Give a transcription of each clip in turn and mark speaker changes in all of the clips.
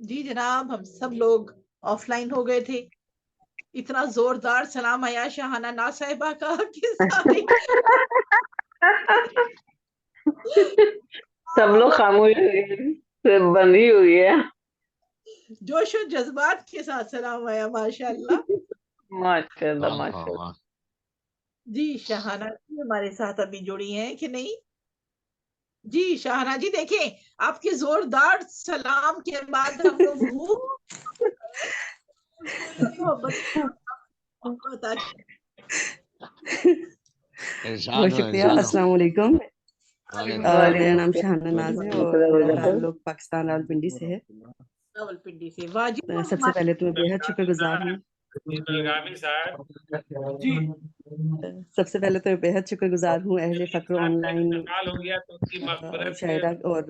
Speaker 1: जी जनाब, हम सब लोग ऑफलाइन हो गए थे। इतना जोरदार सलाम आया शाहाना ना साहिबा का कि सारी
Speaker 2: सब लोग खामोश बंधी हुई है।
Speaker 1: जोश और जज्बात के साथ सलाम आया, माशाल्लाह।
Speaker 2: माशाल्लाह माशाल्लाह।
Speaker 1: जी शाहाना जी हमारे साथ अभी जुड़ी हैं कि नहीं? जी शाहाना जी, देखें आपके जोरदार सलाम के बाद हम लोग मोहब्बत
Speaker 3: बहुत शुक्रिया। अस्सलाम वालेकुम। मेरा नाम शाहाना नाज है और मेरा ताल्लुक पाकिस्तान रावलपिंडी से है।
Speaker 1: रावलपिंडी से। वाह जी,
Speaker 3: सबसे पहले तो मैं बेहद शुक्रगुजार हूँ। सबसे पहले तो मैं बेहद शुक्रगुजार हूँ अहले फक्र ऑनलाइन शायरा और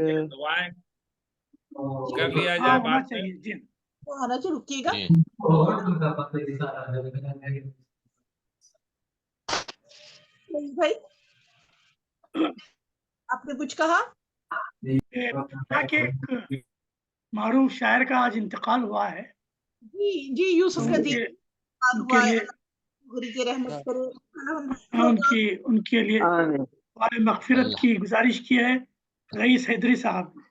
Speaker 4: कर लिया जाए बात चाहिए जी।
Speaker 1: आना तो रुकिएगा भाई, आपने कुछ कहा?
Speaker 4: एक मारूफ शायर का आज इंतकाल हुआ है।
Speaker 1: जी जी, यूसुफ नदीम हुआ है, गुरी की रहमत करे।
Speaker 4: उनके लिए मगफिरत की गुजारिश की है रईस हैदरी साहब ने।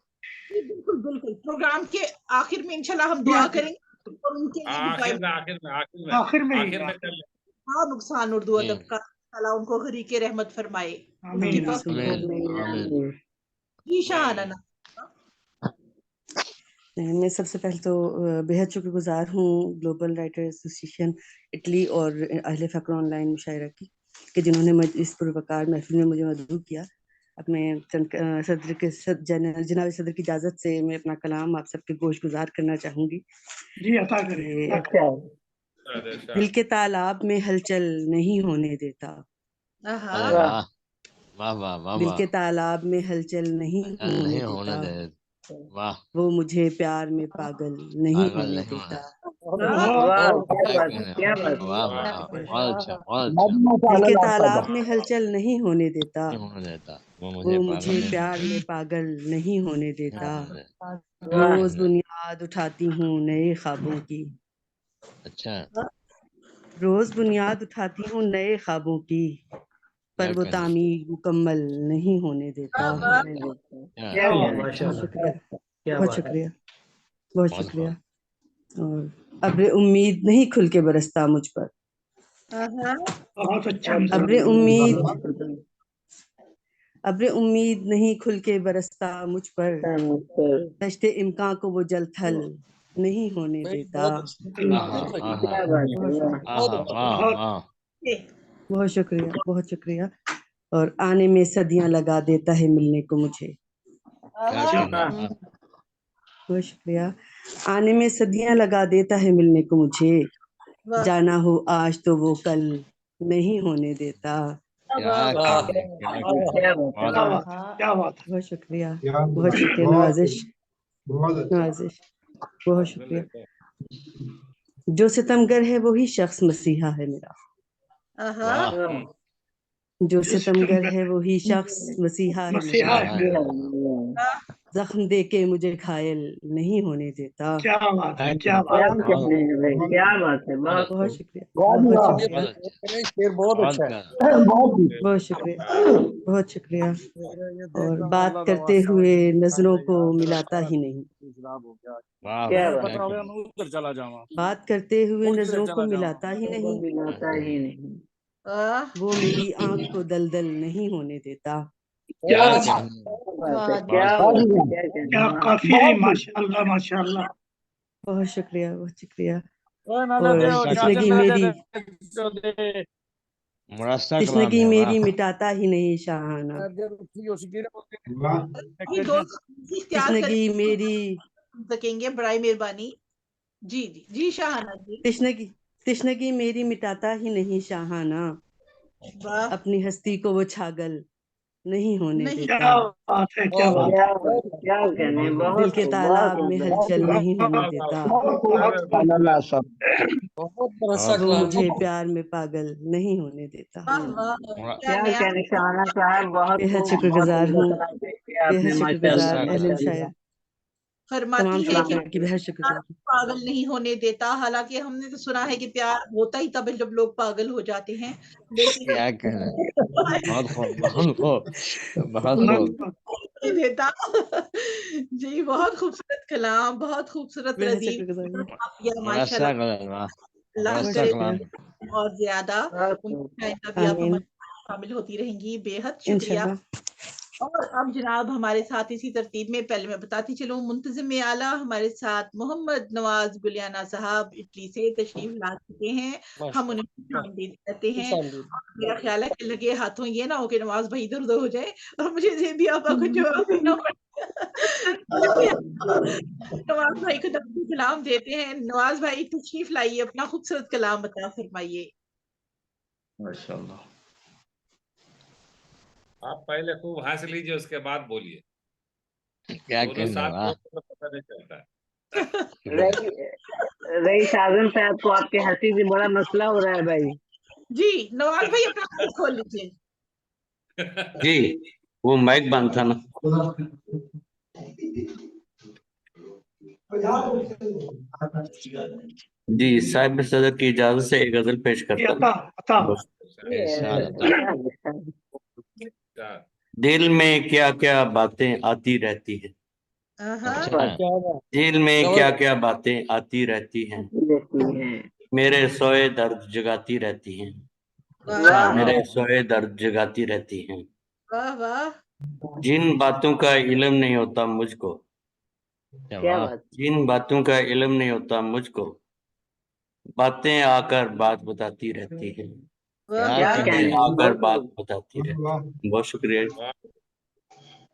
Speaker 1: जी बिल्कुल बिल्कुल, प्रोग्राम के आखिर में इंशाल्लाह हम दुआ करेंगे और उनके लिए
Speaker 4: आखिर में
Speaker 1: हाँ नुकसान उर्दू अदब का अल्लाह उनको गरी के रहमत फरमाए। जी शाहाना।
Speaker 3: मैं सबसे पहले तो बेहद शुक्रगुजार हूँ ग्लोबल राइटर एसोसिएशन इटली और अहले फक्र ऑनलाइन मुशायरा की कि जिन्होंने इस पुरवकार महफिल में मुझे मदऊ किया। अब मैं सदर के जनाब सदर की इजाज़त से मैं अपना कलाम आप सबके गोश गुजार करना चाहूँगी।
Speaker 4: जी अता करें।
Speaker 3: दिल के तालाब में हलचल नहीं होने देता। दिल के तालाब में हलचल नहीं होने देता। वो मुझे प्यार में पागल नहीं होने देता। दिल के तालाब में हलचल नहीं होने देता। वो मुझे प्यार में पागल नहीं होने देता। रोज बुनियाद उठाती हूँ नए ख्वाबों की। अच्छा। रोज बुनियाद उठाती हूँ नए ख्वाबों की, पर वो तामीर मुकम्मल नहीं होने देता। बहुत शुक्रिया बहुत शुक्रिया। और अब्रे उम्मीद नहीं खुल के बरसता मुझ पर।
Speaker 4: बहुत अच्छा।
Speaker 3: अब्रे उम्मीद नहीं खुल के बरसता मुझ पर। दश्ते इम्कान को वो जल थल नहीं होने देता। बहुत शुक्रिया बहुत शुक्रिया। और आने में सदियां लगा देता है मिलने को मुझे। बहुत शुक्रिया। आने में सदियां लगा देता है मिलने को मुझे। जाना हो आज तो वो कल नहीं होने देता। बहुत शुक्रिया नवाजिश नवाजिश बहुत शुक्रिया। जो सितमगर है वही शख्स मसीहा है मेरा। जो सितमगर है वही शख्स मसीहा है मेरा। जख्म दे के मुझे घायल नहीं होने देता।
Speaker 4: क्या बात है, क्या बात है, क्या बात है।
Speaker 3: बहुत शुक्रिया बहुत शुक्रिया बहुत शुक्रिया बहुत शुक्रिया। और बात करते हुए नजरों को मिलाता ही नहीं। बात करते हुए नजरों को मिलाता ही नहीं। वो मेरी आंख को दलदल नहीं होने देता।
Speaker 4: क्या काफी है। माशाल्लाह माशाल्लाह।
Speaker 3: बहुत शुक्रिया बहुत शुक्रिया। और तशनगी मेरी मिटाता ही नहीं शाहाना। तशनगी मेरी
Speaker 1: सकेंगे बड़ी मेहरबानी। जी जी जी शाहाना जी।
Speaker 3: तशनगी मेरी मिटाता ही नहीं शाहाना। अपनी हस्ती को वो छागल नहीं होने
Speaker 1: नहीं
Speaker 3: देता।
Speaker 4: क्या बात है, क्या बात है।
Speaker 2: क्या कहने,
Speaker 3: दिल
Speaker 2: बहुत
Speaker 3: के
Speaker 2: खूब,
Speaker 3: तालाब
Speaker 2: बहुत
Speaker 3: में
Speaker 2: खूब।
Speaker 3: हलचल नहीं होने देता। वो मुझे प्यार में पागल नहीं होने देता।
Speaker 1: वाह वाह, क्या
Speaker 2: क्या
Speaker 1: नया।
Speaker 2: कहने, शाहाना साहब बहुत
Speaker 3: बेहद
Speaker 2: खूब, बहुत
Speaker 3: शुक्रगुजार
Speaker 2: उम्दा
Speaker 3: हूँ,
Speaker 2: कलाम पेश किया
Speaker 3: बेहद
Speaker 2: आपने,
Speaker 3: शुक्रगुजार
Speaker 2: माशाअल्लाह
Speaker 3: अहले
Speaker 2: माशाअल्लाह।
Speaker 3: शायर
Speaker 1: फरमाती
Speaker 3: तमाम
Speaker 1: है कि
Speaker 3: शोता की बेहद शुक्रगुजार हूँ।
Speaker 1: पागल नहीं होने देता। हालांकि हमने तो सुना है कि प्यार होता ही तब है जब लोग पागल हो जाते हैं, लेकिन
Speaker 5: क्या कहना, बहुत खूब, बहुत खूब, बहुत खूब।
Speaker 1: नहीं देता। जी, बहुत खूबसूरत कलाम, बहुत खूबसूरत
Speaker 3: बेहद
Speaker 1: रदीफ
Speaker 3: शुक्रगुजार हूँ।
Speaker 1: माशाल्लाह।
Speaker 5: वैसा कलाम, वाह,
Speaker 1: अल्लाह
Speaker 5: वैसा
Speaker 1: करे
Speaker 5: कलाम।
Speaker 1: और ज्यादा।
Speaker 2: बहुत खूब।
Speaker 1: उम्मीद है आइंदा भी आप
Speaker 3: आमीन,
Speaker 1: हमारे साथ शामिल होती रहेंगी। बेहद शुक्रिया।
Speaker 3: इंशाल्लाह।
Speaker 1: और अब जनाब हमारे साथ इसी तरतीब में पहले मैं बताती चलूँ, मुंतजिम आला हमारे साथ मोहम्मद नवाज गुलियाना साहब इटली से तशरीफ ला चुके हैं। हम उन्हें खुशामदीद कहते हैं। और मेरा ख्याल है कि लगे हाथों ये ना हो कि नवाज भाई इधर उधर हो जाए और मुझे जेबी आपा को जवाब देना पड़े। नवाज भाई को तब सलाम देते हैं। नवाज भाई तशरीफ लाइए, अपना खूबसूरत कलाम बता फरमाइए।
Speaker 6: माशाल्लाह। आप पहले खूब हंस लीजिए, उसके बाद बोलिए।
Speaker 5: क्या
Speaker 6: दोनों
Speaker 5: कहना,
Speaker 6: साथ
Speaker 5: वाह।
Speaker 6: बोलते तो पता नहीं चलता।
Speaker 2: रईस आजम साहब को आपके हंसी से बड़ा मसला हो रहा है भाई।
Speaker 1: जी, नवाज भाई अपना माइक खोल लीजिए।
Speaker 7: जी, वो माइक बंद था ना। जी, साहिब सदर की इजाजत से एक गजल पेश
Speaker 4: ये
Speaker 7: करता
Speaker 4: अता अता
Speaker 7: हूँ।
Speaker 5: इरशाद अता।
Speaker 7: दिल में क्या क्या बातें आती रहती है,
Speaker 5: अच्छा,
Speaker 7: दिल में क्या क्या बातें आती रहती हैं, मेरे सोए दर्द जगाती रहती हैं,
Speaker 1: वाह
Speaker 7: मेरे सोए दर्द जगाती रहती हैं।
Speaker 1: वाह वाह।
Speaker 7: जिन बातों का इल्म नहीं होता मुझको,
Speaker 2: क्या
Speaker 5: वाह,
Speaker 2: बात।
Speaker 7: जिन बातों का इल्म नहीं होता मुझको, बातें आकर बात बताती रहती हैं,
Speaker 1: वाह
Speaker 5: क्या
Speaker 2: क्या
Speaker 1: वाह।
Speaker 7: बातें
Speaker 5: कहना,
Speaker 2: कहने,
Speaker 7: आकर
Speaker 2: बहुत
Speaker 7: बात
Speaker 2: खूब।
Speaker 7: बताती रहती हैं। बहुत शुक्रिया।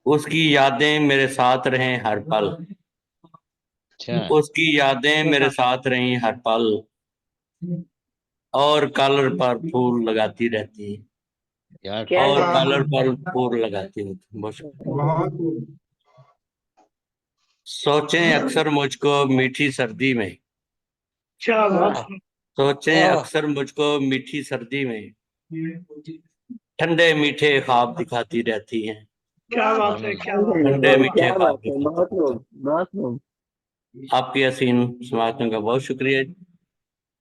Speaker 7: उसकी यादें मेरे साथ रहें हर पल,
Speaker 5: अच्छा,
Speaker 7: उसकी यादें मेरे साथ रहीं हर पल, और कॉलर पर फूल लगाती रहती हैं,
Speaker 5: क्या
Speaker 2: क्या
Speaker 7: और
Speaker 5: कहना,
Speaker 7: कॉलर पर फूल लगाती रहती हैं। बहुत शुक्रिया। सोचें अक्सर मुझको मीठी सर्दी में,
Speaker 4: क्या बात
Speaker 2: वाह।
Speaker 4: है।
Speaker 7: सोचें अक्सर मुझको मीठी सर्दी में, ठंडे मीठे ख्वाब दिखाती रहती हैं,
Speaker 4: क्या
Speaker 1: वाह
Speaker 4: बात
Speaker 1: वाह।
Speaker 4: है,
Speaker 5: सुभान
Speaker 4: क्या
Speaker 2: क्या
Speaker 4: बात है।
Speaker 2: कहने,
Speaker 7: ठंडे मीठे
Speaker 2: क्या
Speaker 7: ख्वाब
Speaker 2: बात है,
Speaker 7: दिखाती
Speaker 2: बहुत
Speaker 7: रहती
Speaker 2: खूब, बहुत खूब।
Speaker 7: हैं। आपकी हसीन समातों का बहुत शुक्रिया।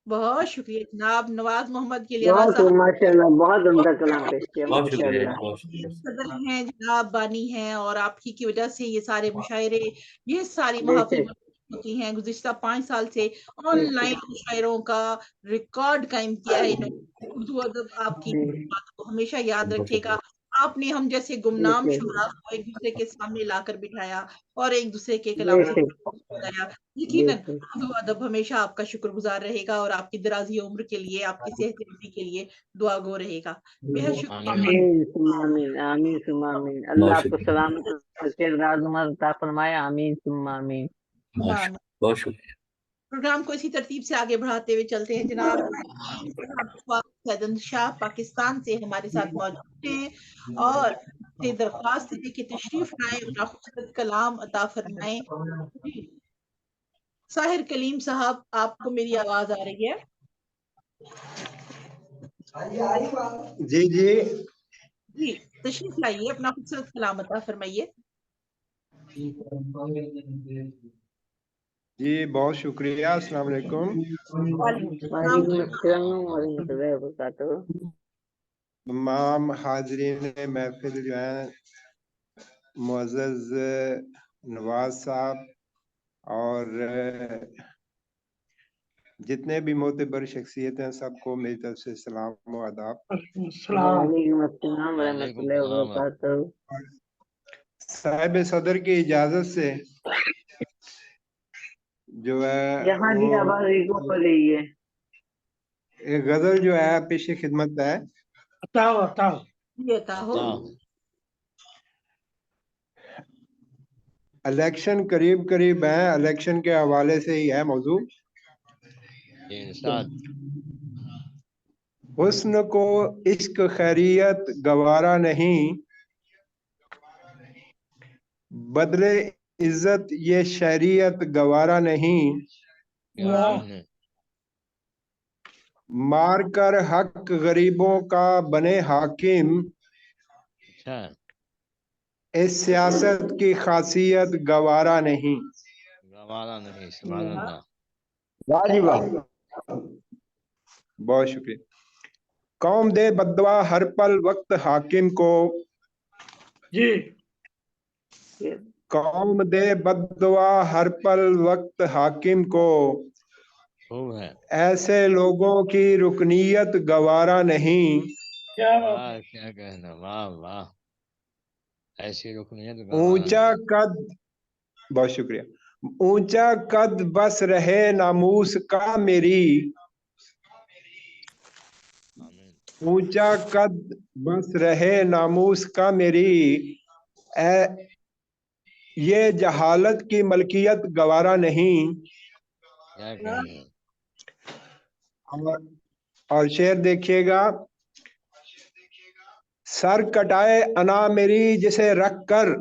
Speaker 1: बहुत शुक्रिया जनाब नवाज मोहम्मद गिलियाना
Speaker 2: बहुत खूब,
Speaker 1: साहब।
Speaker 2: माशाल्लाह, बहुत उम्दा कलाम पेश किया,
Speaker 7: बहुत शुक्रिया,
Speaker 2: माशाल्लाह।
Speaker 7: बहुत शुक्रिया।
Speaker 1: सदर हैं जनाब, बानी हैं, और आपकी की वजह से ये सारे मुशायरे, ये सारी महफिल
Speaker 2: बेशक
Speaker 1: होती हैं। गुज़िश्ता 5 साल से ऑनलाइन मुशायरों का रिकॉर्ड कायम किया है इन्होंने। उर्दू अदब आपकी बात को हमेशा याद
Speaker 7: बहुत
Speaker 1: रखेगा।
Speaker 7: शुक्रिया।
Speaker 1: आपने हम जैसे गुमनाम
Speaker 2: बेशक
Speaker 1: शुरा को एक दूसरे के सामने लाकर बिठाया और एक दूसरे के कलाम से
Speaker 2: बेशक
Speaker 1: बताया। यकीनन
Speaker 2: बेशक।
Speaker 1: उर्दू अदब हमेशा आपका शुक्रगुजार रहेगा और आपकी दराज़ी उम्र के लिए, आपकी सेहत के लिए दुआ गो रहेगा। बेहद शुक्रिया।
Speaker 5: आमीन,
Speaker 2: आमीन सुम्मा आमीन, आमीन सुम्मा आमीन।
Speaker 7: बहुत
Speaker 2: अल्लाह आपको
Speaker 7: शुक्रिया।
Speaker 2: सलामत रखे, राज उमर अता फरमाए। आमीन सुम्मा आमीन।
Speaker 7: बहुत
Speaker 1: हाँ,
Speaker 7: शुक्रिया। बहुत शुक्रिया।
Speaker 1: प्रोग्राम को इसी तरतीब से आगे बढ़ाते हुए चलते हैं जनाब। सैदन शाह पाकिस्तान से हमारे साथ मौजूद हैं और से दरख्वास्त है कि तशरीफ लाएं, अपना खूबसूरत कलाम अता फरमाएं। जी, साहिर कलीम साहब, आपको मेरी आवाज आ रही है?
Speaker 8: जी जी
Speaker 1: जी, तशरीफ लाइए, अपना खूबसूरत कलाम अता फरमाइए।
Speaker 8: जी, बहुत शुक्रिया। अस्सलाम वालेकुम।
Speaker 1: वालेकुम सलाम।
Speaker 2: वालेकुम अस्सलाम वरहमतुल्लाहि वबरकातुहू।
Speaker 8: तमाम हाजरीन महफिल जो हैं, मुअज़्ज़ज़ नवाज साहब और जितने भी मोतबर शख्सियत हैं, सबको मेरी तरफ से सलाम व आदाब।
Speaker 4: सलाम।
Speaker 2: वालेकुम अस्सलाम
Speaker 5: वालेकुम
Speaker 2: वरहमतुल्लाहि
Speaker 5: सलाम।
Speaker 2: वबरकातुहू।
Speaker 8: साहिब सदर की इजाज़त से जो है
Speaker 2: यहाँ
Speaker 8: वो
Speaker 2: भी आवाज इको हो रही है।
Speaker 8: एक गज़ल जो है पेश खिदमत है।
Speaker 4: अताओ अताओ।
Speaker 1: ये अता हो।
Speaker 5: अता,
Speaker 8: इलेक्शन करीब करीब है, इलेक्शन के हवाले से ही है मौजू।
Speaker 5: इरशाद,
Speaker 8: हुस्न को इश्क खैरियत गवारा नहीं, बदले इज्जत ये शरीयत गवारा नहीं, मार कर हक गरीबों का बने हाकिम, इस सियासत की खासियत गवारा नहीं।
Speaker 5: गवारा नहीं। सुभान अल्लाह।
Speaker 2: वाह जी वाह।
Speaker 8: बहुत शुक्रिया। कौम दे बदवा हर पल वक्त हाकिम को,
Speaker 4: जी
Speaker 8: कौम दे बदवा हर पल वक्त हाकिम को,
Speaker 5: खूब है।
Speaker 8: ऐसे लोगों की रुकनीयत गवारा नहीं।
Speaker 4: क्या बात है।
Speaker 5: वाह, क्या कहना, वाह वाह, ऐसी रुकनीयत
Speaker 8: ऊंचा कद, बहुत शुक्रिया। ऊंचा कद बस रहे नामूस का मेरी, ऊंचा कद बस रहे नामूस का मेरी, ये जहालत की मलकियत गवारा नहीं।
Speaker 5: क्या कहना।
Speaker 8: और शेर देखिएगा, सर कटाए अना मेरी जिसे रख कर,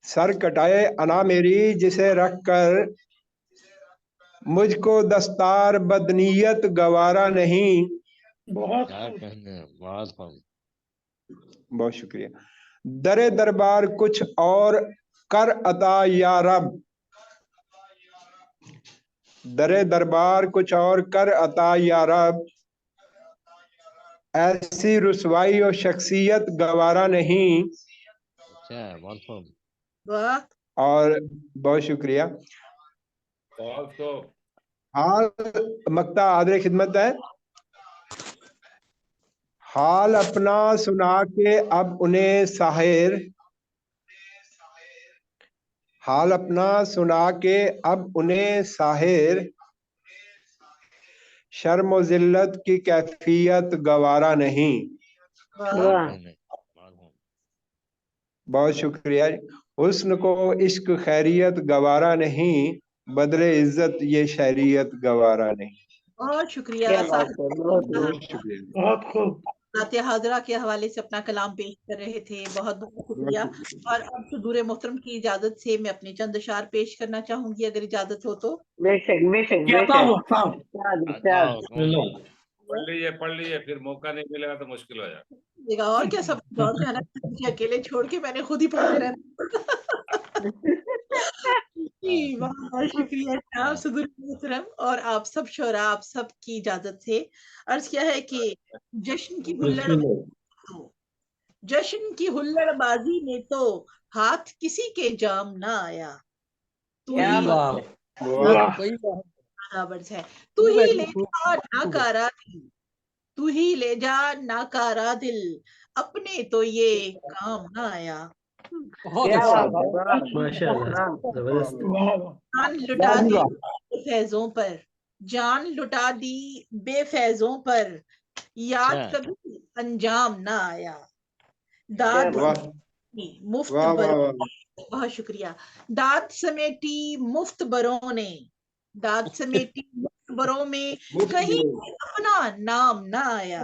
Speaker 8: सर कटाए अना मेरी जिसे रख कर, मुझको दस्तार बदनीयत गवारा नहीं।
Speaker 4: बहुत
Speaker 5: क्या कहना, बहुत खूब।
Speaker 8: बहुत शुक्रिया। दरे दरबार कुछ और कर अता या रब, दरे दरबार कुछ और कर अता या रब, ऐसी रुसवाई और शख्सियत गवारा नहीं।
Speaker 5: अच्छा, बहुत खूब।
Speaker 8: और बहुत शुक्रिया। हाल मक्ता आदर खिदमत है। हाल अपना सुना के अब उन्हें साहिर, हाल अपना सुना के अब उन्हें साहिर, शर्म और जिल्लत की कैफियत गवारा नहीं। बहुत शुक्रिया। हुस्न को इश्क खैरियत गवारा नहीं, बदले इज्जत ये शरीयत गवारा नहीं।
Speaker 1: बहुत शुक्रिया।
Speaker 4: बहुत खूब।
Speaker 1: नाते हाजरा के हवाले से अपना कलाम पेश कर रहे थे, बहुत बहुत शुक्रिया। और अब सुदूर मोहतरम की इजाजत से मैं अपने चंद अशार पेश करना चाहूंगी, अगर इजाजत हो तो।
Speaker 2: बेशक बेशक
Speaker 6: पढ़ लीजिए, फिर मौका नहीं मिलेगा तो मुश्किल हो जाएगा।
Speaker 1: और क्या, सब बहुत जाना, मुझे अकेले छोड़ के मैंने खुद ही पढ़ते रहना। जी, बहुत शुक्रिया जनाब सुदूर मोहतरम। और आप सब शोरा, आप सब की इजाजत से अर्ज किया है कि जश्न की जश्न की हुल्लड़बाजी में तो हाथ किसी के जाम ना आया। तू
Speaker 2: क्या
Speaker 1: ही
Speaker 2: बात
Speaker 1: बराबर है। तू ही ले जा नाकारा दिल, तू ही ले जा नाकारा दिल, अपने तो ये काम ना आया। जान लुटा दी बेफैजों पर, जान लुटा दी बेफैजों पर, याद कभी अंजाम ना आया। दाद मुफ्त बहुत शुक्रिया। दाद समेटी मुफ्त बरों ने, दाद समेटी मुफ्त बरों में कहीं अपना नाम ना आया।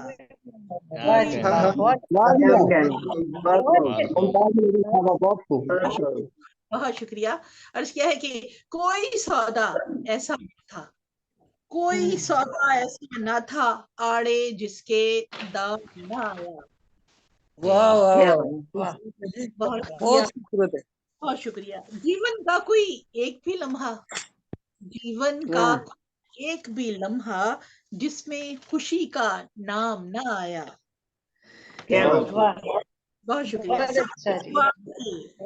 Speaker 1: बहुत शुक्रिया। अर्ज किया है कि कोई सौदा ऐसा था, कोई सौदा ऐसा ना था, आड़े जिसके दाम ना आया। बहुत शुक्रिया। जीवन का कोई एक भी लम्हा, जीवन का एक भी लम्हा जिसमें खुशी का नाम ना आया। बहुत शुक्रिया।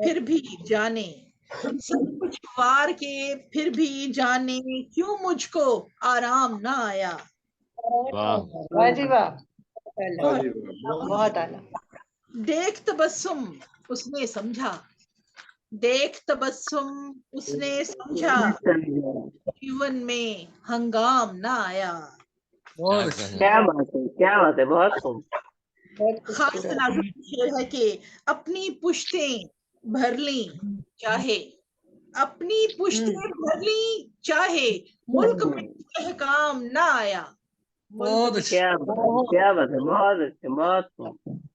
Speaker 1: फिर भी जाने, सब कुछ वार के फिर भी जाने, क्यों मुझको आराम ना आया।
Speaker 2: बहुत आला।
Speaker 1: देख तबस्सुम उसने समझा, देख तबस्सुम उसने समझा, जीवन में हंगाम ना आया।
Speaker 2: क्या बात है, बहुत खूब।
Speaker 1: खास तनाजुर शेर है कि अपनी पुश्तें भर ली चाहे, अपनी पुश्तें भर ली चाहे, मुल्क में काम ना आया।
Speaker 3: बहुत
Speaker 2: क्या बात है, बहुत अच्छे, बहुत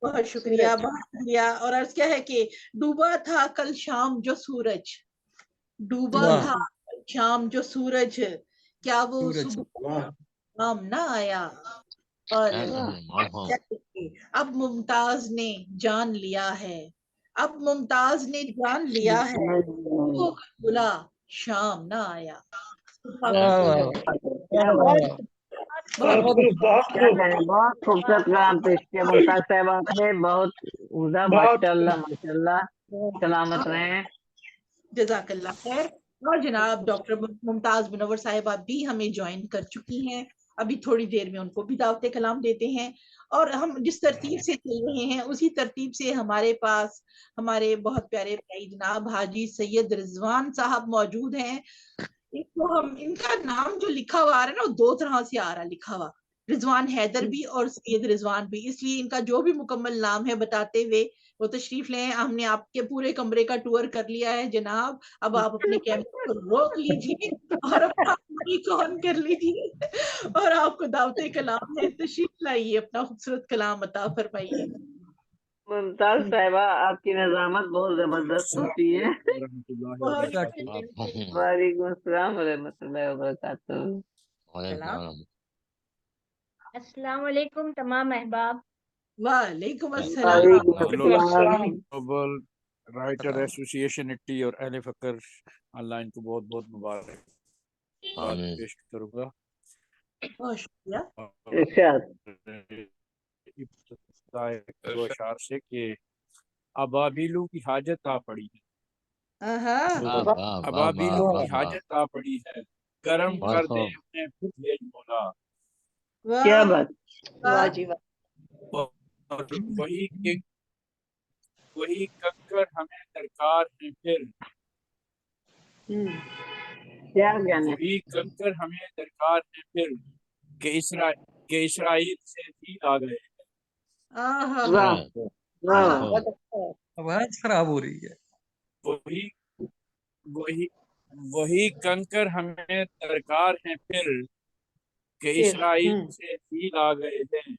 Speaker 1: बहुत शुक्रिया, बहुत शुक्रिया। और अर्ज क्या है कि डूबा था कल शाम जो सूरज, डूबा था कल शाम जो सूरज, क्या वो सुबह शाम ना आया। और अब मुमताज ने जान लिया है, अब मुमताज ने जान लिया है, वो बुला शाम ना आया।
Speaker 2: बहुत खूबसूरत कलाम पेश किया मुमताज साहब आपने, बहुत उम्दा, माशाल्लाह माशाल्लाह, सलामत रहें।
Speaker 1: जज़ाकल्लाह खैर। और जनाब डॉक्टर मुमताज मुनव्वर साहिबा भी हमें ज्वाइन कर चुकी हैं, अभी थोड़ी देर में उनको भी दावत कलाम देते हैं। और हम जिस तरतीब से चल रहे हैं उसी तरतीब से हमारे पास हमारे बहुत प्यारे भाई जनाब हाजी सैयद रिजवान साहब मौजूद हैं। एक तो हम इनका नाम जो लिखा हुआ आ रहा है ना वो दो तरह से आ रहा है लिखा हुआ, रिजवान हैदर भी और सैयद रिजवान भी, इसलिए इनका जो भी मुकम्मल नाम है बताते हुए वो तशरीफ लें। हमने आपके पूरे कमरे का टूर कर लिया है जनाब, अब आप अपने कैमरे को रोक लीजिए और अपना माइक ऑन कर लीजिए और आपको दावते कलाम है, तशरीफ लाइए, अपना खूबसूरत कलाम अता फरमाइए।
Speaker 2: मुमताज साहिबा आपकी नज़ामत बहुत जबरदस्त होती है। वालेकुम अस्सलाम व रहमतुल्लाहि व बरकातहू।
Speaker 9: अस्सलाम वालेकुम तमाम अहबाब।
Speaker 1: वालेकुम
Speaker 2: अस्सलाम।
Speaker 5: ग्लोबल राइटर एसोसिएशन इट्टी और अहले फकर ऑनलाइन को बहुत बहुत मुबारक पेश करूंगा। से कि अबाबीलू की हाजत आ पड़ी है, अबाबीलू की हाजत आ पड़ी है, कर्म कर दे उन्हें फिर भेज बोला।
Speaker 2: क्या बात,
Speaker 1: वाह जी
Speaker 5: और वही कंकर हमें दरकार है फिर,
Speaker 2: क्या कहने,
Speaker 5: वही कंकर हमें दरकार है फिर कि इस्राइल से भी आ गए।
Speaker 3: आवाज खराब हो रही है।
Speaker 5: वही वही वही कंकर हमें दरकार है फिर कि इस्राइल से भी आ गए हैं।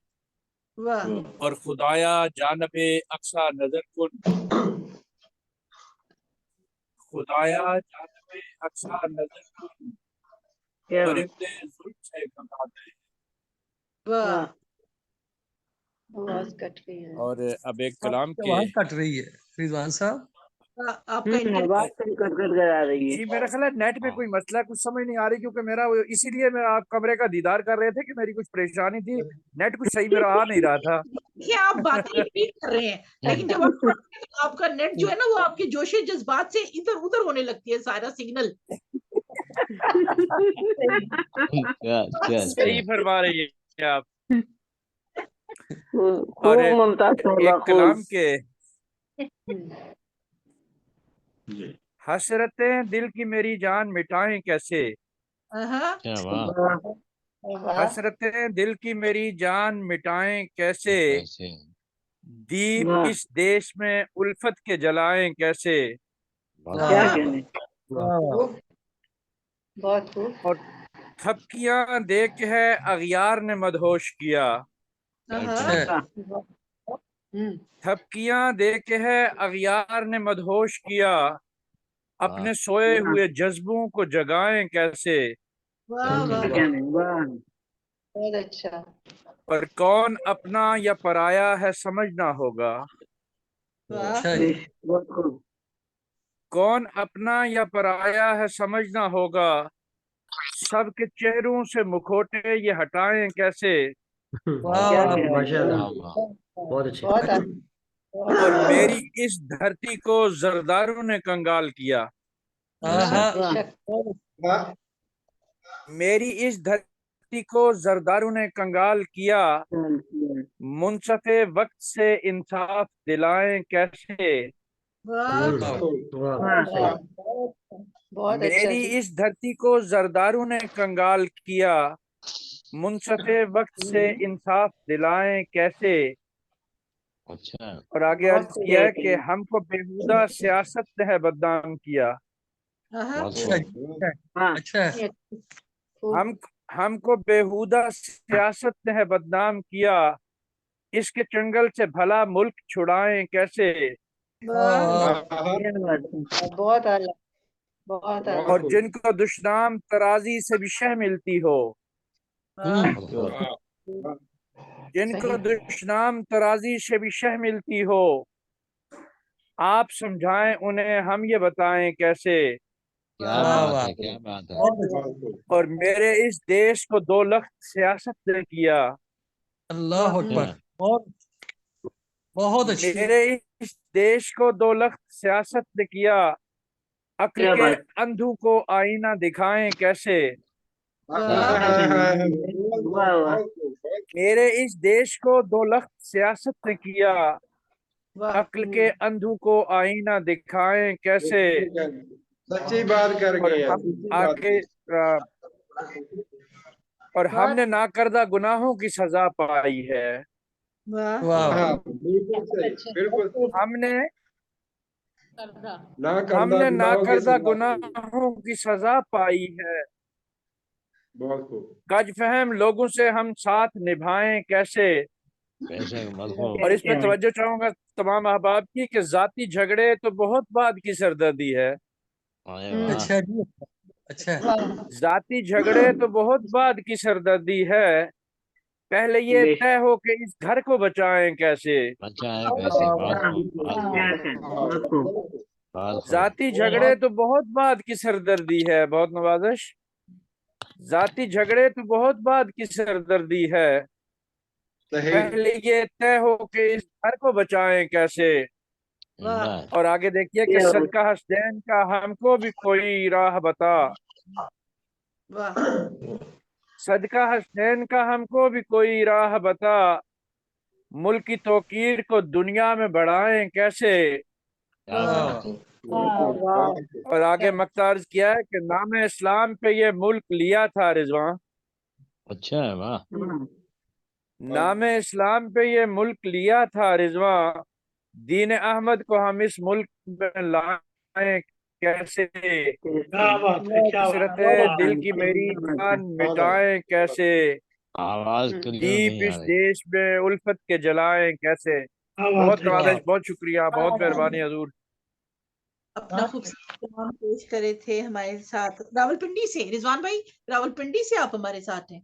Speaker 5: और खुदाया जानबे अक्सा नजर कुन, खुदाया जानबे अक्सा नजर कुन, परिंदे जुल्फ से कमा गए।
Speaker 3: आवाज कट रही है।
Speaker 5: और अब एक कलाम के
Speaker 3: आवाज कट रही है रिजवान साहब,
Speaker 1: आपका
Speaker 2: आवाज कट आ रही है।
Speaker 5: जी मेरा ख्याल है नेट में कोई मसला है, कुछ समझ नहीं आ रही, क्योंकि मेरा इसीलिए मैं आप कमरे का दीदार कर रहे थे कि मेरी कुछ परेशानी थी, नेट कुछ सही मेरा आ नहीं रहा था।
Speaker 1: ये आप बातें ठीक कर रहे हैं, लेकिन जब आपका नेट जो है ना वो आपके जोशे जज्बात से इधर उधर होने लगती है सारा सिग्नल।
Speaker 5: सही फरमा रही है आप।
Speaker 2: और एक
Speaker 5: कलाम के हसरतें दिल की मेरी जान मिटाएं कैसे, हसरतें दिल की मेरी जान मिटाएं कैसे, दीप इस देश में उल्फत के जलाएं कैसे।
Speaker 2: क्या कहने,
Speaker 5: और थपकियां दे के है अगियार ने मदहोश किया, थपकियां दे के है अगियार ने मदहोश किया, अपने सोए हुए जज्बों को जगाएं कैसे।
Speaker 3: बहुत अच्छा।
Speaker 5: पर कौन अपना या पराया है समझना होगा, कौन अपना या पराया है समझना होगा, सबके चेहरों से मुखौटे ये हटाएं कैसे।
Speaker 3: बहुत अच्छे।
Speaker 5: और मेरी इस धरती को जरदारों ने कंगाल किया, मेरी इस धरती को जरदारों ने कंगाल किया, मुनसफे वक्त से इंसाफ दिलाएं कैसे। मेरी इस धरती को जरदारों ने कंगाल किया, मुनसफे वक्त से इंसाफ दिलाएं कैसे। और आगे अर्ज किया है कि हमको बेहुदा सियासत ने है बदनाम किया, हमको बेहुदा सियासत ने है बदनाम किया, इसके चंगल से भला मुल्क छुड़ाएं कैसे।
Speaker 2: बहुत अलग, बहुत अलग।
Speaker 5: और जिनको दुश्नाम तराजी से भी शह मिलती हो, जिनको दुश्नाम तराजी से भी शह मिलती हो, आप समझाएं उन्हें, हम ये बताएं कैसे।
Speaker 10: क्या बात है, क्या बात है।
Speaker 5: और मेरे इस देश को दो लख्त सियासत ने किया।
Speaker 10: अल्लाह अकबर, बहुत अच्छी।
Speaker 5: मेरे इस देश को दो लख्त सियासत ने किया, अक्ल के अंधों को आईना दिखाएं कैसे। मेरे इस देश को दो लख्त सियासत ने किया, अक्ल के अंधों को आईना दिखाएं कैसे।
Speaker 8: सच्ची बात कर गए
Speaker 5: आगे और हमने नाकर्दा गुनाहों की सजा पाई है।
Speaker 8: बिल्कुल।
Speaker 5: हमने नाकर्दा गुनाहों की सजा पाई है।
Speaker 8: बहुत खूब।
Speaker 5: गज फहम लोगों से हम साथ निभाएं कैसे। और इसमें तवज्जो चाहूंगा तमाम अहबाब की कि जाती झगड़े तो बहुत बाद की सरदर्दी है।
Speaker 10: अच्छा जी, अच्छा।
Speaker 5: जाती झगड़े तो बहुत बाद की सरदर्दी है, पहले ये तय हो कि इस घर को बचाएं कैसे। जाती झगड़े तो बहुत बाद की सरदर्दी है, बहुत नवाजिश। जाती झगड़े तो बहुत बाद की सरदर्दी है, पहले ये तय हो कि इस घर को बचाएं कैसे। और आगे देखिए कि सदका हसनैन का हमको भी कोई राह बता। सदका हसनैन का हमको भी कोई राह बता, मुल्क की तौकीर को दुनिया में बढ़ाएं कैसे। और आगे मक्तार्ज किया है कि नाम इस्लाम पे ये मुल्क लिया था रिजवान।
Speaker 10: अच्छा है, वाह।
Speaker 5: नाम इस्लाम पे ये मुल्क लिया था रिजवान, दीन अहमद को हम इस मुल्क में लाएं कैसे। हसरत दिल की मेरी जान मिटाएं कैसे,
Speaker 10: आवाज
Speaker 5: दीप इस देश में उल्फत के जलाएं कैसे। बहुत नवाजिश, बहुत शुक्रिया, बहुत मेहरबानी हजूर।
Speaker 1: अपना खूबसूरत कलाम पेश करे थे हमारे साथ रावलपिंडी से। रिजवान भाई, रावलपिंडी से आप हमारे साथ हैं?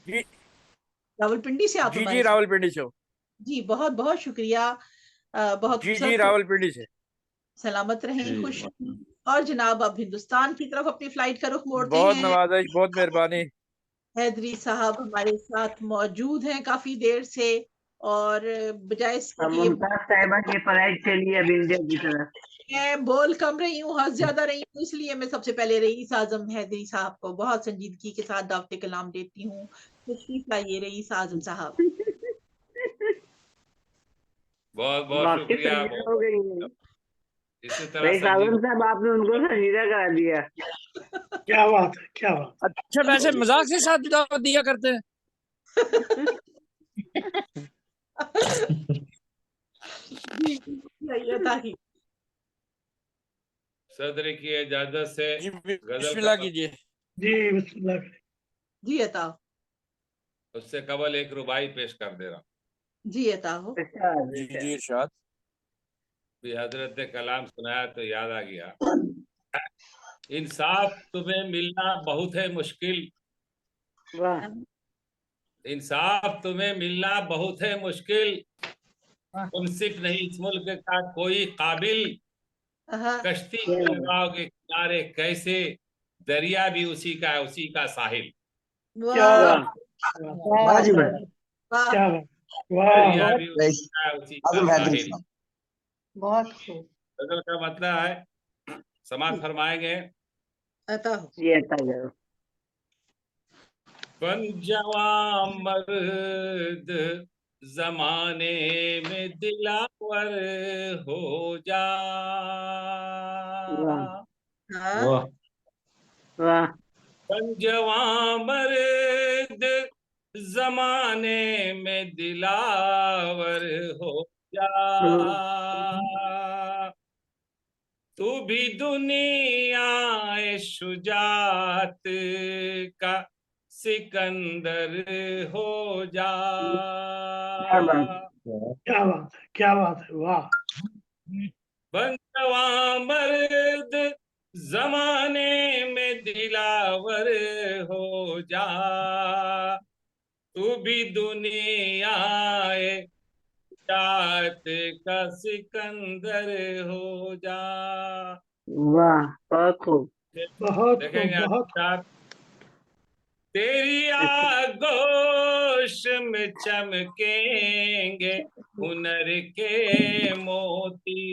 Speaker 5: जी,
Speaker 1: रावलपिंडी से आप
Speaker 5: जी रावलपिंडी से।
Speaker 1: जी, बहुत बहुत शुक्रिया। बहुत
Speaker 5: जी रावलपिंडी से।
Speaker 1: सलामत रहें, खुश। और जनाब अब हिंदुस्तान की तरफ अपनी फ्लाइट का रुख मोड़ते हैं।
Speaker 5: बहुत नवाजिश, बहुत मेहरबानी।
Speaker 1: हैदरी साहब हमारे साथ मौजूद हैं काफी देर से, और बजाय
Speaker 2: मुमताज साहिबा की फ्लाइट चली है इंडिया की तरफ।
Speaker 1: मैं बोल कम रही हूँ, हंस ज्यादा रही हूँ, इसलिए मैं सबसे पहले रईस आजम हैदरी साहब को बहुत संजीदगी के साथ दावते कलाम देती हूँ। तशरीफ लाइए रईस आजम साहब।
Speaker 6: बहुत बहुत शुक्रिया। इसी तरह
Speaker 2: रईस आजम साहब आपने उनको संजीदा करा दिया।
Speaker 4: क्या बात है, क्या बात।
Speaker 5: अच्छा, वैसे मजाक के साथ दावत दिया करते हैं।
Speaker 6: सदर की इजाजत से
Speaker 5: बिस्मिल्लाह कीजिए।
Speaker 4: जी बिस्मिल्लाह।
Speaker 1: जी अता।
Speaker 6: उससे कबल एक रुबाई पेश कर दे रहा।
Speaker 1: जी अता हो।
Speaker 5: जी जी इरशाद।
Speaker 6: भी हजरत ने कलाम सुनाया तो याद आ गया। इंसाफ तुम्हें मिलना बहुत है मुश्किल, इंसाफ तुम्हें मिलना बहुत है मुश्किल, तुम सिर्फ नहीं इस मुल्क का कोई काबिल, कश्ती लगाओगे किनारे कैसे, दरिया भी उसी का है, उसी का साहिल।
Speaker 4: क्या
Speaker 6: दरिया भी उसी का है, उसी का साहिल।
Speaker 2: बहुत खूब।
Speaker 6: गजल का मतलब है, समाज फरमाएंगे। बन जवां मर्द जमाने में दिलावर हो जा, बन जवां मर्द जमाने में दिलावर हो जा, तू भी दुनिया शुजात का सिकंदर हो जा।
Speaker 4: क्या बात है, क्या बात है, वाह।
Speaker 6: बनवा मर्द जमाने में दिलावर हो जा। तू भी दुनिया जात का सिकंदर हो जा।
Speaker 2: वाह, बहुत खूब।
Speaker 4: बहुत खूब,
Speaker 6: देखेंगे
Speaker 4: बहुत
Speaker 6: आप, तेरी आगोश में चमकेंगे हुनर के मोती।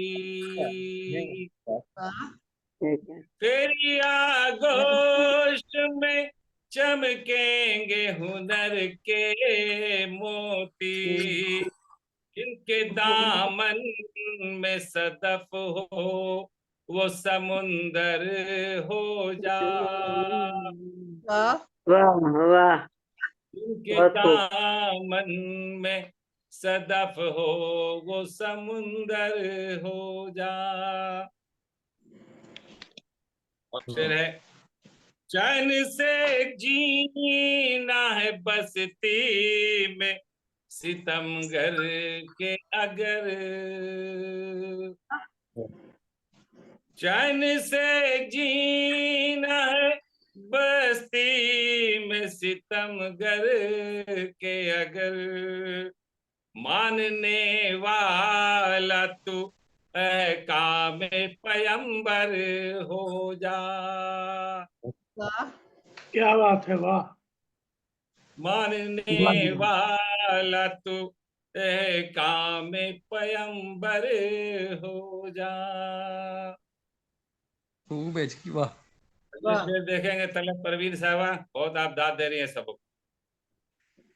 Speaker 2: ठीक है।
Speaker 6: तेरी आगोश में चमकेंगे हुनर के मोती। इनके दामन में सदफ हो वो समुंदर हो जा।
Speaker 2: वाह वाह,
Speaker 6: इनके
Speaker 2: बहुत खूब।
Speaker 6: दामन में सदफ हो वो समुंदर हो जा। और फिर है, चैन से जीना है बस्ती में सितमगर के अगर। चैन से जीना है बस्ती में सितमगर के अगर। मानने वाला तू काम पयंबर हो जा।
Speaker 4: क्या बात है, वाह।
Speaker 6: मानने वाला तू काम पयंबर हो जा।
Speaker 10: वाह।
Speaker 6: फिर देखेंगे तलब परवीन साहबा, बहुत आप दाद दे रही हैं सबको।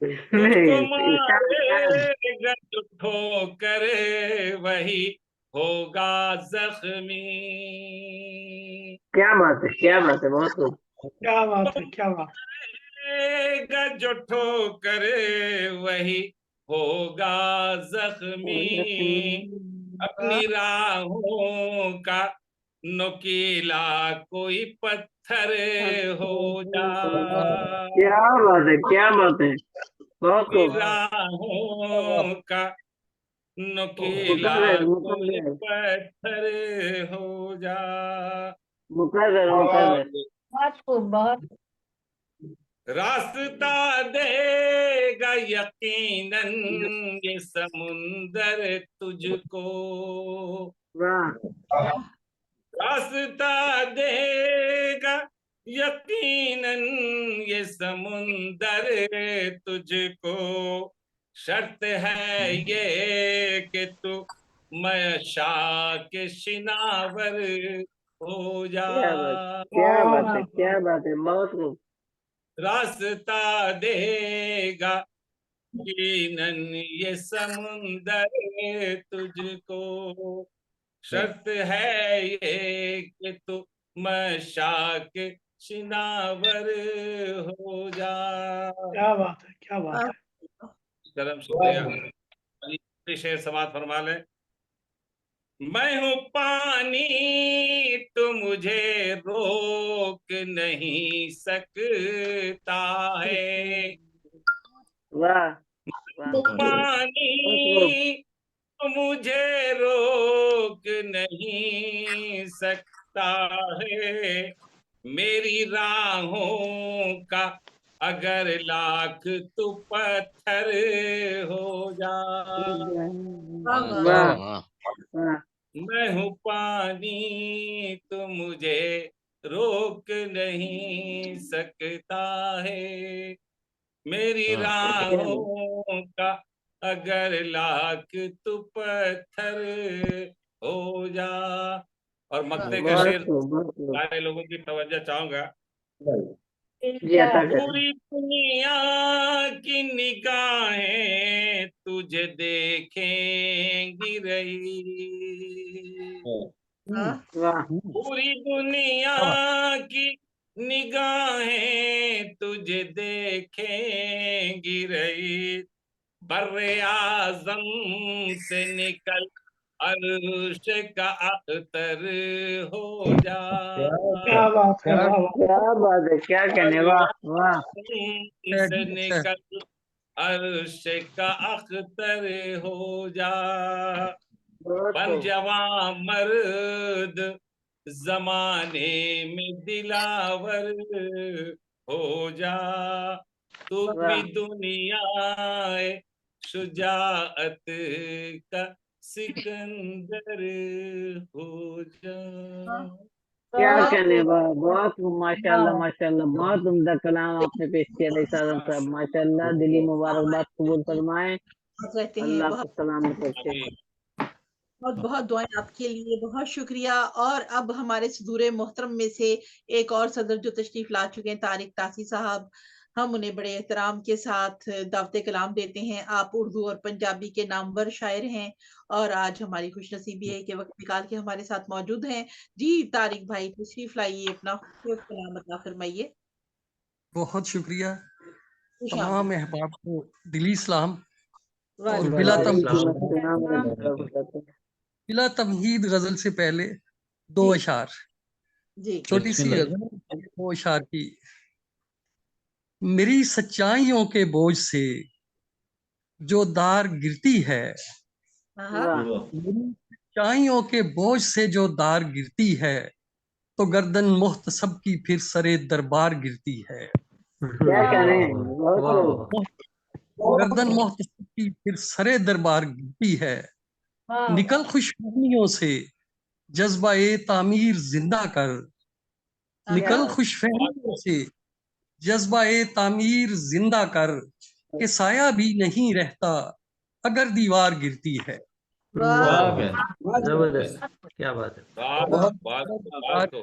Speaker 6: तुझको
Speaker 2: नहीं,
Speaker 6: मारेगा जो ठोकर वही होगा जख्मी।
Speaker 2: क्या बात है, क्या बात है, बहुत खूब।
Speaker 4: क्या बात है, क्या बात है।
Speaker 6: मारेगा जो ठोकर वही होगा जख्मी। अपनी राहों का नुकीला कोई पत्थर हो जा।
Speaker 2: क्या बात है, क्या बात है, बहुत
Speaker 6: अपनी
Speaker 2: खूब।
Speaker 6: राहों का नुकीला कोई
Speaker 2: मुकद्दर
Speaker 6: पत्थर हो जा।
Speaker 2: मुकद्दर मुकद्दर।
Speaker 9: बहुत खूब, बहुत।
Speaker 6: रास्ता देगा यकीनन ये समुंदर तुझको।
Speaker 2: वाह।
Speaker 6: रास्ता देगा यकीनन ये समुंदर तुझको। शर्त है ये कि तू मशा के शिनावर हो जा।
Speaker 2: क्या बात, क्या बात है, क्या बात है, बहुत खूब।
Speaker 6: रास्ता देगा यकीनन ये समुंदर तुझको। शर्त है ये कि तू मशाक शिनावर हो जा।
Speaker 4: क्या बात है, क्या बात है।
Speaker 6: करम शुक्रिया। शेर समाज फरमा ले। मैं हूँ पानी तो मुझे रोक नहीं सकता है।
Speaker 2: वाह
Speaker 6: पानी तो मुझे रोक नहीं सकता है। मेरी राहों का अगर लाख तू पत्थर हो जा।
Speaker 2: वाह।
Speaker 6: मैं हूँ पानी तो मुझे रोक नहीं सकता है। मेरी राहों का अगर लाख तू पत्थर हो जा। और मक्ते का शेर सारे लोगों की तवज्जो चाहूंगा। पूरी दुनिया की निगाहें तुझे देखेंगी रही। पूरी दुनिया की निगाहें तुझे देखेंगी रही। बर्रे आजम से निकल अर्श का अख्तर हो जा।
Speaker 4: क्या बात है, वाह वाह।
Speaker 2: क्या बात है, क्या कहने, वाह वाह।
Speaker 6: से निकल अर्श का अख्तर हो जा। बन जवां मर्द जमाने में दिलावर हो जा। तू भी दुनिया शुजाअत का सिकंदर हो जा।
Speaker 2: क्या कहने, वाह, बहुत माशाल्लाह माशाल्लाह, बहुत उम्दा कलाम आपने पेश किया रईस आज़म साहब, माशाल्लाह, दिली मुबारकबाद कबूल फरमाए,
Speaker 1: कहते हैं
Speaker 2: अल्लाह
Speaker 1: बहुत
Speaker 2: को सलामत रखे।
Speaker 1: बहुत बहुत दुआएं आपके लिए, बहुत शुक्रिया। और अब हमारे सदूरे मोहतरम में से एक और सदर जो तशरीफ ला चुके हैं, तारिक तासी साहब, हम उन्हें बड़े एहतराम के साथ दावते कलाम देते हैं। आप उर्दू और पंजाबी के नामवर शायर हैं और आज हमारी खुशनसीबी है कि वक्त निकाल के हमारे साथ मौजूद हैं। जी तारिक भाई तशरीफ लाइए, अपना खूबसूरत कलाम अता फरमाइए।
Speaker 11: बहुत शुक्रिया।
Speaker 1: खुश
Speaker 11: तमाम
Speaker 1: आमदीद।
Speaker 11: अहबाब को दिली सलाम और
Speaker 2: वालेकुम
Speaker 11: बिला तमहीद गजल से पहले दो अशार,
Speaker 1: जी
Speaker 11: छोटी सी गजल, दो अशार की। मेरी सच्चाइयों के बोझ से जो दार गिरती है, मेरी सच्चाइयों के बोझ से जो दार गिरती है, तो गर्दन मुहतसब की फिर सरे दरबार गिरती है।
Speaker 2: क्या करें,
Speaker 11: गर्दन मुहतसब की फिर सरे दरबार गिरती है। निकल खुशफहमियों से जज्बा ए तामीर जिंदा कर, निकल खुशफहमियों से जज्बा ए तामीर जिंदा कर, के साया भी नहीं रहता अगर दीवार गिरती है।
Speaker 10: जबरदस्त, क्या बात है।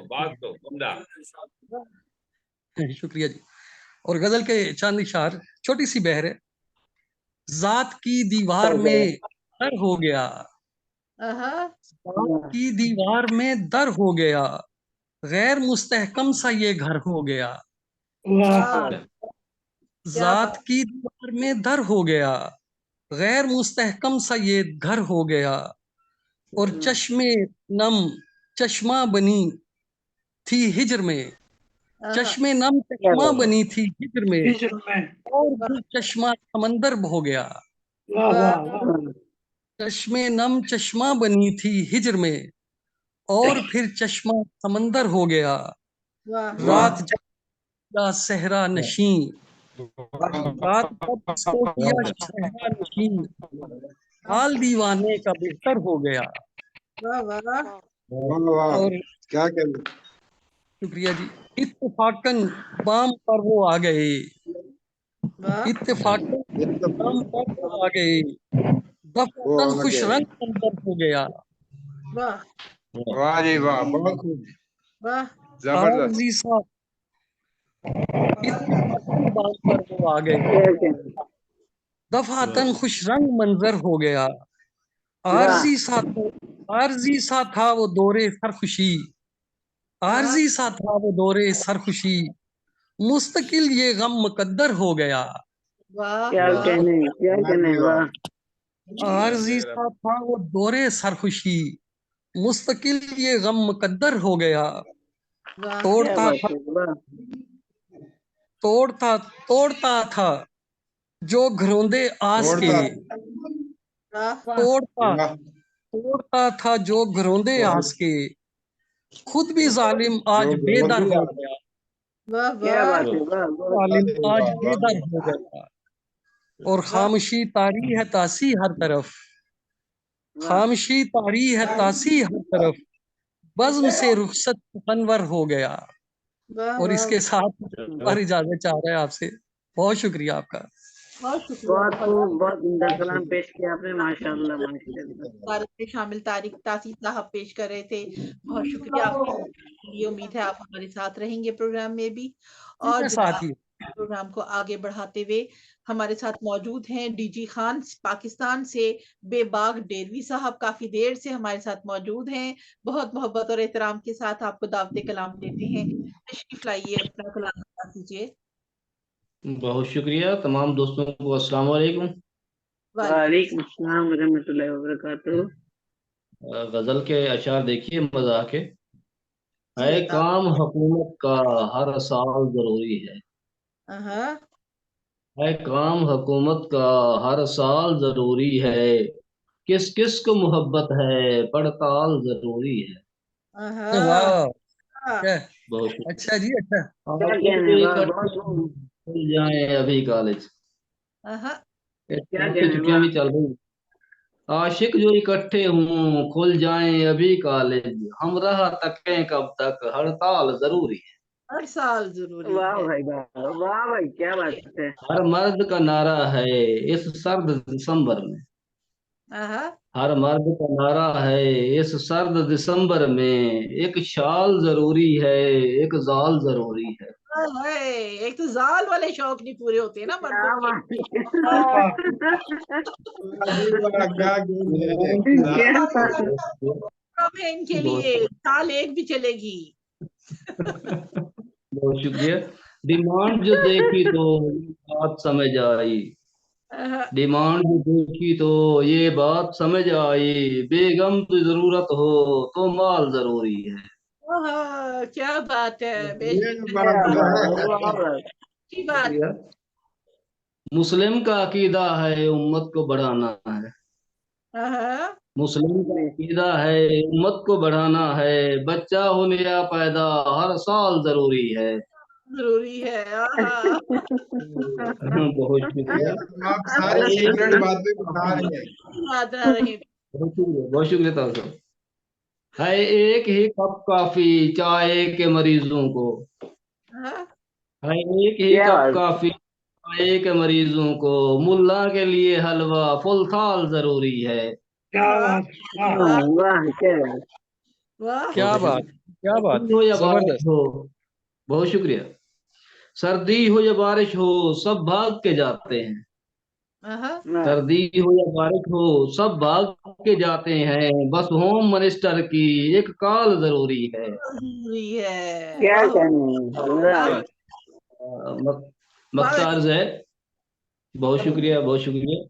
Speaker 6: बात तो उम्दा।
Speaker 11: शुक्रिया जी। और गजल के चांद इशार, छोटी सी बहर है। जात की दीवार में दर हो गया, जात की दीवार में दर हो गया, गैर मुस्तहकम सा ये घर हो गया। जात की दीवार में दर हो गया, गैर मुस्तहकम सा ये घर हो गया। और चश्मे नम चश्मा बनी थी हिजर में, चश्मे नम चश्मा बनी थी हिजर में, और भी चश्मा समंदर हो गया। चश्मे नम चश्मा बनी थी हिजर में, और फिर चश्मा समंदर हो गया। रात जब किया सहरा नशी, रात जब इसको किया सहरा नशी, हाल दीवाने का बेहतर हो गया। और
Speaker 8: क्या कहना,
Speaker 11: शुक्रिया जी। इत्तेफाकन बाम पर वो आ गए, इत्तेफाकन बाम पर वो आ गए, दफतन खुश रंग अंदर हो गया।
Speaker 8: वाह जी वाह, बहुत खूब, जबरदस्त।
Speaker 11: इत्तेफाकन बाम पर वो आ गए, दफातन खुश रंग मंजर हो गया। आरजी सा था वो दौरे सरखुशी, आरजी सा था वो दौरे सरखुशी, मुस्तकिल ये गम मुकद्दर हो गया।
Speaker 2: क्या कहने, वाह।
Speaker 11: आरजी सा था वो दौरे सरखुशी, मुस्तकिल ये गम मुकद्दर हो गया। तोड़ता था जो घरौंदे आस के, तोड़ता था जो घरौंदे आस के, खुद भी जालिम आज बेदर हो गया। जालिम आज बेदर हो गया। और खामोशी तारी है तासी हर तरफ, खामोशी तारी है तासी हर तरफ, बज़्म से रुखसत अनवर हो गया। और इसके साथ पर इजाजत चाह रहे हैं आपसे। बहुत शुक्रिया आपका।
Speaker 2: बहुत उम्दा कलाम पेश किया आपने, माशाल्लाह माशाल्लाह।
Speaker 1: में शामिल तारिक तासी साहब पेश कर रहे थे। बहुत शुक्रिया आपके लिए। उम्मीद है आप हमारे साथ रहेंगे प्रोग्राम में भी। और प्रोग्राम को आगे बढ़ाते हुए हमारे साथ मौजूद हैं डीजी खान पाकिस्तान से बेबाग डेरवी साहब, काफी देर से हमारे साथ मौजूद हैं। बहुत मोहब्बत और एहतराम के साथ आपको दावते कलाम देते हैं। तशरीफ लाइए, अपना कलाम बता दीजिए।
Speaker 10: बहुत शुक्रिया। तमाम दोस्तों को अस्सलाम वालेकुम।
Speaker 2: वालेकुम अस्सलाम रहमतुल्लाहि व बरकातुहू।
Speaker 12: गजल के अशार देखिए मजा के।
Speaker 1: जी
Speaker 12: है
Speaker 1: बता।
Speaker 12: काम हुकूमत का हर साल जरूरी है।
Speaker 1: हाँ
Speaker 12: है काम हुकूमत का हर साल जरूरी है। किस किस को मोहब्बत है पड़ताल जरूरी है।
Speaker 1: हाँ
Speaker 11: वाह,
Speaker 1: हाँ
Speaker 11: क्या
Speaker 12: बहुत
Speaker 11: अच्छा जी, अच्छा।
Speaker 2: क्या
Speaker 12: आशिक
Speaker 2: कहने
Speaker 12: जो
Speaker 2: हैं, वाह
Speaker 12: इकट्ठे
Speaker 2: बहुत खूब।
Speaker 12: खुल जाए अभी कॉलेज।
Speaker 1: हाँ
Speaker 2: क्या
Speaker 12: बहुत सी
Speaker 2: कहने हैं,
Speaker 12: छुट्टियां
Speaker 2: वाह।
Speaker 12: भी चल रही। आशिक जो इकट्ठे हों खुल जाएं अभी कॉलेज। हम राह तकें कब तक हड़ताल जरूरी है।
Speaker 1: हर साल जरूरी
Speaker 2: वाह
Speaker 1: है।
Speaker 2: भाई वाह, वाह भाई क्या बात है।
Speaker 12: हर मर्द का नारा है इस सर्द दिसंबर में।
Speaker 1: हाँ
Speaker 12: हर मर्द का नारा है इस सर्द दिसंबर में। एक शाल जरूरी है एक जाल जरूरी है।
Speaker 1: है। एक तो जाल वाले शौक नहीं पूरे होते ना मर्दों
Speaker 2: क्या
Speaker 1: के।
Speaker 2: बात
Speaker 1: हाँ।
Speaker 8: क्या गेम है
Speaker 2: क्या बात है।
Speaker 1: अब है इनके
Speaker 12: बहुत
Speaker 1: लिए साल एक भी चलेगी।
Speaker 12: बहुत शुक्रिया। डिमांड जो देखी तो ये बात समझ आई।
Speaker 1: हाँ,
Speaker 12: डिमांड जो देखी तो ये बात समझ आई। बेगम की जरूरत हो तो माल जरूरी है।
Speaker 1: क्या बात है,
Speaker 8: ये
Speaker 1: बेशक
Speaker 8: बात
Speaker 2: क्या बात है,
Speaker 8: है।
Speaker 2: वाह भाई।
Speaker 1: अच्छी बात।
Speaker 12: शुक्रिया। मुस्लिम का अकीदा है उम्मत को बढ़ाना है।
Speaker 1: हाँ,
Speaker 12: मुस्लिम का अकीदा है उम्मत को बढ़ाना है। बच्चा हो नया पैदा हर साल जरूरी है।
Speaker 1: जरूरी है। हाँ
Speaker 12: बहुत शुक्रिया।
Speaker 8: आप सारी सीक्रेट बातें बता रहे हैं।
Speaker 1: याद ना रहे।
Speaker 12: बहुत शुक्रिया बहुत शुक्रिया ताज़ा। है एक ही कप काफी चाय के मरीजों को।
Speaker 1: हाँ,
Speaker 12: है एक ही
Speaker 2: क्या
Speaker 12: कप
Speaker 2: बात।
Speaker 12: काफी चाय के मरीजों को। मुल्ला के लिए हलवा फुल थाल जरूरी है।
Speaker 4: क्या
Speaker 1: हाँ,
Speaker 4: बात, वाह।
Speaker 1: वाह
Speaker 2: वाह क्या बात।
Speaker 1: वाह।
Speaker 11: क्या
Speaker 12: बहुत
Speaker 11: बात, क्या
Speaker 12: शुक्रिया।
Speaker 11: बात,
Speaker 12: सर्दी हो या बारिश
Speaker 11: जबरदस्त।
Speaker 12: हो। बहुत शुक्रिया। सर्दी हो या बारिश हो सब भाग के जाते हैं।
Speaker 1: हाँ,
Speaker 2: वाह
Speaker 12: सर्दी हो या बारिश हो सब भाग के जाते हैं। बस होम मिनिस्टर की एक कॉल जरूरी है।
Speaker 1: जरूरी है।
Speaker 2: क्या
Speaker 1: वाह
Speaker 2: कहने हैं, वाह।
Speaker 1: वाह वाह।
Speaker 12: मख्तार है। बहुत शुक्रिया बहुत शुक्रिया।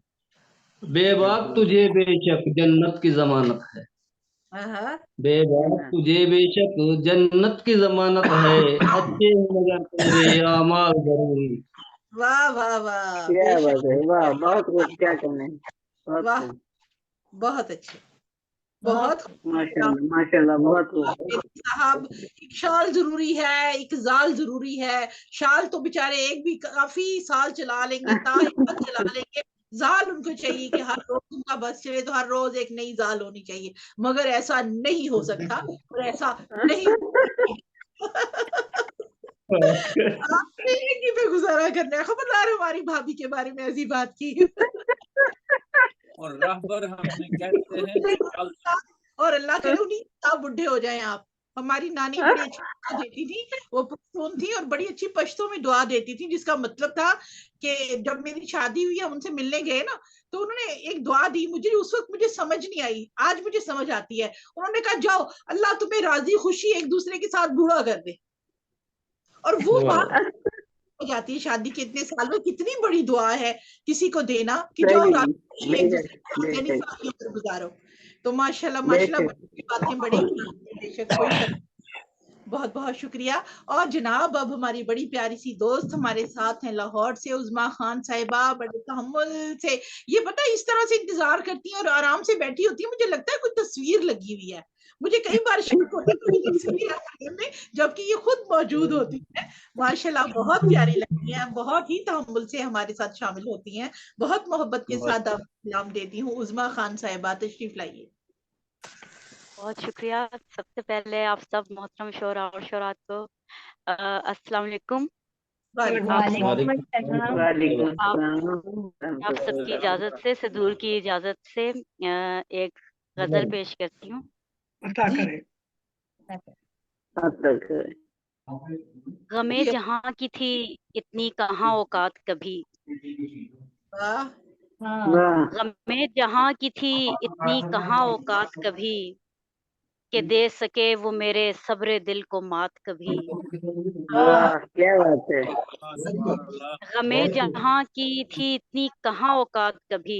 Speaker 12: बेबाक तुझे बेशक जन्नत की जमानत है।
Speaker 1: हाँ,
Speaker 12: बेबाक तुझे बेशक जन्नत की जमानत है। अच्छे मगर तेरे अमाल जरूरी।
Speaker 1: वाह वाह वाह,
Speaker 2: क्या
Speaker 1: बेशक।
Speaker 2: बात है, वाह बहुत खूब। क्या कहने हैं, बहुत
Speaker 1: वाह,
Speaker 2: खूब।
Speaker 1: बहुत अच्छे, बहुत खूब।
Speaker 2: माशाल्लाह माशाल्लाह बहुत खूब।
Speaker 1: साहब, एक शाल जरूरी है, एक जाल जरूरी है। शाल तो बेचारे एक भी काफी साल चला लेंगे, ताहिम्मत चला लेंगे। जाल उनको चाहिए कि हर रोज उनका बस चले तो हर रोज एक नई जाल होनी चाहिए। मगर ऐसा नहीं हो सकता और ऐसा नहीं आपने एक ही पे गुजारा करना है। खबरदार हमारी भाभी के बारे में ऐसी बात की।
Speaker 6: और राहबर हमें कहते हैं कि
Speaker 1: और अल्लाह करे उन्हीं आप बुढ़े हो जाएं आप। हमारी नानी बड़ी अच्छी दुआ देती थी, वो पश्तून थी और बड़ी अच्छी पश्तों में दुआ देती थी, जिसका मतलब था कि जब मेरी शादी हुई हम उनसे मिलने गए ना, तो उन्होंने एक दुआ दी मुझे, उस वक्त मुझे समझ नहीं आई, आज मुझे समझ आती है। उन्होंने कहा जाओ अल्लाह तुम्हें राजी खुशी एक दूसरे के साथ बूढ़ा कर दे। और वो बात हो जाती है शादी के इतने साल में, कितनी बड़ी दुआ है किसी को देना कि जाओ
Speaker 2: सही।
Speaker 1: राजी खुशी एक
Speaker 2: बेशक
Speaker 1: दूसरे के साथ यानी
Speaker 2: बेशक
Speaker 1: साथ लेकर गुजारो। तो माशाल्लाह माशाल्लाह
Speaker 2: बेशक।
Speaker 1: बड़ी बातें बड़ी बेशक कोई शक। बहुत बहुत शुक्रिया। और जनाब अब हमारी बड़ी प्यारी सी दोस्त हमारे साथ हैं लाहौर से, उज़मा खान साहिबा, बड़े तहम्मुल से। ये पता है इस तरह से इंतजार करती हैं और आराम से बैठी होती है, मुझे लगता है कोई तस्वीर लगी हुई है। मुझे कई बार शक होता है कोई तस्वीर है में, जबकि ये खुद मौजूद होती है। माशाल्लाह बहुत प्यारी लगती हैं, बहुत ही तहम्मुल से हमारे साथ शामिल होती हैं। बहुत मोहब्बत के साथ आप सलाम देती हूँ। उज़मा खान साहिबा तशरीफ लाइए।
Speaker 13: बहुत शुक्रिया। सबसे पहले आप सब मोहतरम शोरा और शोरात को अस्सलाम वालेकुम।
Speaker 2: वालेकुम
Speaker 13: आप
Speaker 2: सलाम।
Speaker 13: सबकी इजाजत से सदूर की इजाजत से एक गजल पेश करती हूँ। गमे जहाँ की थी इतनी कहाँ औकात कभी। गमे जहाँ की थी इतनी कहाँ औकात कभी, कि दे सके वो मेरे सब्र दिल को मात कभी।
Speaker 2: वाह क्या बात है।
Speaker 13: गमे जहाँ की थी इतनी कहाँ औकात कभी,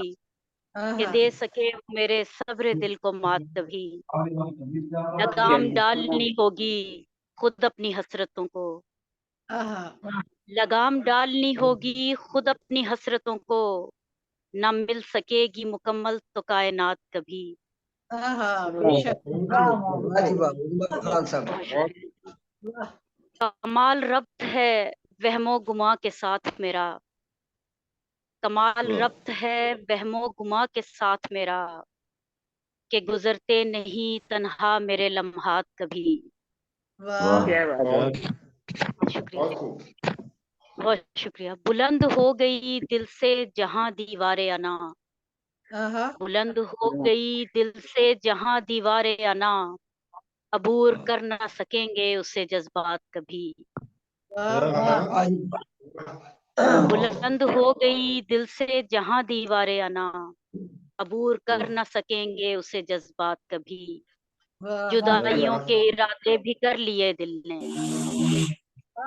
Speaker 13: कि दे सके वो मेरे सब्र दिल को मात कभी। लगाम डालनी होगी खुद अपनी हसरतों को, लगाम डालनी होगी खुद अपनी हसरतों को, न मिल सकेगी मुकम्मल तो कायनात कभी। कमाल रब्त है वहमो गुमा के साथ मेरा, कमाल रब्त है वहमो गुमा के साथ मेरा, कि गुजरते नहीं तन्हा मेरे लम्हात कभी। शुक्रिया, बहुत शुक्रिया। बुलंद हो गई दिल से जहां दीवारे अना, बुलंद हो गई दिल से जहां दीवारे अना, अबूर कर ना सकेंगे उसे जज्बात कभी। बुलंद हो गई दिल से जहां दीवारे अना, अबूर कर ना सकेंगे उसे जज्बात कभी। जुदाइयों के इरादे भी कर लिए दिल ने,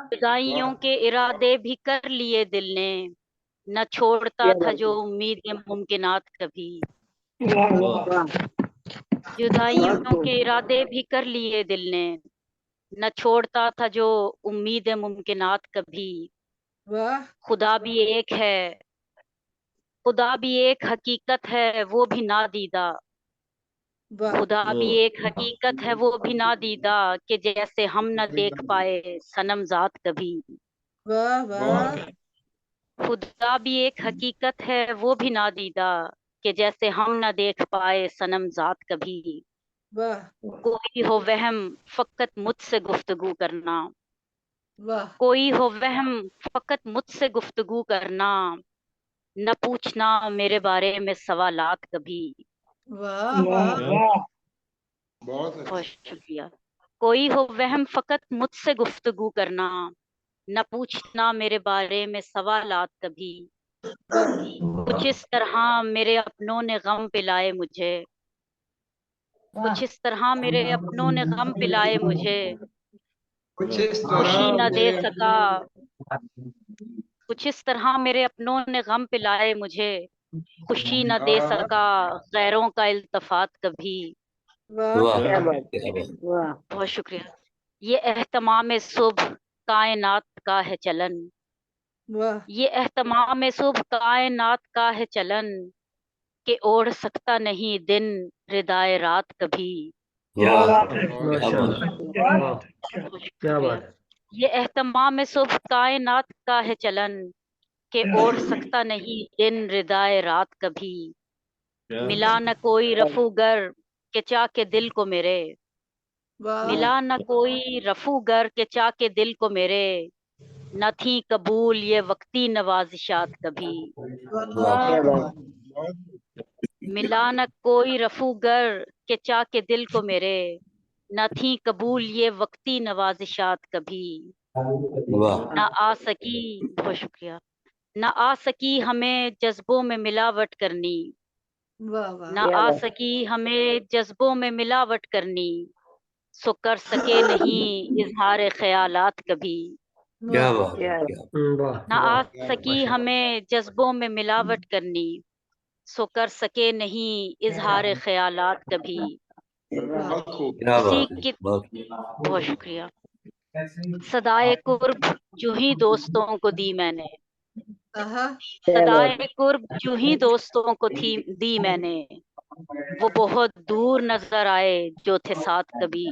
Speaker 13: जुदाइयों के इरादे भी कर लिए दिल ने, न छोड़ता था जो उम्मीदें मुमकिनात कभी। जुदाइयों के इरादे भी कर लिए दिल ने, न छोड़ता था जो उम्मीदें मुमकिनात कभी। खुदा भी एक है, खुदा भी एक हकीकत है वो भी नादीदा, खुदा भी एक हकीकत है वो भी नादीदा, कि जैसे हम न देख पाए सनम जात कभी। खुदा भी एक हकीकत है वो भी नादीदा, कि जैसे हम न देख पाए सनम जात कभी। कोई हो वहम फकत मुझसे गुफ्तगू करना, कोई हो वहम फकत मुझसे गुफ्तगू करना, न पूछना मेरे बारे में सवालात कभी। बहुत शुक्रिया। कोई हो वहम फकत मुझसे गुफ्तगू करना, न पूछना मेरे बारे में सवालात कभी। कुछ इस तरह मेरे अपनों ने गम पिलाए मुझे, कुछ इस तरह मेरे अपनों ने गम पिलाए मुझे, खुशी न दे सका, कुछ इस तरह मेरे अपनों ने गम पिलाए मुझे, खुशी न दे सका गैरों का इल्तफात कभी। बहुत शुक्रिया। ये एहतमाम सुबह कायनात का है चलन, ये एहतमाम सुबह कायनात का है चलन, कि ओढ़ सकता नहीं दिन रिदाए रात कभी।
Speaker 12: क्या बात।
Speaker 13: ये एहतमाम सुबह कायनात का है चलन, कि ओढ़ सकता नहीं दिन रिदाए रात कभी। मिला न कोई रफूगर के चाके दिल को मेरे, मिला न कोई रफूगर के चाके दिल को मेरे, न थी कबूल ये वक्ती नवाजिशात कभी। मिला न कोई रफूगर के चाके दिल को मेरे, न थी कबूल ये वक्ती नवाजिशात कभी। न आ सकी, बहुत शुक्रिया, न आ सकी हमें जज्बों में मिलावट करनी, न आ सकी हमें जज्बों में मिलावट करनी, सो कर सके नहीं इजहार ख्यालात कभी। न आ सकी हमें जज्बों में मिलावट करनी, सो कर सके नहीं इजहार ख्यालात कभी। उसी की, बहुत शुक्रिया। सदाए कुर्ब जो ही दोस्तों को दी मैंने, सदाए कुर्ब जो ही दोस्तों को दी मैंने, वो बहुत दूर नजर आए जो थे साथ कभी।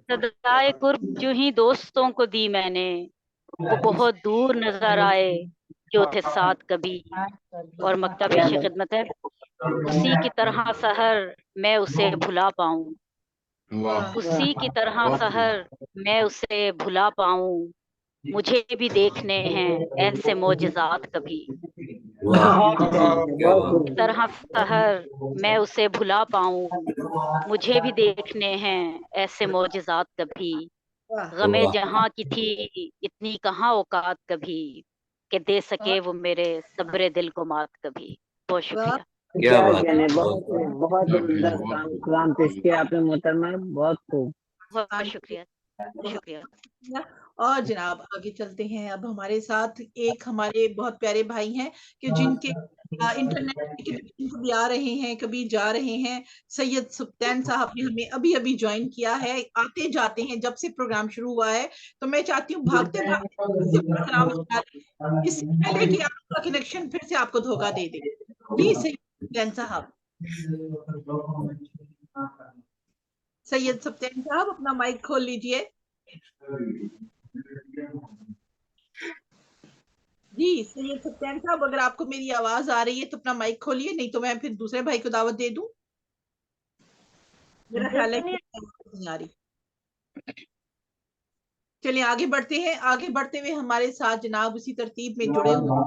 Speaker 13: सदाए कुर्ब जो ही दोस्तों को दी मैंने, वो बहुत दूर नजर आए जो थे साथ कभी। और मकता पेश खिदमत है। उसी की तरह सहर मैं उसे भुला पाऊं, उसी की तरह सहर मैं उसे भुला पाऊं, मुझे भी देखने हैं ऐसे मोजज़ात कभी। तरह सहर मैं उसे भुला पाऊं, मुझे भी देखने हैं ऐसे मोजज़ात कभी। गमे जहां की थी इतनी कहाँ औकात कभी, कि दे सके वो मेरे सब्र दिल को मात कभी। बहुत शुक्रिया।
Speaker 2: क्या बात, बहुत उम्दा कलाम पेश किया आपने मोहतरमा, बहुत खूब।
Speaker 13: बहुत शुक्रिया, शुक्रिया।
Speaker 1: और जनाब आगे चलते हैं। अब हमारे साथ एक हमारे बहुत प्यारे भाई हैं कि जिनके इंटरनेट कनेक्शन कभी आ रहे हैं कभी जा रहे हैं। सैयद सुल्तान साहब ने हमें अभी अभी ज्वाइन किया है, आते जाते हैं जब से प्रोग्राम शुरू हुआ है। तो मैं चाहती हूँ भागते भागते सलाम इससे पहले कि आपका कनेक्शन फिर से आपको धोखा दे दे। जी सैयद सुल्तान साहब, सैयद सुल्तान साहब अपना माइक खोल लीजिए। जी सैयद सुल्तान साहब, अगर आपको मेरी आवाज आ रही है तो अपना माइक खोलिए, नहीं तो मैं फिर दूसरे भाई को दावत दे दूं। मेरा ख्याल है कि नहीं आ रही। चलिए आगे बढ़ते हैं। आगे बढ़ते हुए हमारे साथ जनाब उसी तरतीब में जुड़े हुए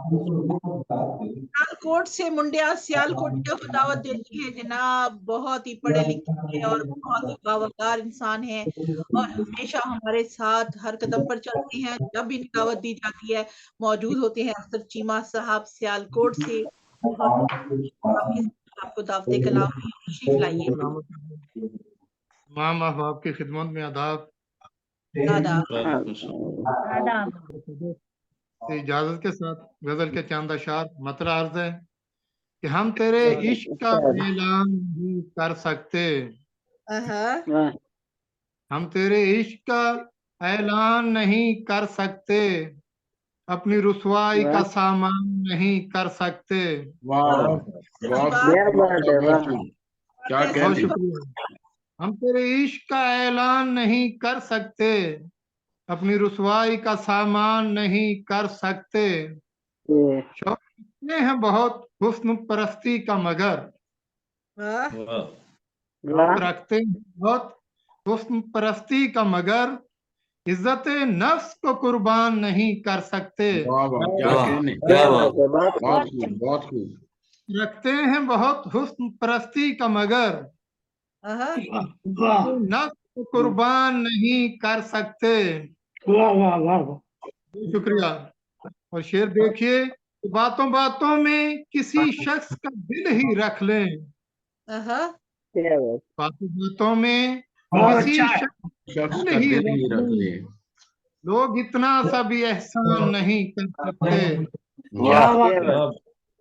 Speaker 1: सियालकोट से मुंडिया सियालकोटिया को दावत देती है जनाब। बहुत ही पढ़े लिखे और बहुत ही बावकार इंसान हैं और हमेशा हमारे साथ हर कदम पर चलते हैं। जब भी दावत दी जाती है मौजूद होते हैं। अख्तर चीमा साहब सियालकोट से आपको दावत कलाम तशरीफ लाइए।
Speaker 14: तमाम अहबाब की खिदमत में आदाब। इजाजत के साथ गजल के चंद अशार मतलब अर्ज है कि हम तेरे इश्क का ऐलान नहीं कर सकते, हम तेरे इश्क का ऐलान नहीं कर सकते, अपनी रुसवाई का सामान नहीं कर सकते।
Speaker 15: क्या कहते हैं?
Speaker 14: हम तेरे इश्क का ऐलान नहीं कर सकते, अपनी रुसवाई का सामान नहीं कर सकते। शौकीन हैं बहुत हुस्न परस्ती का मगर, रखते हैं बहुत हुस्न परस्ती का मगर, इज्जत नफ्स को कुर्बान नहीं कर सकते। रखते हैं बहुत हुस्न परस्ती का मगर, नफ्स को कुर्बान नहीं कर सकते।
Speaker 4: वाह वाह वाह,
Speaker 14: शुक्रिया। और शेर देखिए, बातों बातों में किसी शख्स का दिल ही रख लें, बातों बातों में किसी शख्स का दिल ही रख लें, लोग इतना सा भी एहसान नहीं कर सकते।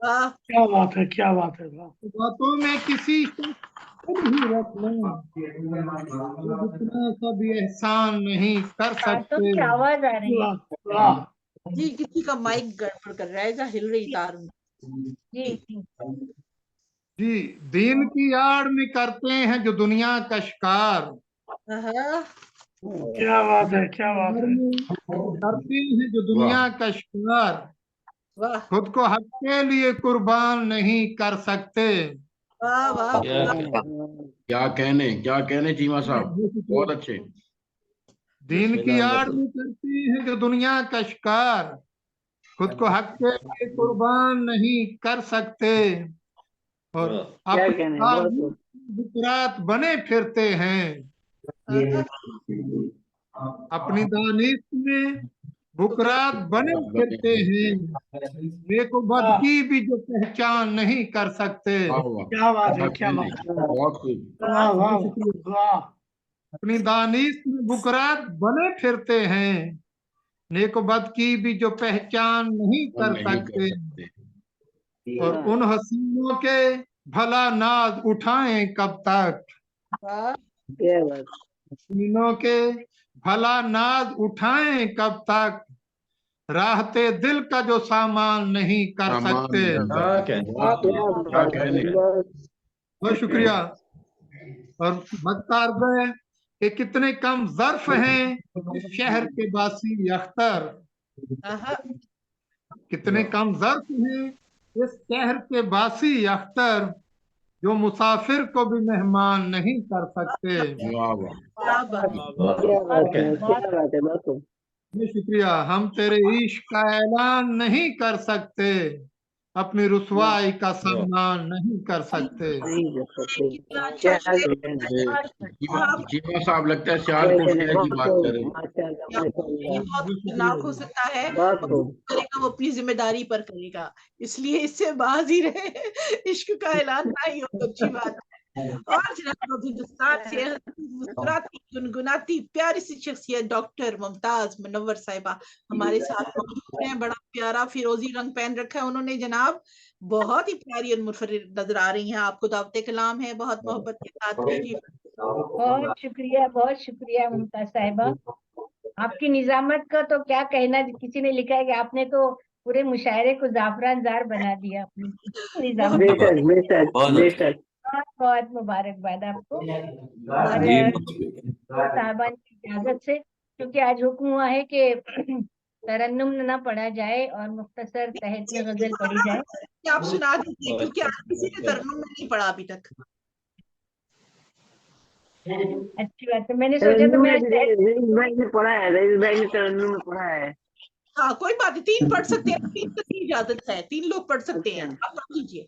Speaker 4: क्या बात है, क्या बात है।
Speaker 14: बातों में किसी शख्स ही रख लें, लोग इतना सा भी एहसान नहीं कर सकते।
Speaker 9: क्या आवाज आ रही है?
Speaker 1: जी किसी का माइक गड़बड़ कर रहा है, जा हिल रही तार।
Speaker 14: जी दीन की आड़ में करते हैं जो दुनिया का शिकार,
Speaker 4: क्या बात है, क्या बात है।
Speaker 14: करते हैं जो दुनिया का शिकार, खुद को हक के लिए कुर्बान नहीं कर सकते।
Speaker 15: क्या कहने चीमा साहब, बहुत अच्छे।
Speaker 14: दीन की आड़ में करते हैं जो दुनिया का शिकार, खुद को हक के लिए कुर्बान नहीं कर सकते। और बुकरात बने फिरते हैं, अपनी दानिश में बुकरात बने फिरते हैं, नेको बद की भी जो पहचान नहीं कर सकते।
Speaker 4: क्या बात है, क्या बात है, बहुत खूब।
Speaker 14: अपनी दानिश में बुकरात बने फिरते हैं, नेको बद की भी जो पहचान नहीं कर सकते। और उन हसीनों के भला नाज उठाएं कब तक, हसीनों के भला नाज उठाएं कब तक, राहते दिल का जो सामान नहीं कर सकते। बहुत शुक्रिया। और बदकार है कि कितने कम ज़र्फ हैं इस शहर के बासी अख्तर, कितने कम ज़र्फ हैं इस शहर के बासी अख्तर, जो मुसाफिर को भी मेहमान नहीं कर सकते। शुक्रिया। हम तेरे इश्क का ऐलान नहीं कर सकते, अपनी रुसवाई का सम्मान नहीं कर सकते।
Speaker 15: चीमा साहब लगता है सियालकोट की बात कर रहे हैं।
Speaker 1: बहुत खतरनाक हो सकता है, करेगा वो अपनी जिम्मेदारी पर करेगा, इसलिए इससे बाज ही रहे। इश्क का ऐलान ना ही हो तो अच्छी बात है। और जनाब अब हिंदुस्तान से मुस्कुराती गुनगुनाती प्यारी सी शख्सियत डॉक्टर मुमताज मुनव्वर साहिबा हमारे साथ मौजूद हैं। बड़ा प्यारा फिरोजी रंग पहन रखा है उन्होंने जनाब, बहुत ही प्यारी और मुनफरिद नजर आ रही हैं। आपको दावत कलाम है, बहुत मोहब्बत के साथ कीजिए।
Speaker 9: बहुत शुक्रिया मुमताज साहिबा, आपकी निजामत का तो क्या कहना। किसी ने लिखा है कि आपने तो पूरे मुशायरे को जाफरान जार बना दिया अपनी निजामत।
Speaker 2: बेशक बेशक बेशक।
Speaker 9: बहुत बहुत मुबारकबाद आपको। और साहबान की इजाजत से, क्योंकि आज हुक्म हुआ है कि तरन्नुम ना पढ़ा जाए और मुख्तसर तहत में गजल पढ़ी जाए।
Speaker 1: आप सुना दीजिए, क्योंकि आज किसी ने तरन्नुम में नहीं पढ़ा अभी तक।
Speaker 9: अच्छी बात है, मैंने सोचा तो मैं
Speaker 2: रईस भाई ने पढ़ा है, रईस भाई ने तरन्नुम में पढ़ा है।
Speaker 1: हाँ कोई बात नहीं, 3 पढ़ सकते हैं, 3 तक की इजाजत है, 3 लोग पढ़ सकते हैं, आप पढ़ लीजिए।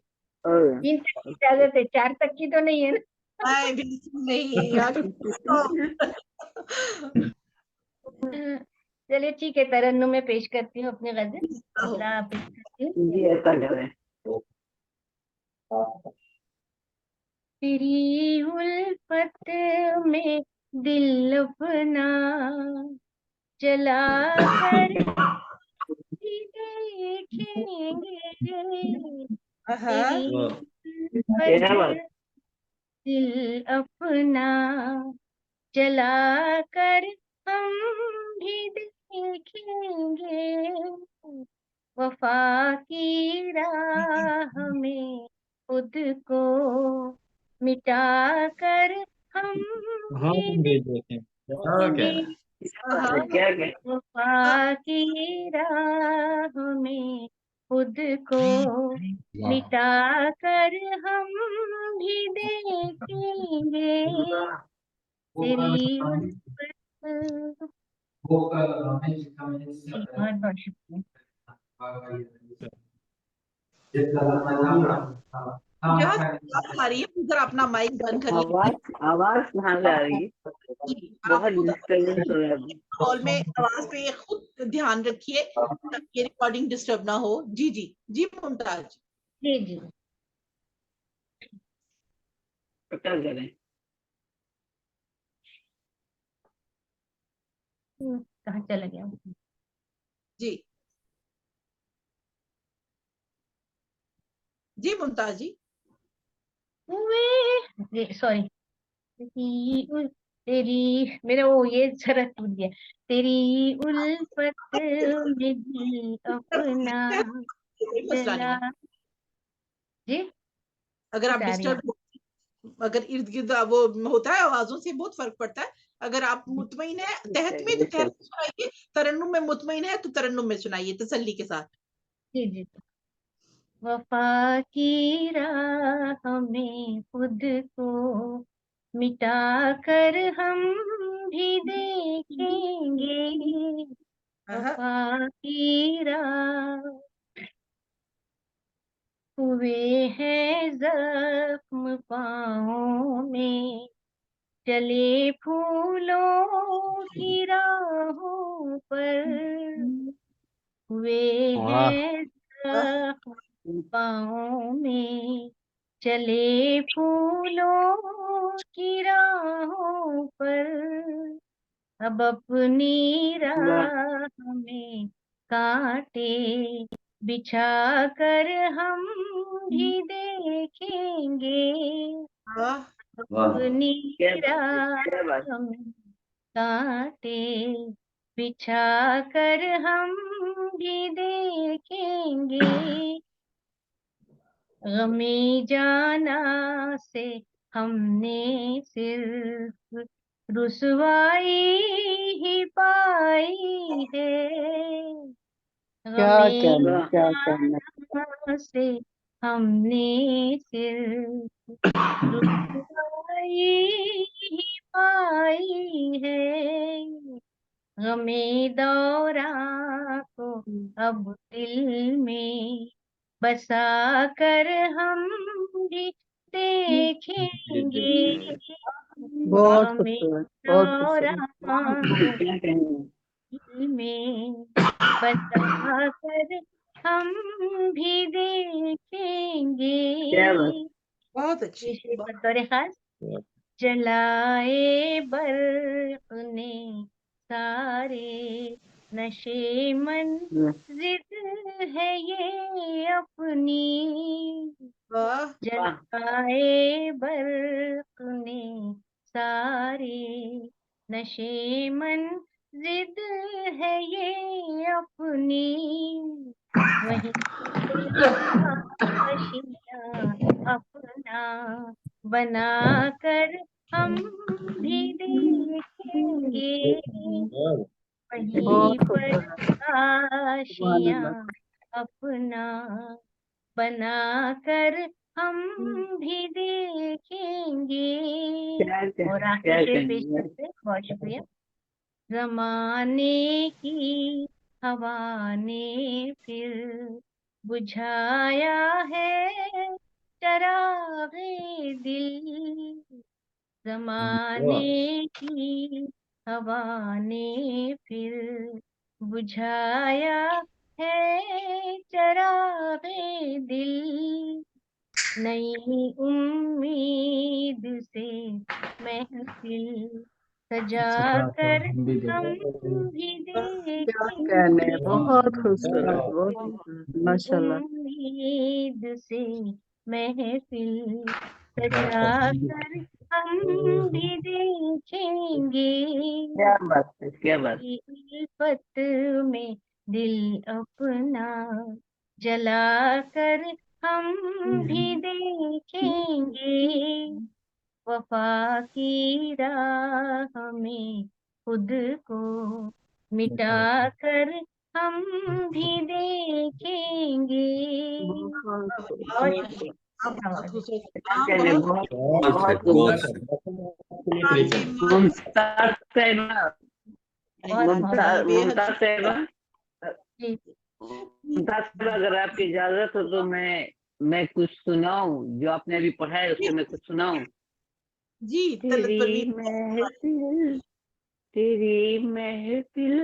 Speaker 9: 3 तक की इजाजत है, 4 तक की तो नहीं है ना?
Speaker 1: नहीं बिल्कुल नहीं आज।
Speaker 9: चलिए ठीक है, तरन्नुम में पेश करती हूँ अपनी गजल। अल्लाह पेश करती हूँ।
Speaker 2: जी ऐसा करें।
Speaker 9: तेरी उल्फत में दिल अपना जला कर देखेंगे, तेरी उल्फत दिल अपना जला कर हम भी देखेंगे, वफा की राह में खुद को मिटा कर हम भी देखेंगे, वफा की राह में खुद को मिटा कर हम भी देखेंगे, तेरी उल्फत। बहुत बहुत शुक्रिया।
Speaker 1: आ रही है, उधर अपना माइक बंद कर
Speaker 2: आवाज कहाँ से आ रही है? बहुत डिस्टर्बेंस हो रहा है
Speaker 1: कॉल में। आवाज पे खुद ध्यान रखिए ताकि रिकॉर्डिंग डिस्टर्ब ना हो। जी जी जी मुमताज।
Speaker 9: जी जी
Speaker 2: पता करें।
Speaker 9: कहाँ चला गया?
Speaker 1: जी जी मुमताज जी।
Speaker 9: सॉरी, तेरी मेरा वो ये जरा टूट गया। तेरी उल्फत में दिल अपना जला। जी
Speaker 1: अगर आप डिस्टर्ब, अगर इर्द गिर्द वो होता है आवाजों से बहुत फर्क पड़ता है। अगर आप मुतमईन है तहत में तो तहत सुनाइए, तरन्नुम में मुतमईन है तो तरन्नुम में सुनाइए तसल्ली के साथ।
Speaker 9: जी जी। वफा की राह में खुद को मिटा कर हम भी देखेंगे, वफा की राह। हुए हैं जख्म पाँव में, चले फूलों की राहों पर, हुए हैं जख्म पाँव में, चले फूलों की राहों पर, अब अपनी राह में कांटे बिछा कर हम भी देखेंगे, अपनी राह में कांटे बिछा कर हम भी देखेंगे, गमे जाना से हमने सिर्फ रुसवाई ही पाई है, गमे जाना से हमने सिर्फ रुसवाई ही पाई है, गमे दौरा को अब दिल में बसा कर हम भी देखेंगे, गमे दौरा को दिल में बसा कर हम भी देखेंगे,
Speaker 1: बहुत बहुत अच्छी।
Speaker 9: बतौर खास, जलाए बर्क ने सारे नशे मन, जिद है ये अपनी, जलाए बर्क ने सारे नशे मन, जिद है ये अपनी, वही आशियाँ अपना बनाकर हम भी देखेंगे, वहीं पर आशियाँ अपना बनाकर हम भी देखेंगे। और आखिरी शेर पेश करते हैं, बहुत शुक्रिया। ज़माने की हवा ने फिर बुझाया है चरागे दिल, ज़माने की हवा ने फिर बुझाया है चरागे दिल, नई उम्मीद से महफिल सजाकर हम भी देखेंगे,
Speaker 2: बहुत खूबसूरत, बहुत खूबसूरत, माशाल्लाह।
Speaker 9: उम्मीद से महफिल सजाकर हम भी देखेंगे,
Speaker 2: क्या बात है, क्या बात।
Speaker 9: उल्फत में दिल अपना जलाकर हम भी देखेंगे, वफा की राह में खुद को मिटाकर हम भी देखेंगे।
Speaker 2: अगर आपकी इजाजत हो तो मैं कुछ सुनाऊं, जो आपने अभी पढ़ा है उससे मैं कुछ सुनाऊं।
Speaker 1: जी,
Speaker 2: तेरी महफिल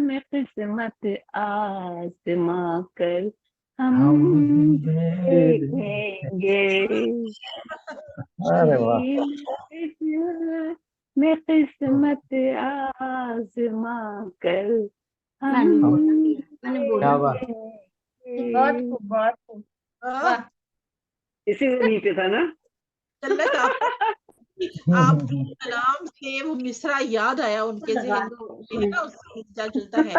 Speaker 2: में किस्मत आज़मा कर हम देखेंगे,
Speaker 16: अरे वाह,
Speaker 2: में किस्मत आज़मा कर हम
Speaker 16: क्या बात।
Speaker 9: बहुत खूब, बहुत खूब, वाह।
Speaker 2: इसी वहीं पे था ना।
Speaker 1: आपके कलाम से वो मिसरा याद आया, उनके ज़हन में ना उससे मिलता-जुलता है।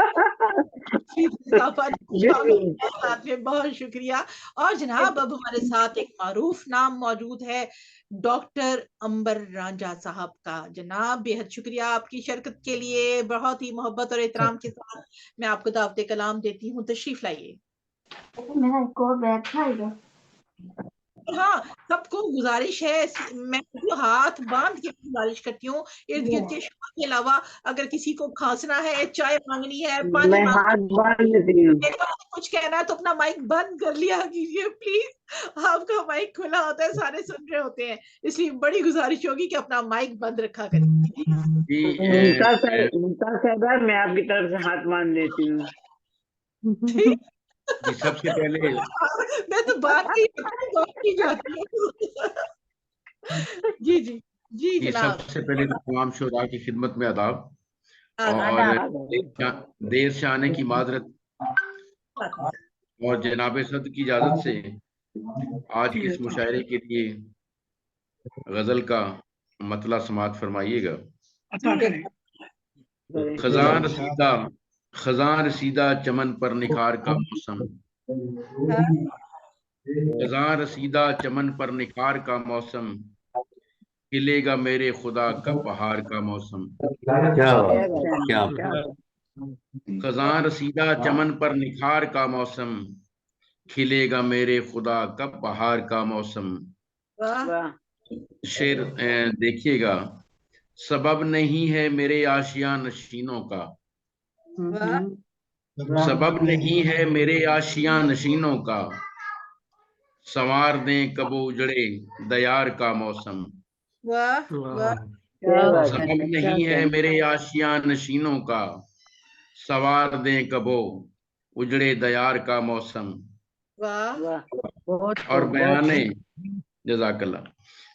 Speaker 1: साथ में बहुत शुक्रिया। और जनाब अब हमारे साथ एक मारूफ नाम मौजूद है, डॉक्टर अंबर रांझा साहब का। जनाब बेहद शुक्रिया आपकी शिरकत के लिए, बहुत ही मोहब्बत और एहतराम के साथ मैं आपको दावत कलाम देती हूँ, तशरीफ लाइए।
Speaker 9: मेरा एक और बैग था इधर।
Speaker 1: हाँ, सबको गुजारिश है, मैं तो हाथ बांध के गुजारिश करती हूँ, इर्द-गिर्द के शोर के अलावा अगर किसी को खांसना है, चाय मांगनी है, पानी
Speaker 2: मैं हाथ बांध लेती हूँ।
Speaker 1: कुछ कहना है तो अपना माइक बंद कर लिया कीजिए प्लीज। आपका माइक खुला होता है, सारे सुन रहे होते हैं, इसलिए बड़ी गुजारिश होगी कि अपना माइक बंद रखा करें।
Speaker 2: मुमताज साहबा, मैं आपकी तरफ से हाथ बांध लेती हूँ।
Speaker 15: जी, सबसे पहले
Speaker 1: मैं तो बात की जाती हूँ। जी जी जी जनाब।
Speaker 15: सबसे पहले तो तमाम शोरा की खिदमत में आदाब और देर से आने की माजरत, और जनाब सद की इजाजत से आज के इस मुशायरे के लिए गजल का मतला समात फरमाइएगा। खजान रसीदा चमन पर निखार का मौसम, खजान रसीदा चमन पर निखार का मौसम, खिलेगा मेरे खुदा का बहार का मौसम। खजान रसीदा चमन पर निखार का मौसम, खिलेगा मेरे खुदा का बहार का मौसम। शेर देखिएगा, सबब नहीं है मेरे आशिया नशीनों का, सबब नहीं है मेरे आशिया नशीनों का, संवार दें कबो उजड़े दयार का मौसम। सबब नहीं है मेरे आशिया नशीनों का, संवार दें कबो उजड़े दयार का मौसम। और बयाने जज़ाकल्लाह।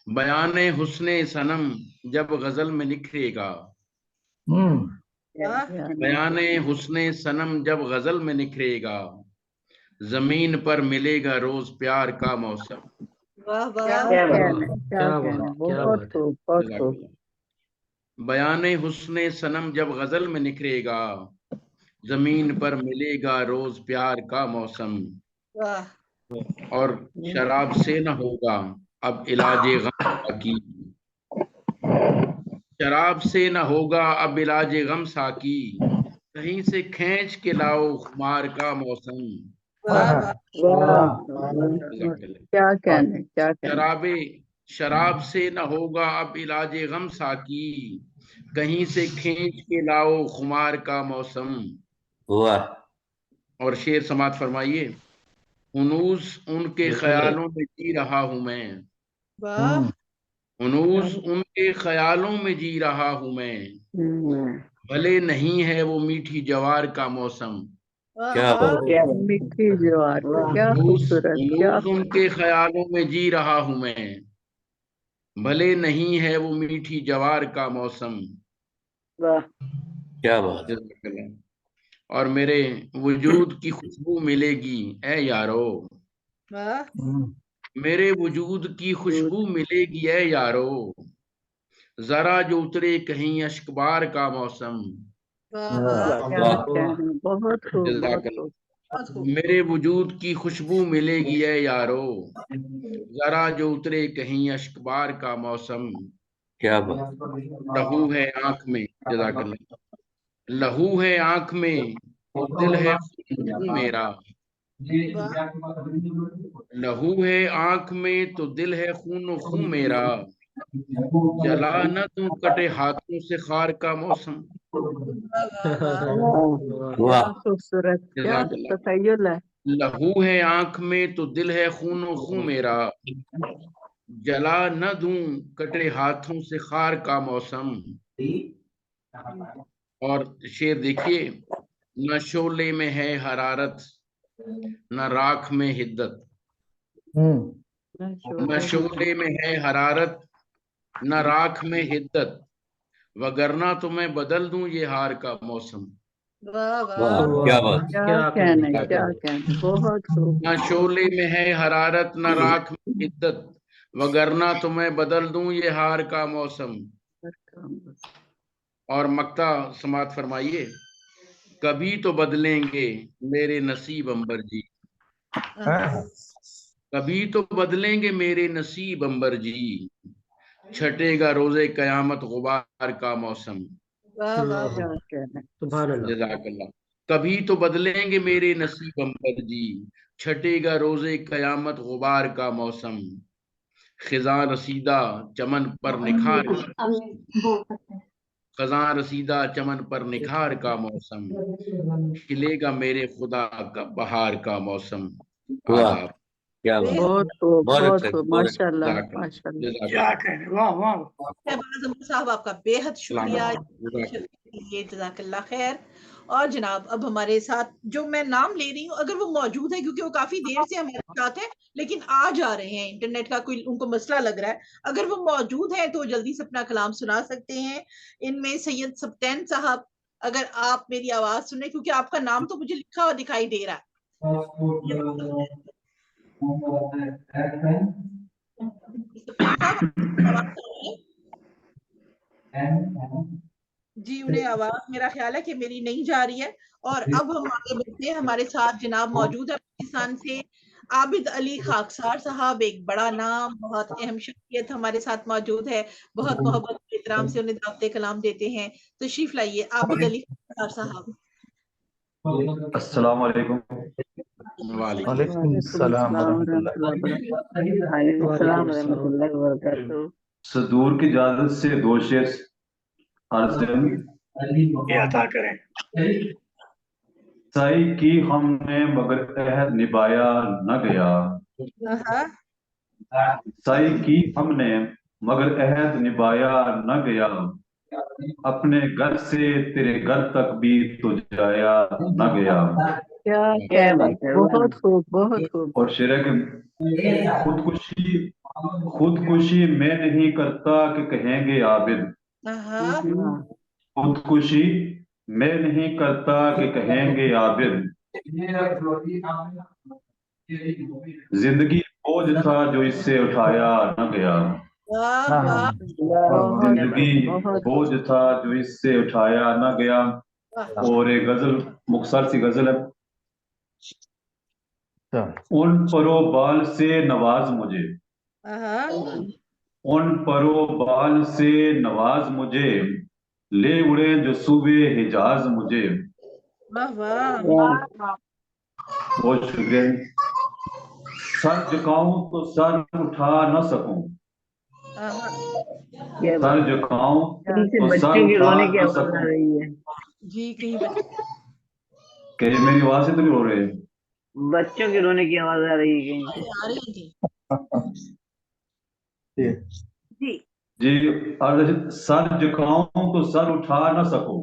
Speaker 15: बयाने हुस्ने सनम जब गजल में निखरेगा, बयाने हुस्ने सनम जब गजल में निखरेगा, जमीन पर मिलेगा रोज प्यार का मौसम।
Speaker 1: वाह
Speaker 2: क्या
Speaker 1: वाह
Speaker 2: कहने, क्या कहने, बहुत खूब, बहुत खूब।
Speaker 15: बयाने हुस्ने सनम जब गजल में निखरेगा, जमीन पर मिलेगा रोज प्यार का मौसम।
Speaker 1: वाह।
Speaker 15: और शराब से न होगा अब इलाजे गम साकी, शराब से न होगा अब इलाजे गम साकी, कहीं से खींच के लाओ खुमार का मौसम।
Speaker 1: वाह वाह
Speaker 2: क्या कहने, क्या कहने।
Speaker 15: शराब से न होगा अब इलाजे गम साकी, कहीं से खींच के लाओ खुमार का मौसम।
Speaker 7: वाह।
Speaker 15: और शेर समात फरमाइए। हुनूस उनके ख्यालों में जी रहा हूं मैं,
Speaker 1: वाह।
Speaker 15: हुनूस उनके ख्यालों में जी रहा हूं मैं, भले नहीं है वो मीठी जवार का मौसम।
Speaker 7: क्या बात,
Speaker 2: मीठी ज्वार, क्या खूबसूरत, क्या
Speaker 15: उनके ख्यालों में जी रहा हूं मैं, भले नहीं है वो मीठी जवार का मौसम।
Speaker 7: क्या बात।
Speaker 15: और मेरे वजूद की खुशबू मिलेगी ए यारो, मेरे वजूद की खुशबू मिलेगी ए यारो, जरा जो उतरे कहीं अश्कबार का मौसम।
Speaker 2: बहुत खूब, बहुत खूब।
Speaker 15: मेरे वजूद की खुशबू मिलेगी ए यारो, जरा जो उतरे कहीं अश्कबार का मौसम।
Speaker 7: क्या बात।
Speaker 15: लहू है आंख में, जज़ाकल्लाह, लहू है आंख में तो दिल है खून मेरा, लहू है आंख में तो दिल है खून मेरा, जला न दूं कटे हाथों से खार का मौसम।
Speaker 2: खूबसूरत, क्या तखय्युल है।
Speaker 15: लहू है आंख में तो दिल है खून मेरा, जला न दूं कटे हाथों से खार का मौसम। और शेर देखिए। न शोले में है हरारत न राख में हिद्दत, न शोले में है हरारत न राख में हिद्दत, वगरना तो मैं बदल दूं ये हार का मौसम।
Speaker 7: क्या बात।
Speaker 2: क्या कहने, क्या कहने, बहुत खूब।
Speaker 15: न शोले में है हरारत न राख में हिद्दत, वगरना तो मैं बदल दूं ये हार का मौसम। और मक्ता समात फरमाइए। कभी तो बदलेंगे मेरे नसीब अंबर जी, कभी तो बदलेंगे मेरे नसीब अंबर जी, छटेगा रोजे कयामत गुबार का मौसम। जज़ाकल्लाह। कभी तो बदलेंगे मेरे नसीब अंबर जी, छटेगा रोजे कयामत गुबार का मौसम। खिज़ां रसीदा चमन पर निखार, खज़ां रसीदा चमन पर निखार का मौसम, खिलेगा मेरे खुदा का बहार का मौसम। आदाब।
Speaker 7: क्या बात।
Speaker 2: बहुत खूब, बहुत
Speaker 7: अच्छा,
Speaker 2: खूब, माशाल्लाह, माशाल्लाह।
Speaker 4: क्या कहने, वाह वाह।
Speaker 1: साहब आपका बेहद शुक्रिया जज़ाकल्लाह खैर। और जनाब अब हमारे साथ जो मैं नाम ले रही हूँ अगर वो मौजूद है, क्योंकि वो काफी देर से हमारे साथ है लेकिन आ जा रहे हैं, इंटरनेट का कोई उनको मसला लग रहा है, अगर वो मौजूद है तो जल्दी से अपना कलाम सुना सकते हैं। इनमें सैयद सब्तैन साहब, अगर आप मेरी आवाज सुने, क्योंकि आपका नाम तो मुझे लिखा हुआ दिखाई दे रहा है जी, उन्हें आवाज मेरा ख्याल है कि मेरी नहीं जा रही है। और अब हम आगे बढ़ते हैं, हमारे साथ जनाब मौजूद है पाकिस्तान से आबिद अली खाकसार साहब, एक बड़ा नाम, बहुत अहम शख्सियत हमारे साथ मौजूद है, बहुत मोहब्बत एहतराम से उन्हें दावत कलाम देते हैं। तशरीफ लाइए आबिद अली खाकसार साहब।
Speaker 17: अस्सलाम वालेकुम। वालेकुम सलाम सदूर की इजाजत से दो शेर
Speaker 4: अता करें।
Speaker 17: सही की हमने मगर अहद निभाया न गया, सही की हमने मगर अहद निभाया न गया, अपने घर से तेरे घर तक भी तो जाया न गया।
Speaker 3: क्या
Speaker 2: क्या
Speaker 3: बात
Speaker 2: बात है,
Speaker 3: बहुत खूब बहुत खूब।
Speaker 17: और शेर है कि खुदकुशी मैं नहीं करता कि कहेंगे आबिद। खुदकुशी मैं नहीं करता कि कहेंगे आबिद। जिंदगी बोझ था जो इससे उठाया न गया। जिंदगी बोझ था जो इससे उठाया न गया। और एक गजल, मुख्तसर सी गजल है। उन परो बाल से नवाज मुझे, उन परो बाल से नवाज मुझे, ले उड़े जो सूबे हिजाज मुझे। बहुत शुक्रिया। सर झुकाऊं तो सर उठा न सकूं, सर झुकाऊं तो
Speaker 2: बच्चे
Speaker 17: सर
Speaker 2: की
Speaker 17: उठा
Speaker 2: रोने की
Speaker 17: न
Speaker 2: आवाज आ
Speaker 17: सकूं।
Speaker 2: रही है।
Speaker 1: जी कहीं
Speaker 17: कहीं मेरी आवाज से तो नहीं रो रहे?
Speaker 2: बच्चों की रोने की आवाज आ रही है कहीं
Speaker 1: आ रही थी
Speaker 2: जी।
Speaker 17: जी, और सर झुकाऊं तो सर उठा न सकूं,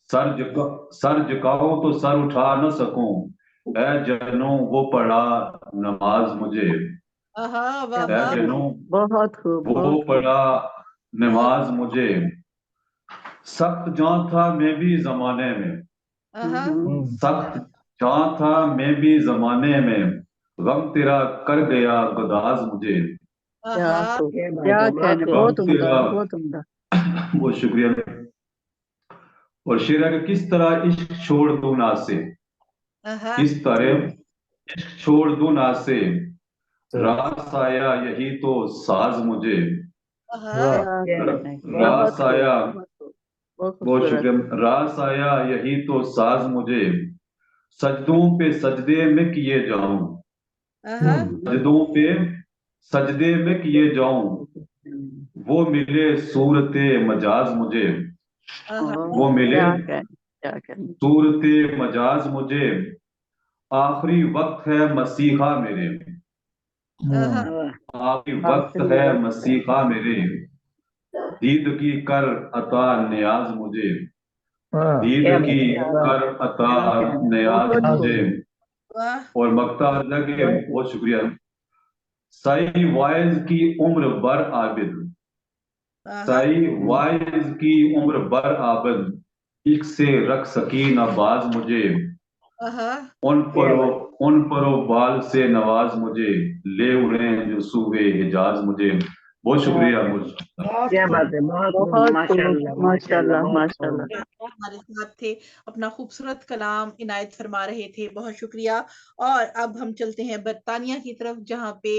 Speaker 17: सर झुकाऊं तो सर उठा न सकूं। ऐ जनों वो पढ़ा नमाज मुझे, ऐ जनों
Speaker 3: बहुत खूब
Speaker 17: वो
Speaker 3: बहुत खूब।
Speaker 17: पढ़ा नमाज मुझे। सख्त जान था मैं भी जमाने में, सख्त जान था मैं भी जमाने में, गम तेरा कर गया गुदाज मुझे।
Speaker 3: क्या खूब, क्या कहने,
Speaker 17: गम
Speaker 3: बहुत उम्दा
Speaker 17: तेरा,
Speaker 3: बहुत उम्दा।
Speaker 17: बहुत शुक्रिया। और शेर है कि किस तरह इश्क छोड़ दूं ना से, किस तरह इश्क छोड़ दूं ना से, रास आया यही तो साज मुझे।
Speaker 3: क्या कहने, बहुत
Speaker 17: रास आया,
Speaker 3: खूब बहुत
Speaker 17: बहुत
Speaker 3: खूबसूरत।
Speaker 17: शुक्रिया। रास आया यही तो साज मुझे, सजदों पे सजदे में किए जाऊं, सजदों पे सजदे में किए जाऊं, वो मिले सूरते मजाज मुझे, वो मिले
Speaker 3: क्या कहने क्या कहने।
Speaker 17: सूरते मजाज मुझे। आखिरी वक्त है मसीहा मेरे, आखिरी वक्त
Speaker 3: आखिरी
Speaker 17: है
Speaker 3: वक्त है।
Speaker 17: मसीहा मेरे, दीद की कर अता नियाज मुझे, दीद
Speaker 2: क्या
Speaker 17: की
Speaker 2: बात है,
Speaker 17: कर अता
Speaker 3: क्या कहने,
Speaker 17: नियाज
Speaker 3: बहुत
Speaker 17: मुझे।
Speaker 3: खूब।
Speaker 17: और मक्ता लगे, बहुत शुक्रिया। सही वाइज की उम्र बर आबिद, सही वाइज की उम्र बर आबिद, इश्क से रख सकी न बाज मुझे। उन परो बाल से नवाज मुझे, ले उड़े जो सूबे हिजाज मुझे। बहुत शुक्रिया।
Speaker 2: क्या बात है, बहुत खूब,
Speaker 3: बहुत खूब
Speaker 2: माशाल्लाह माशाल्लाह,
Speaker 3: माशाल्लाह
Speaker 2: बहुत खूब।
Speaker 3: माशाल्लाह।
Speaker 1: हमारे साथ थे, अपना खूबसूरत कलाम इनायत फरमा रहे थे, बहुत शुक्रिया। और अब हम चलते हैं बरतानिया की तरफ, जहाँ पे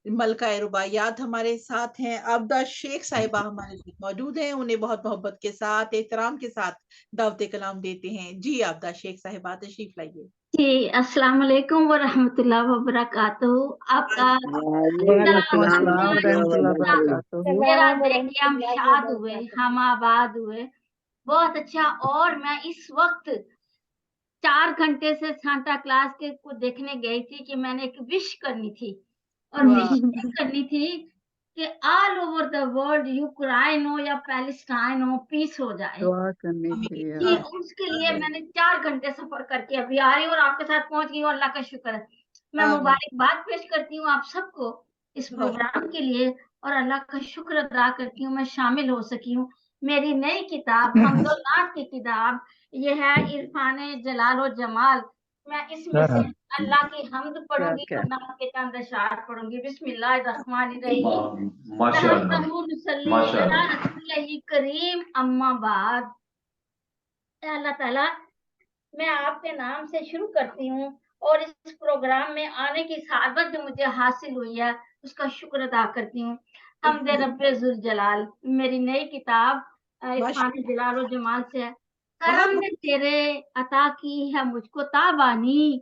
Speaker 1: मलका रुबाइयात हमारे साथ हैं। आबदा शेख साहिबा हमारे साथ मौजूद हैं, उन्हें बहुत मोहब्बत के साथ एहतराम के साथ दावत कलाम देते हैं। जी आबदा शेख साहिबा तशरीफ लाइए।
Speaker 18: जी अस्सलाम वालेकुम व रहमतुल्लाह व बरकातहू। आपका
Speaker 3: वालेकुम अस्सलाम व रहमतुल्लाह व बरकातहू।
Speaker 18: मेरा देख के हम शाद हुए, हम आबाद हुए, बहुत अच्छा। और मैं इस वक्त 4 घंटे से सांता क्लास के को देखने गई थी कि मैंने एक विश करनी थी, और विश ये करनी थी कि all over the world Ukraine हो या पैलेस्टाइन हो, पीस हो जाए।
Speaker 3: दुआ करनी थी
Speaker 18: जी,
Speaker 3: यार।
Speaker 18: उसके लिए मैंने 4 घंटे सफर करके अभी आ रही हूँ और आपके साथ पहुंच गई हूँ, अल्लाह का शुक्र है। मैं मुबारकबाद पेश करती हूँ आप सबको इस प्रोग्राम के लिए, और अल्लाह का शुक्र अदा करती हूँ मैं शामिल हो सकी हूँ। मेरी नई किताब हमदोनात की किताब ये है, इरफान जलाल और जमाल। मैं इसमें से अल्लाह की हम्द पढ़ूंगी और नाम के चंद अशआर पढ़ूंगी। बिस्मिल्लाहिर्रहमानिर्रहीम।
Speaker 17: माशाल्लाह माशाल्लाह।
Speaker 18: करीम अम्मा बाद। अल्लाह ताला, मैं आपके नाम से शुरू करती हूँ और इस प्रोग्राम में आने की सादत जो मुझे हासिल हुई है उसका शुक्र अदा करती हूँ। हमदे रब्बे जुल जलाल मेरी नई किताब इरफान जलाल और जमाल से है। करम ने तेरे अता की है मुझको ताबानी,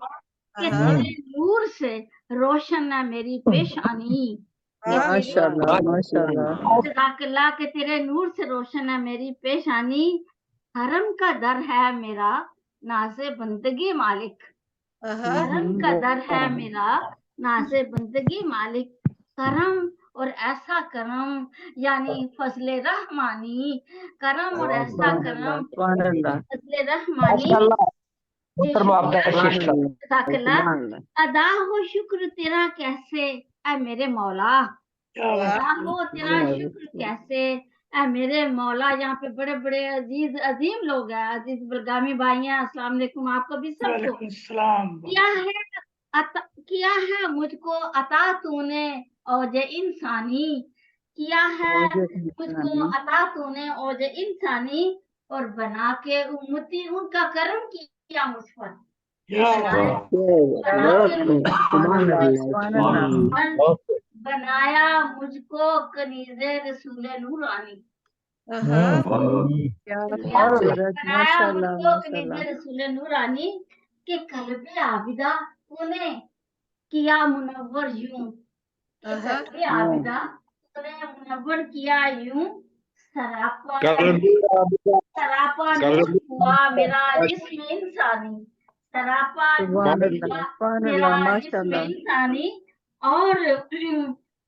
Speaker 18: कि तेरे नूर से रोशन है मेरी पेशानी।
Speaker 3: माशाल्लाह माशाल्लाह।
Speaker 18: जज़ाकल्लाह के तेरे नूर से रोशन है मेरी पेशानी, हरम का दर है मेरा नाज़े बंदगी मालिक। हरम का दर है मेरा नाज़े बंदगी मालिक। करम और ऐसा करम यानी फजले रहमानी, करम और ऐसा करम फजले रहमानी, अदा हो शुक्र तेरा कैसे ऐ मेरे मौला, अदा हो तेरा शुक्र कैसे ऐ मेरे मौला। यहाँ पे बड़े बड़े अजीज अजीम लोग हैं, अजीज बलगामी भाई हैं, अस्सलाम वालेकुम आपको भी सबको। किया है मुझको अता तूने औजे इंसानी, किया है मुझको अता तूने औजे इंसानी, और बना के उम्मती उनका करम किया मुझ पर। बनाया मुझको कनीज़े रसूले नूरानी, बनाया मुझको कनीज़े रसूले नूरानी, के कल्बे आबिदा तूने किया मुनव्वर यूं, के कल्बे आबिदा तूने मुनव्वर किया यूं, सरापा नूर हुआ मेरा जिस्म इंसानी, सरापा नूर हुआ मेरा जिस्म इंसानी। और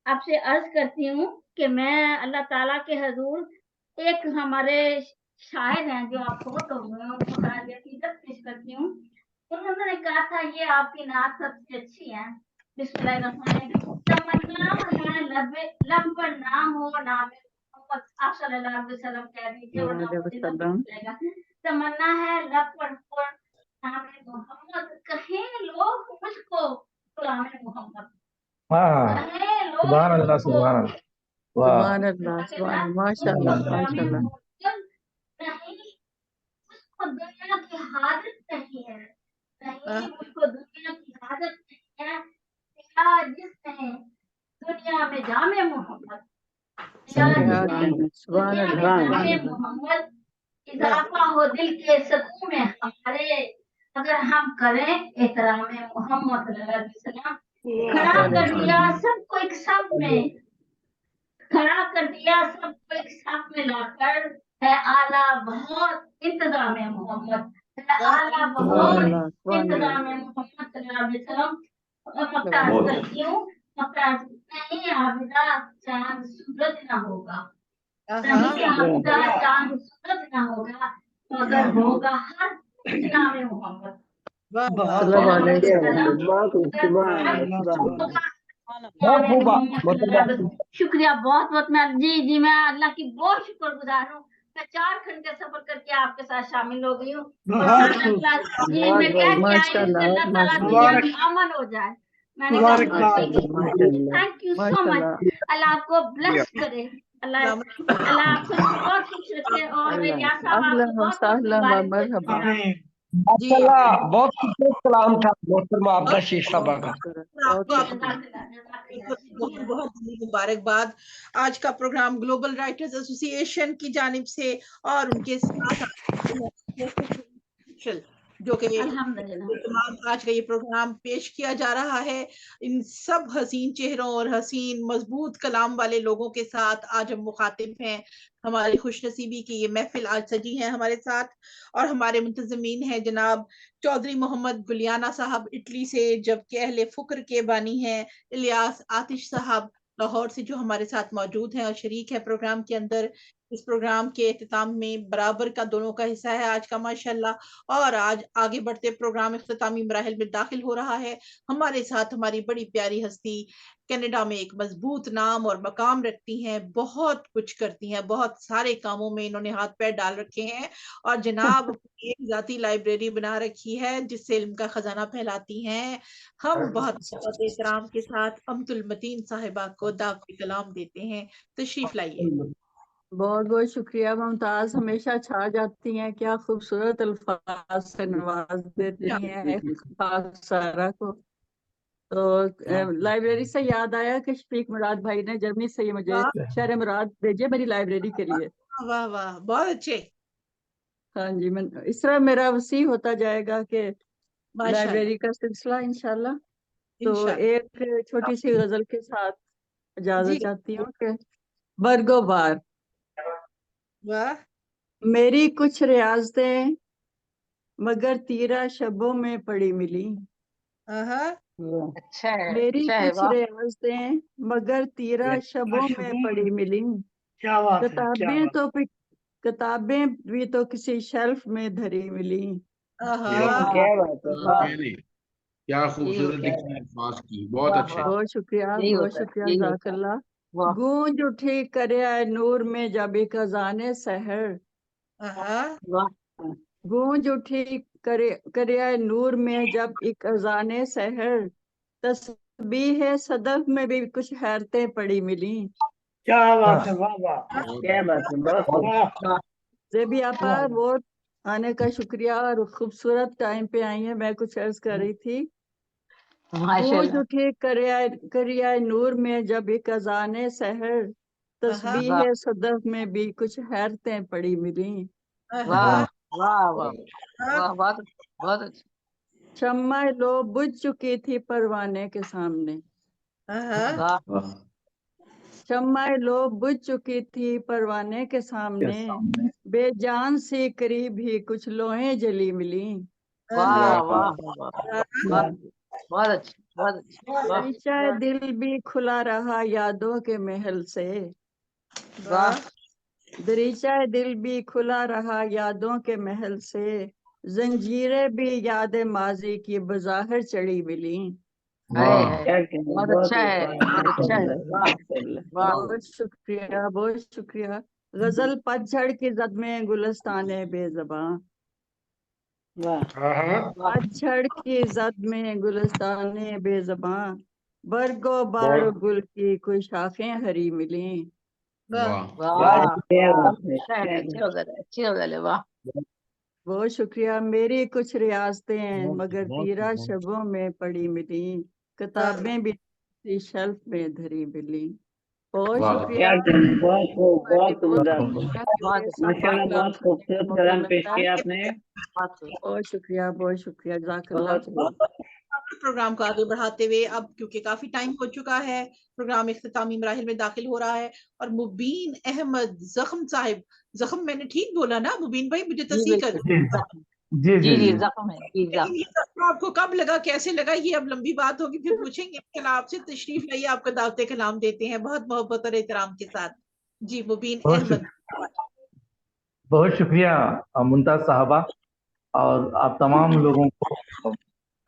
Speaker 18: आपसे अर्ज करती हूँ कि मैं अल्लाह ताला के हजूर एक हमारे शायर हैं जो आप बहुत हो गए, उनको पेश करती हूँ। उन्होंने कहा था ये आपकी नात सबसे अच्छी है। बिस्मिल्लाहिर्रहमानिर्रहीम। तमन्ना है लब पर नाम हो नाम मोहम्मद, आप सल्लल्लाहु अलैहि वसल्लम कह दीजिए। तमन्ना है लब पर नाम मोहम्मद, कहें लोग मुझको गुलाम मोहम्मद।
Speaker 19: सुभान अल्लाह सुभान अल्लाह,
Speaker 3: सुभान अल्लाह, सुभान माशाल्लाह माशाल्लाह।
Speaker 18: नहीं उसको दुनिया की हाजत नहीं है, नहीं उसको दुनिया की हाजत नहीं है, या जिसने दुनिया में जामे मोहम्मद, जामे मोहम्मद, इजाफा हो दिल के सकून में हमारे, अगर हम करें एहतरामे मोहम्मद सल्लल्लाहु अलैहि वसल्लम। खड़ा कर दिया सबको एक साथ में, खड़ा कर दिया सबको एक साथ में लाकर, है आला बहुत इंतजाम है मोहम्मद, है आला बहुत इंतजाम है मोहम्मद सल्लल्लाहु अलैहि वसल्लम। मक्ताज करती हूँ, मक्ताज नहीं आबिदा चांद सूरज ना होगा, नहीं आबिदा चांद सूरज ना होगा, मगर होगा हर इंतजाम है मोहम्मद। शुक्रिया बहुत बहुत। मैं जी मैं अल्लाह की बहुत शुक्रगुजार हूँ। मैं 4 घंटे सफर करके आपके साथ शामिल हो गई हूँ। जी मैं अमन हो जाए। मैंने थैंक यू सो मच। अल्लाह आपको ब्लेस करे, अल्लाह आपको बहुत खुश रखे और
Speaker 19: माशाल्लाह बहुत खूबसूरत कलाम था मोहतरमा आपका शेख साहबा का।
Speaker 1: बहुत मुबारकबाद। आज का प्रोग्राम ग्लोबल राइटर्स एसोसिएशन की जानिब से और उनके साथ जो कि आज का ये प्रोग्राम पेश किया जा रहा है, इन सब हसीन चेहरों और हसीन मजबूत कलाम वाले लोगों के साथ आज हम मुखातिब हैं। हमारी खुशनसीबी की ये महफिल आज सजी है हमारे साथ, और हमारे मुंतज़मीन हैं जनाब चौधरी मोहम्मद गुलियाना साहब इटली से, जबकि अहले फुक्र के बानी हैं इलियास आतिश साहब लाहौर से, जो हमारे साथ मौजूद हैं और शरीक है प्रोग्राम के अंदर। इस प्रोग्राम के इख्तिताम में बराबर का दोनों का हिस्सा है आज का माशाल्लाह। और आज आगे बढ़ते प्रोग्राम इख्तितामी मराहिल में दाखिल हो रहा है। हमारे साथ हमारी बड़ी प्यारी हस्ती कनाडा में एक मजबूत नाम और मकाम रखती हैं, बहुत कुछ करती हैं, बहुत सारे कामों में इन्होंने हाथ पैर डाल रखे हैं, और जनाब एक जाती लाइब्रेरी बना रखी है जिससे इल्म का खजाना फैलाती हैं। हम बहुत एहतराम के साथ अमतुल मतीन साहिबा को दावत कलाम देते हैं। तशरीफ लाइए।
Speaker 3: बहुत बहुत शुक्रिया मुमताज, हमेशा छा जाती हैं, क्या खूबसूरत अल्फाज से नवाज देती हैं खास सारा को। तो लाइब्रेरी से याद आया कि शफीक मुराद भाई ने जर्मनी से मुझे शहर मुराद भेजे मेरी लाइब्रेरी के लिए।
Speaker 1: वाह वाह बहुत अच्छे।
Speaker 3: हाँ जी, मैं इस तरह मेरा वसी होता जाएगा कि लाइब्रेरी का सिलसिला इंशाल्लाह। तो एक छोटी सी गजल के साथ इजाजत चाहती हूँ कि बरगोबार।
Speaker 1: वाह।
Speaker 3: मेरी कुछ रियाजतें मगर तीरा शबों में पड़ी मिली,
Speaker 2: अच्छा है,
Speaker 3: मेरी कुछ रियाजतें मगर तीरा शबों में पड़ी मिली, किताबें भी तो किसी शेल्फ में धरी मिली,
Speaker 2: क्या बात है, वाह।
Speaker 15: क्या खूबसूरत लिखा है अल्फाज की, बहुत अच्छे।
Speaker 3: बहुत शुक्रिया,
Speaker 2: यही
Speaker 3: बहुत
Speaker 2: होता है,
Speaker 3: शुक्रिया,
Speaker 2: यही होता है।
Speaker 3: जज़ाकल्लाह।
Speaker 2: वाह।
Speaker 3: गूंज उठी करे नूर में जब एक अजाने सहर,
Speaker 2: वाह।
Speaker 3: गूंज उठी करे नूर में जब एक अजाने सहर, तस्बीह सदफ में भी कुछ हैरतें पड़ी मिली।
Speaker 4: क्या बात है, वाह वाह,
Speaker 2: क्या बात है, बहुत खूब।
Speaker 4: वाह
Speaker 3: जेबी आपा वो आने का शुक्रिया और खूबसूरत टाइम पे आई है। मैं कुछ अर्ज कर रही थी। गूंज
Speaker 2: माशाल्लाह।
Speaker 3: उठी करिया नूर में जब एक अजाने सहर, तस्बीह सदफ में भी कुछ हैरतें पड़ी मिली।
Speaker 2: वाह वाह वाह वाह, बहुत बहुत अच्छा।
Speaker 3: शम्मा लो बुझ चुकी थी परवाने के सामने,
Speaker 2: वाह।
Speaker 3: शम्मा लो बुझ चुकी थी परवाने के सामने, बेजान सी करीब ही कुछ लोहें जली मिली।
Speaker 2: वाह वाह वाह, बहुत अच्छा, बहुत अच्छा। वाह
Speaker 3: दरीचा दिल भी खुला रहा यादों के महल से,
Speaker 2: वाह
Speaker 3: दरीचा दिल भी खुला रहा यादों के महल से, जंजीरें भी याद माजी की बज़ाहिर चढ़ी मिली।
Speaker 2: बहुत अच्छा है, बहुत अच्छा है। वाह वाह।
Speaker 3: बहुत शुक्रिया, बहुत शुक्रिया। गजल पतझड़ की जद में गुलस्ताने बेज़बां, पतझड़ की जद में गुलस्ताने बेज़बां, बरगो बारो गुल की कोई शाखें हरी मिली।
Speaker 2: वाह, अच्छा है, अच्छी गजल है, अच्छी गजल है। वाह,
Speaker 3: बहुत शुक्रिया। मेरी कुछ रियासतें मगर तीरा शबों में पड़ी मिली, किताबें भी शेल्फ में धरी मिली। बहुत शुक्रिया।
Speaker 2: बहुत खूब, बहुत उम्दा,
Speaker 3: बहुत
Speaker 2: माशाल्लाह, बहुत खूबसूरत कलाम पेश किया आपने।
Speaker 3: बहुत शुक्रिया, बहुत शुक्रिया, जज़ाकल्लाह।
Speaker 1: प्रोग्राम को आगे बढ़ाते हुए अब क्योंकि काफी टाइम हो चुका है, प्रोग्राम इख्तितामी मराहिल में दाखिल हो रहा है और मुबीन अहमद जख्म साहिब, जख्म मैंने ठीक बोला ना मुबीन भाई? मुझे तस्दीक कर
Speaker 2: जी जी जी, जख्म है, जी
Speaker 1: लेकिन ये जख्म आपको कब लगा, कैसे लगा, ये अब लंबी बात होगी, फिर पूछेंगे। लेकिन आपसे तशरीफ लाइए, आपका दावते कलाम देते हैं बहुत मोहब्बत और एहतराम के साथ। जी मुबीन अहमद।
Speaker 20: बहुत शुक्रिया मुमताज साहबा, और आप तमाम लोगों को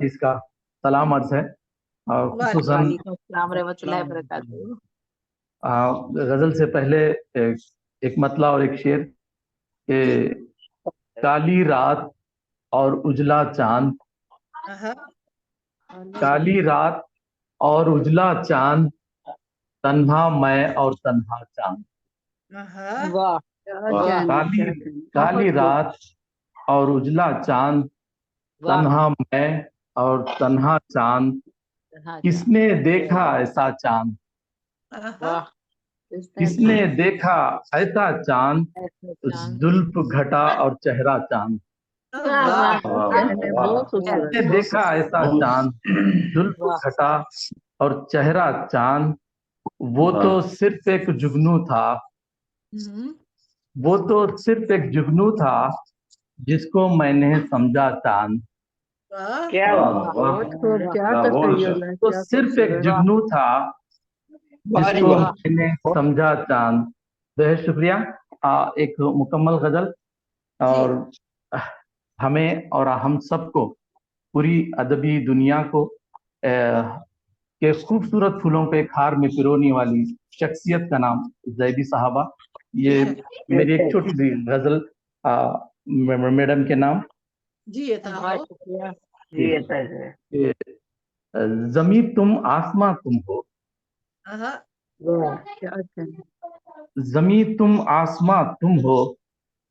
Speaker 20: इसका सलाम अर्ज है। और खुसूसन
Speaker 2: वालेकुम अस्सलाम रहमतुल्लाहि व बरकातहू।
Speaker 20: गजल से पहले एक मतला और एक शेर कि काली रात और उजला चांद, काली रात और उजला चांद, तन्हा मैं और तन्हा चांद।
Speaker 2: वाह,
Speaker 20: काली रात और उजला चांद, तन्हा मैं और तन्हा चांद, किसने देखा ऐसा चांद, किसने देखा ऐसा चांद, जुल्फ घटा और चेहरा चांद, किसने देखा ऐसा चांद, जुल्फ घटा और चेहरा चांद, वो तो सिर्फ एक जुगनू था, वो तो सिर्फ एक जुगनू था, जिसको मैंने समझा चांद।
Speaker 2: क्या
Speaker 20: तो सिर्फ एक जुगनू था, जिसको मैंने समझा चांद। बहुत शुक्रिया। एक मुकम्मल गजल, और हमें और हम सबको, पूरी अदबी दुनिया को के खूबसूरत फूलों पे खार में पिरोने वाली शख्सियत का नाम ज़ैदी साहबा। ये मेरी एक छोटी सी गजल मैडम के नाम। जमी तुम आसमां तुम हो, जमी तुम आसमां तुम हो,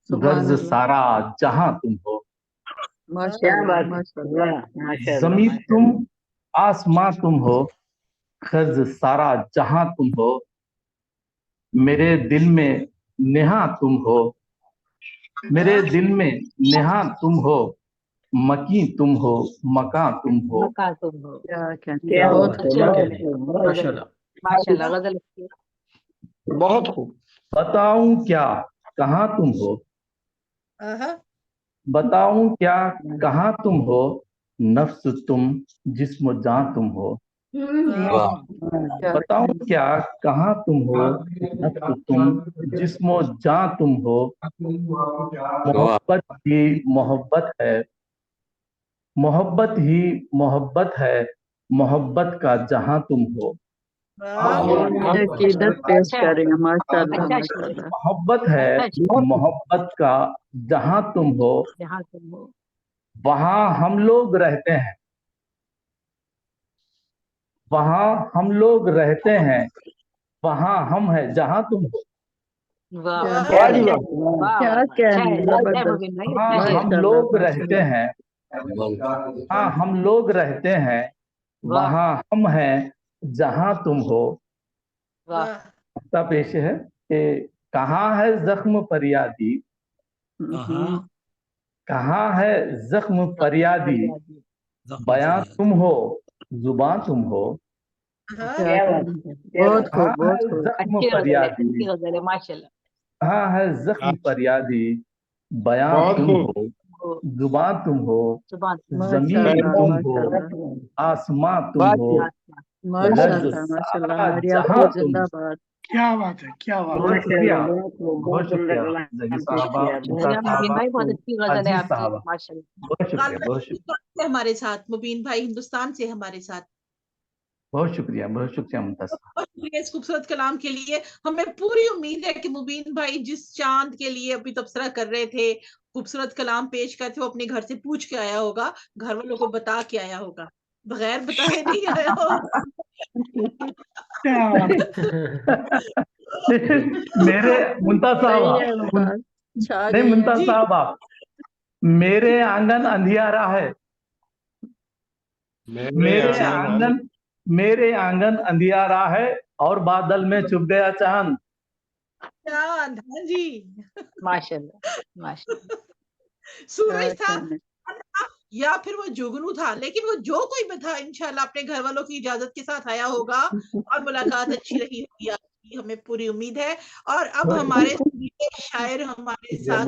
Speaker 20: गर्ज सारा जहां तुम हो। जमी तुम आसमां तुम हो, गर्ज सारा जहां तुम हो, मेरे दिल में नेहा तुम हो, मेरे दिल में नेहा तुम हो, मकी तुम हो, मका तुम हो।
Speaker 2: माशाल्लाह, गजल
Speaker 20: बहुत खूब। बताऊं क्या कहाँ तुम हो, बताऊं क्या कहाँ तुम हो, नफ्स तुम जिस्म जां तुम हो। बताऊं क्या कहाँ तुम हो, नफ्स तुम जिस्म जां तुम हो। मोहब्बत की मोहब्बत है, मोहब्बत ही मोहब्बत है, मोहब्बत का जहां तुम हो।
Speaker 2: अकीदत पेश करें माशाल्लाह माशाल्लाह।
Speaker 20: मोहब्बत है मोहब्बत का जहां तुम हो,
Speaker 9: जहाँ तुम हो
Speaker 20: वहां हम लोग रहते हैं, वहां हम लोग रहते हैं, वहां हम हैं जहां तुम हो।
Speaker 9: वाह
Speaker 2: क्या
Speaker 9: वाह
Speaker 2: कहने जबरदस्त
Speaker 20: हाँ हम लोग रहते हैं, हाँ हम लोग रहते हैं, वहां हम हैं जहां तुम हो। पेश है कि कहाँ है जख्म फरियादी, कहाँ है जख्म फरियादी, बयां तुम हो जुबान तुम हो।
Speaker 2: बहुत खूब बहुत खूब।
Speaker 20: जख्म फरियादी,
Speaker 9: अच्छी गजल है माशाल्लाह।
Speaker 20: कहाँ है जख्म फरियादी, बयां तुम हो जुबान तुम हो, जमीन तुम हो आसमां तुम हो,
Speaker 2: माशाल्लाह माशाल्लाह।
Speaker 20: जहां तुम।
Speaker 2: जिंदाबाद।
Speaker 4: क्या बात है, क्या बात
Speaker 20: बहुत
Speaker 4: है।
Speaker 20: शुक्रिया,
Speaker 2: बहुत
Speaker 20: शुक्रिया
Speaker 2: सुंदर
Speaker 20: साहबा,
Speaker 9: भाई बहुत अच्छी गजल है आपकी माशाल्लाह।
Speaker 20: बहुत शुक्रिया, बहुत शुक्रिया,
Speaker 1: हमारे साथ मुबीन भाई हिंदुस्तान से हमारे साथ।
Speaker 20: बहुत शुक्रिया मुमताज।
Speaker 1: बहुत शुक्रिया इस खूबसूरत कलाम के लिए। हमें पूरी उम्मीद है कि मुबीन भाई जिस चांद के लिए अभी तबसरा कर रहे थे, खूबसूरत कलाम पेश करते, वो अपने घर से पूछ के आया होगा, घर वालों को बता के आया होगा, बगैर बताए नहीं आया होगा।
Speaker 20: मेरे मुमताज साहब, नहीं मुमताज साहब आप, मेरे आंगन अंधियारा है, मेरे आंगन अंधियारा है और बादल में छुप गया चांद।
Speaker 1: चांद, हाँ जी
Speaker 9: माशाल्लाह माशाल्लाह।
Speaker 1: सूरज था या फिर वो जुगनू था, लेकिन वो जो कोई भी था इंशाल्लाह अपने घर वालों की इजाजत के साथ आया होगा और मुलाकात अच्छी रही होगी आपकी, हमें पूरी उम्मीद है। और अब हमारे शायर हमारे साथ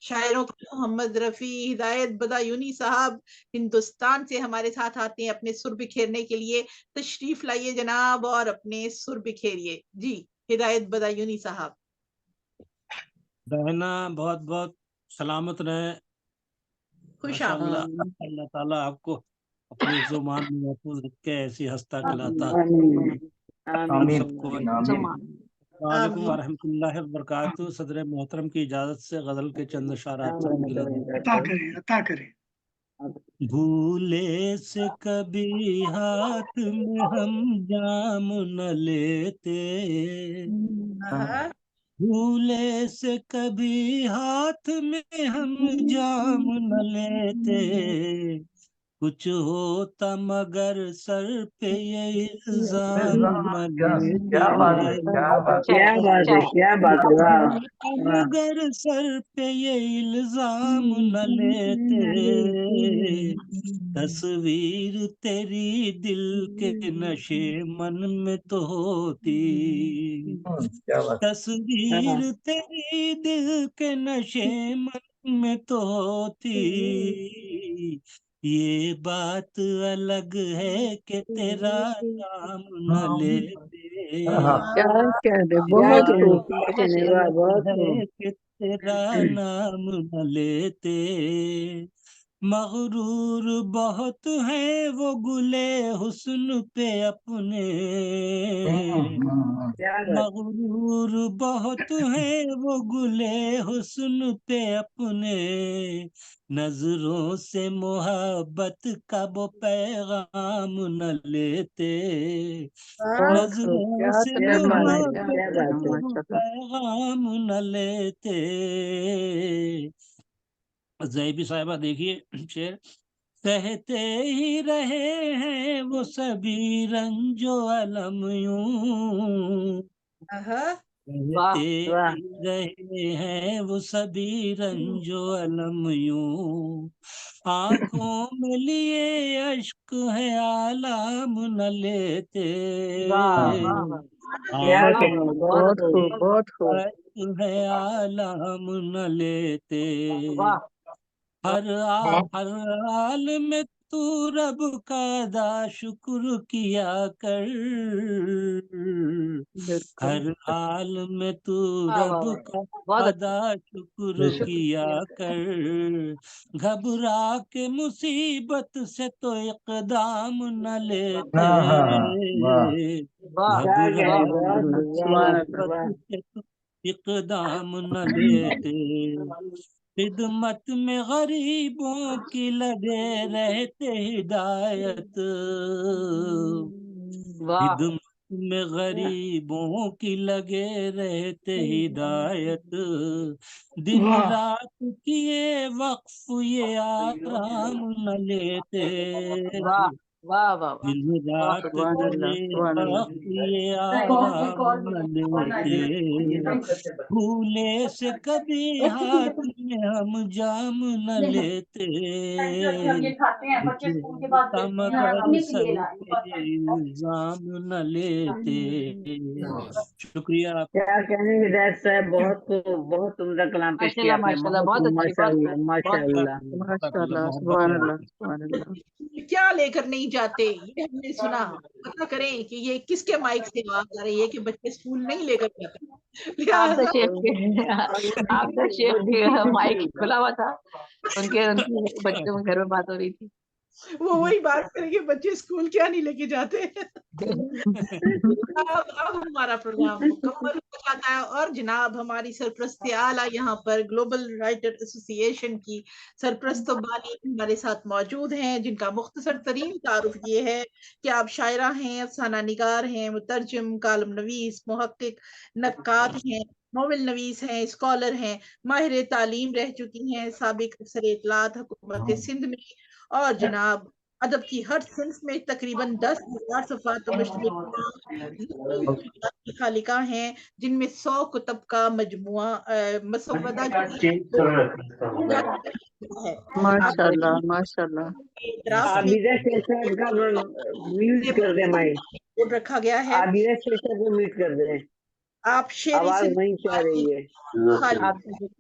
Speaker 1: शायरों को मोहम्मद रफी हिदायत बदायूनी साहब हिंदुस्तान से हमारे साथ आते हैं अपने सुर बिखेरने के लिए। तशरीफ लाइए जनाब और अपने सुर बिखेरिए। जी हिदायत बदायूनी साहब।
Speaker 21: बहना बहुत बहुत सलामत रहे,
Speaker 1: खुश
Speaker 21: अल्लाह ताला आपको अपने जुबान में महफूज रख के ऐसी हस्ता खिलाता सबको। वालेकुम वरहमतुल्लाहि वबरकातुहू। सदर मोहतरम की इजाजत से गजल के चंद अशारात
Speaker 4: अता करें।
Speaker 21: भूले से कभी हाथ में हम जाम न लेते, भूले से कभी हाथ में हम जाम न लेते, कुछ होता मगर सर पे ये इल्जाम न लेते, मगर सर पे ये इल्जाम न लेते, तस्वीर तेरी दिल के नशे मन में तो होती, तस्वीर तेरी दिल के नशे मन में तो होती, ये बात अलग है कि तेरा नाम न लेते,
Speaker 2: बहुत खूब बहुत खूब।
Speaker 21: कि तेरा नाम न लेते, मगरूर बहुत है वो गुले हुस्न पे अपने, मगरूर बहुत है वो गुले हुस्न पे अपने, नजरों से मोहब्बत का वो पैगाम न लेते, नजरों से मोहब्बत का वो पैगाम न लेते। ज़ैबी साहिबा देखिए शेर, कहते ही रहे हैं वो सभी रंजो अलम यूं, कहते ही रहे हैं वो सभी रंजो अलम यूं, आंखों में लिए अश्क है आलाम न लेते,
Speaker 2: बहुत खूब बहुत खूब।
Speaker 21: है आलाम न लेते, हर हाल में तू रब का अदा शुक्र किया कर, हर हाल में तू रब का अदा शुक्र किया कर, घबरा के मुसीबत से तो इकदाम न लेते, घबरा के मुसीबत से तो इकदाम न लेते, खिदमत में गरीबों की लगे रहते हिदायत, खिदमत में गरीबों की लगे रहते हिदायत, दिन रात किए वक्फ ये आराम न लेते, दिन रात किए वक्फ ये आराम न लेते, भूले से कभी हाथ में हम जाम न लेते, मगर सर पे इल्जाम न लेते। शुक्रिया।
Speaker 2: क्या कहने हिदायत साहब, बहुत उम्दा कलाम पेश किया आपने।
Speaker 1: माशाल्लाह, बहुत
Speaker 2: माशाल्लाह माशाल्लाह
Speaker 1: माशाल्लाह, सुभान अल्लाह, सुभान अल्लाह। क्या लेकर नहीं जाते, ये हमने सुना। पता करें कि ये किसके माइक से आवाज आ रही है कि बच्चे स्कूल नहीं लेकर जाते।
Speaker 9: आप तो शेफ के माइक खुला हुआ था, उनके बच्चों में घर में बात हो रही थी।
Speaker 1: वो वही बात करेंगे, बच्चे स्कूल क्या नहीं लेके जाते। अब हमारा प्रोग्राम मुकम्मल हो जाता है और जनाब हमारी सरप्रस्ती आला यहाँ पर ग्लोबल राइटर एसोसिएशन की सरप्रस्त बानी हमारे साथ मौजूद हैं, जिनका मुख्तसर तरीन तारुफ ये है कि आप शायरा हैं, अफसाना निगार हैं, मुतरजम, कालम नवीस, मुहक्किक, नक्कात हैं, नोवेल नवीस हैं, स्कॉलर हैं, माहिर तालीम रह चुकी हैं, साबिक अफसर इत्तलात हुकूमत सिंध में, और जनाब अदब की हर सिंफ में तकरीबन 10,000 सफ़ात की खालिका हैं, जिनमें 100 कुतब का मजमुआ मसवदा
Speaker 9: माशाल्लाह माशाल्लाह।
Speaker 2: आबिदा शेख का म्यूट कर दे, माइक
Speaker 1: रखा गया है,
Speaker 2: आबिदा शेख को म्यूट कर दे,
Speaker 1: आप
Speaker 2: आवाज नहीं जा रही है।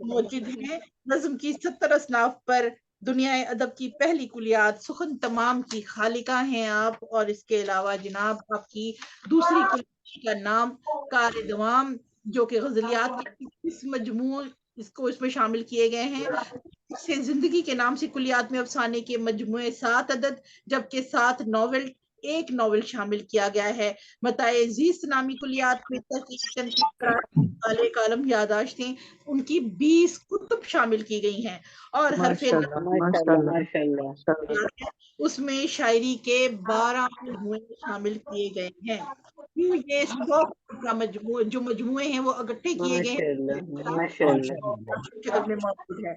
Speaker 1: मौजूद हैं। नज़्म की 70 असनाफ पर दुनिया अदब की पहली कुलियात सुखन तमाम की खालिका हैं आप, और इसके अलावा जनाब आपकी दूसरी कुलियात का नाम कार दवाम, जो कि गजलियात के इस मजमू इसको इसमें शामिल किए गए हैं। इससे जिंदगी के नाम से कुलियात में अफसाने के मजमुए 7 अदद, जबकि 7 नॉवेल, एक नॉवेल शामिल किया गया है। मताए जीस्त नामी कुलियात में वाले कालम यादाश्तें, उनकी 20 कुतुब शामिल की गई हैं, और उसमें शायरी के 12 मजमुए शामिल किए गए हैं। क्यों ये 100 का मजमू जो मजमुए हैं वो इकट्ठे किए गए हैं, मौजूद है।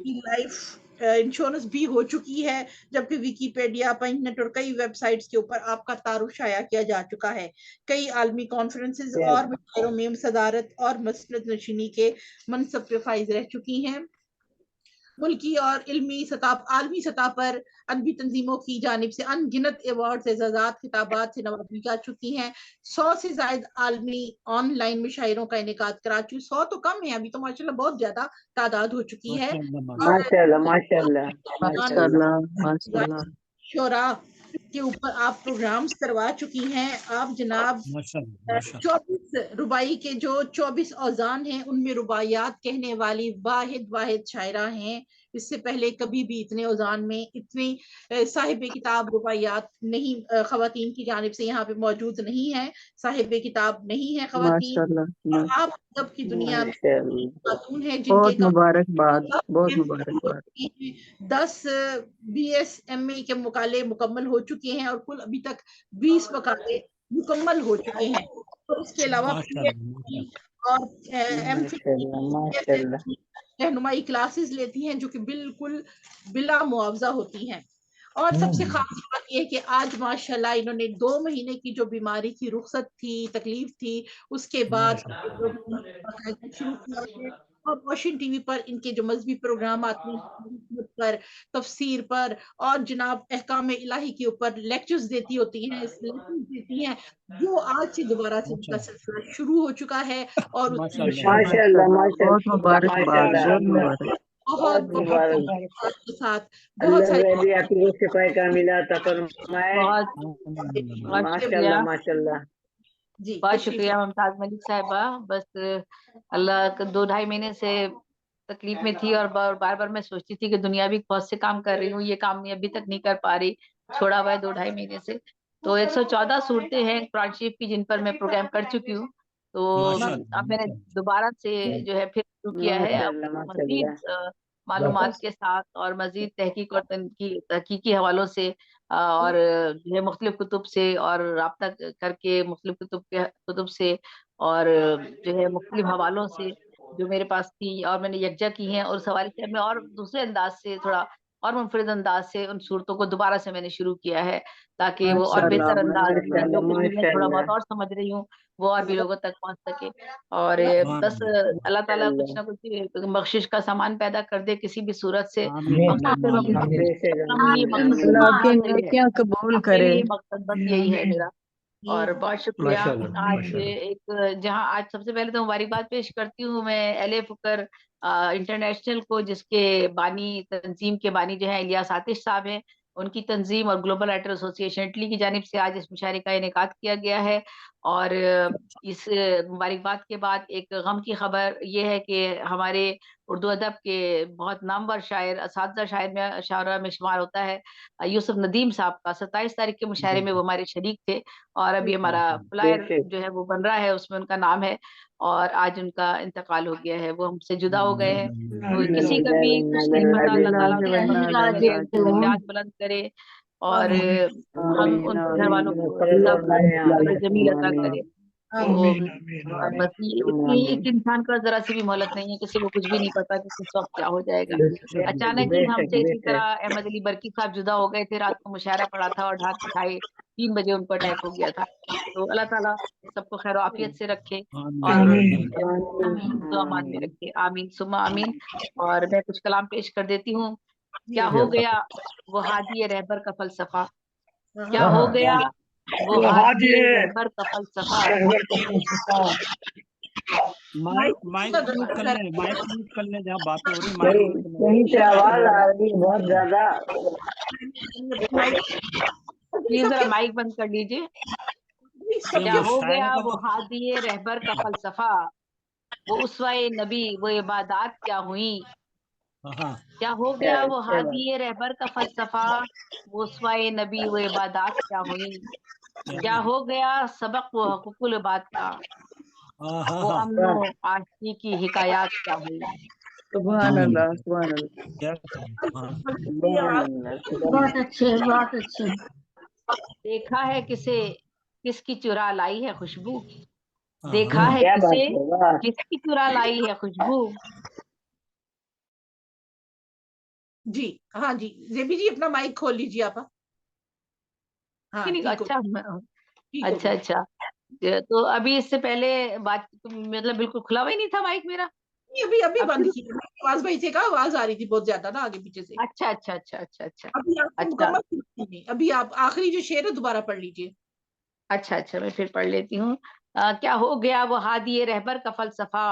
Speaker 1: लाइफ इंश्योरेंस भी हो चुकी है, जबकि विकीपीडिया, पंचनेट और कई वेबसाइट्स के ऊपर आपका तारुफ शाया किया जा चुका है। कई आलमी कॉन्फ्रेंसेस और मुशायरों में सदारत और मसनद नशीनी के मनसब पे फाइज रह चुकी हैं। मुल्की और इल्मी सतह, आलमी सतह पर अदबी तंजीमों की जानिब से अनगिनत अवार्ड, एजाज़ात, खिताबात से नवाजी जा चुकी हैं। 100 से ज्यादा आलमी ऑनलाइन मुशायरों का इनेकाद करा चुकी। 100 तो कम है, अभी तो माशाल्लाह बहुत ज्यादा तादाद हो चुकी है।
Speaker 2: माशाल्लाह माशाल्लाह
Speaker 9: माशाल्लाह माशाल्लाह।
Speaker 1: शोरा के ऊपर आप प्रोग्राम्स करवा चुकी हैं आप जनाब। 24 रुबाई के जो 24 औजान हैं, उनमें रुबायात कहने वाली वाहिद शायरा हैं। इससे पहले कभी भी इतने औजान में इतनी साहिब किताब रुबायात नहीं खवातीन की जानिब से यहाँ पे मौजूद नहीं है। साहिब किताब नहीं है खवातीन। आप तब की दुनिया में खातून है जिनके
Speaker 9: मुबारकबाद, बहुत मुबारकबाद।
Speaker 1: 10 BSME के मुकाले मुकम्मल हो चुके हैं, और कुल अभी तक 20 मकाले मुकम्मल हो चुके हैं। और इसके अलावा और रहनुमाई क्लासेस लेती हैं, जो कि बिल्कुल बिला मुआवजा होती हैं। और सबसे खास बात यह है कि आज माशाल्लाह इन्होंने 2 महीने की जो बीमारी थी, रुखसत थी, तकलीफ थी, उसके बाद शुरू किया। और रोशन टीवी पर इनके जो मजहबी प्रोग्राम आते हैं पर, तफसीर पर, और जनाब अहकाम इलाही के ऊपर लेक्चर्स देती होती हैं, वो आज से दोबारा से उनका सिलसिला शुरू हो चुका है। और
Speaker 2: माशाल्लाह माशाल्लाह
Speaker 9: बहुत मुबारकबाद।
Speaker 1: बहुत
Speaker 2: मुबारक।
Speaker 1: के साथ बहुत
Speaker 2: अल्लाह
Speaker 1: सारी
Speaker 2: वली आपको शिफाए कामिला अता फरमाए।
Speaker 9: बहुत
Speaker 2: माशाल्लाह माशाल्लाह।
Speaker 1: जी
Speaker 9: बहुत शुक्रिया मुमताज मलिक साहिबा। बस अल्लाह 2-2.5 महीने से तकलीफ में थी और बार बार मैं सोचती थी कि दुनिया भी बहुत से काम कर रही हूँ, ये काम मैं अभी तक नहीं कर पा रही, छोड़ा हुआ है 2-2.5 महीने से। तो 114 सूरतें हैं कुरान शरीफ की जिन पर मैं प्रोग्राम कर चुकी हूँ। तो अब मैंने दोबारा से जो है फिर शुरू किया है। अब मजीद मालूमात के साथ और मजीद तहकीक और तहकीकी हवालों से और जो है मुख्तलिफ कुतुब से और राब्ता करके मुख्तलिफ कुतुब से और जो है मुख्तलिफ हवालों से जो मेरे पास थी और मैंने यकजा की हैं, और उस हवाले से मैं और दूसरे अंदाज से थोड़ा और मुनफरिद अंदाज से उन सूरतों को दोबारा से मैंने शुरू किया है, ताकि वो और बेहतर अंदाज में जो कुछ भी मैं थोड़ा बहुत और समझ रही हूँ वो और भी लोगों तक पहुंच सके। और बस अल्लाह ताला कुछ ना कुछ बख्शिश का सामान पैदा कर दे किसी भी सूरत से।
Speaker 3: क्या कबूल करे।
Speaker 9: मकसद बस यही है मेरा। और बहुत शुक्रिया। आज एक जहां आज सबसे पहले तो मुबारकबाद पेश करती हूँ मैं एले फुकर इंटरनेशनल को, जिसके बानी तंजीम के बानी जो है इलियास आतिश साहब हैं। उनकी तंजीम और ग्लोबल राइटर एसोसिएशन इटली की जानिब से आज इस मुशायरे का इनेकाद किया गया है। और इस मुबारकबाद के बाद एक गम की खबर ये है कि हमारे उर्दू अदब के बहुत नामवर शायर असातिज़ा शायरा में शुमार होता है यूसुफ नदीम साहब का 27 तारीख के मुशायरे में वो हमारे शरीक थे। और अभी हमारा फ्लायर जो है वो बन रहा है, उसमें उनका नाम है। और आज उनका इंतकाल हो गया है, वो हमसे जुदा हो गए हैं। तो किसी का भी कुछ नहीं पता, अल्लाह ताला उनके दर्जात बुलंद करे और हम उन घर वालों को जमील अता करे। तो बस एक इंसान का जरा सी भी मोहलत नहीं है, किसी को कुछ भी नहीं पता कि किस वक्त क्या हो जाएगा। अचानक ही हमसे इसी तरह अहमद अली बरकी साहब जुदा हो गए थे। रात को मुशायरा पड़ा था और ढाक उठाए 3 बजे उनको अटैक हो गया था। तो अल्लाह ताला सबको खैर आफियत से रखे और अमान में रखे। आमीन सुम्मा आमीन। और मैं कुछ कलाम पेश कर देती हूँ। क्या हो गया वो हादी रहबर का फलसफा, क्या हो गया वो हादी रहबर का फलसफा।
Speaker 21: माइक म्यूट कर ले, माइक म्यूट कर ले, जहाँ बातें हो रही माइक
Speaker 2: कहीं से आवाज आ रही है बहुत ज्यादा।
Speaker 9: प्लीज जरा माइक बंद कर लीजिए। क्या हो गया वो हादी रहबर का फलसफा, वो उसवाए नबी वो इबादत क्या हुई। क्या हो गया वो हादी रहबर का फलसफा, वो उसवाए नबी वो इबादत क्या हुई। क्या हो गया सबक वो हकूकुल बात का, वो अमनो आशिकी की हिकायत क्या हुई।
Speaker 3: सुभान अल्लाह सुभान
Speaker 18: बहुत अच्छे बहुत अच्छे।
Speaker 9: देखा है किसे किसकी चुरा लाई है खुशबू, देखा है किसे किसकी चुरा लाई है खुशबू।
Speaker 1: जी हाँ जी जेबी जी अपना माइक खोल लीजिए आप। हाँ
Speaker 9: अच्छा अच्छा। तो अभी इससे पहले बात मतलब बिल्कुल खुला हुआ ही नहीं था माइक मेरा।
Speaker 1: अभी अभी बंद किया। आवाज भाई से का आवाज आ रही थी बहुत ज्यादा ना आगे पीछे से।
Speaker 9: अच्छा अच्छा अच्छा अच्छा अच्छा।
Speaker 1: अभी आप मुकम्मल अभी आप आखिरी जो शेर है दोबारा पढ़ लीजिए।
Speaker 9: अच्छा अच्छा मैं फिर पढ़ लेती हूँ। क्या हो गया वो हादी रहबर का फलसफा,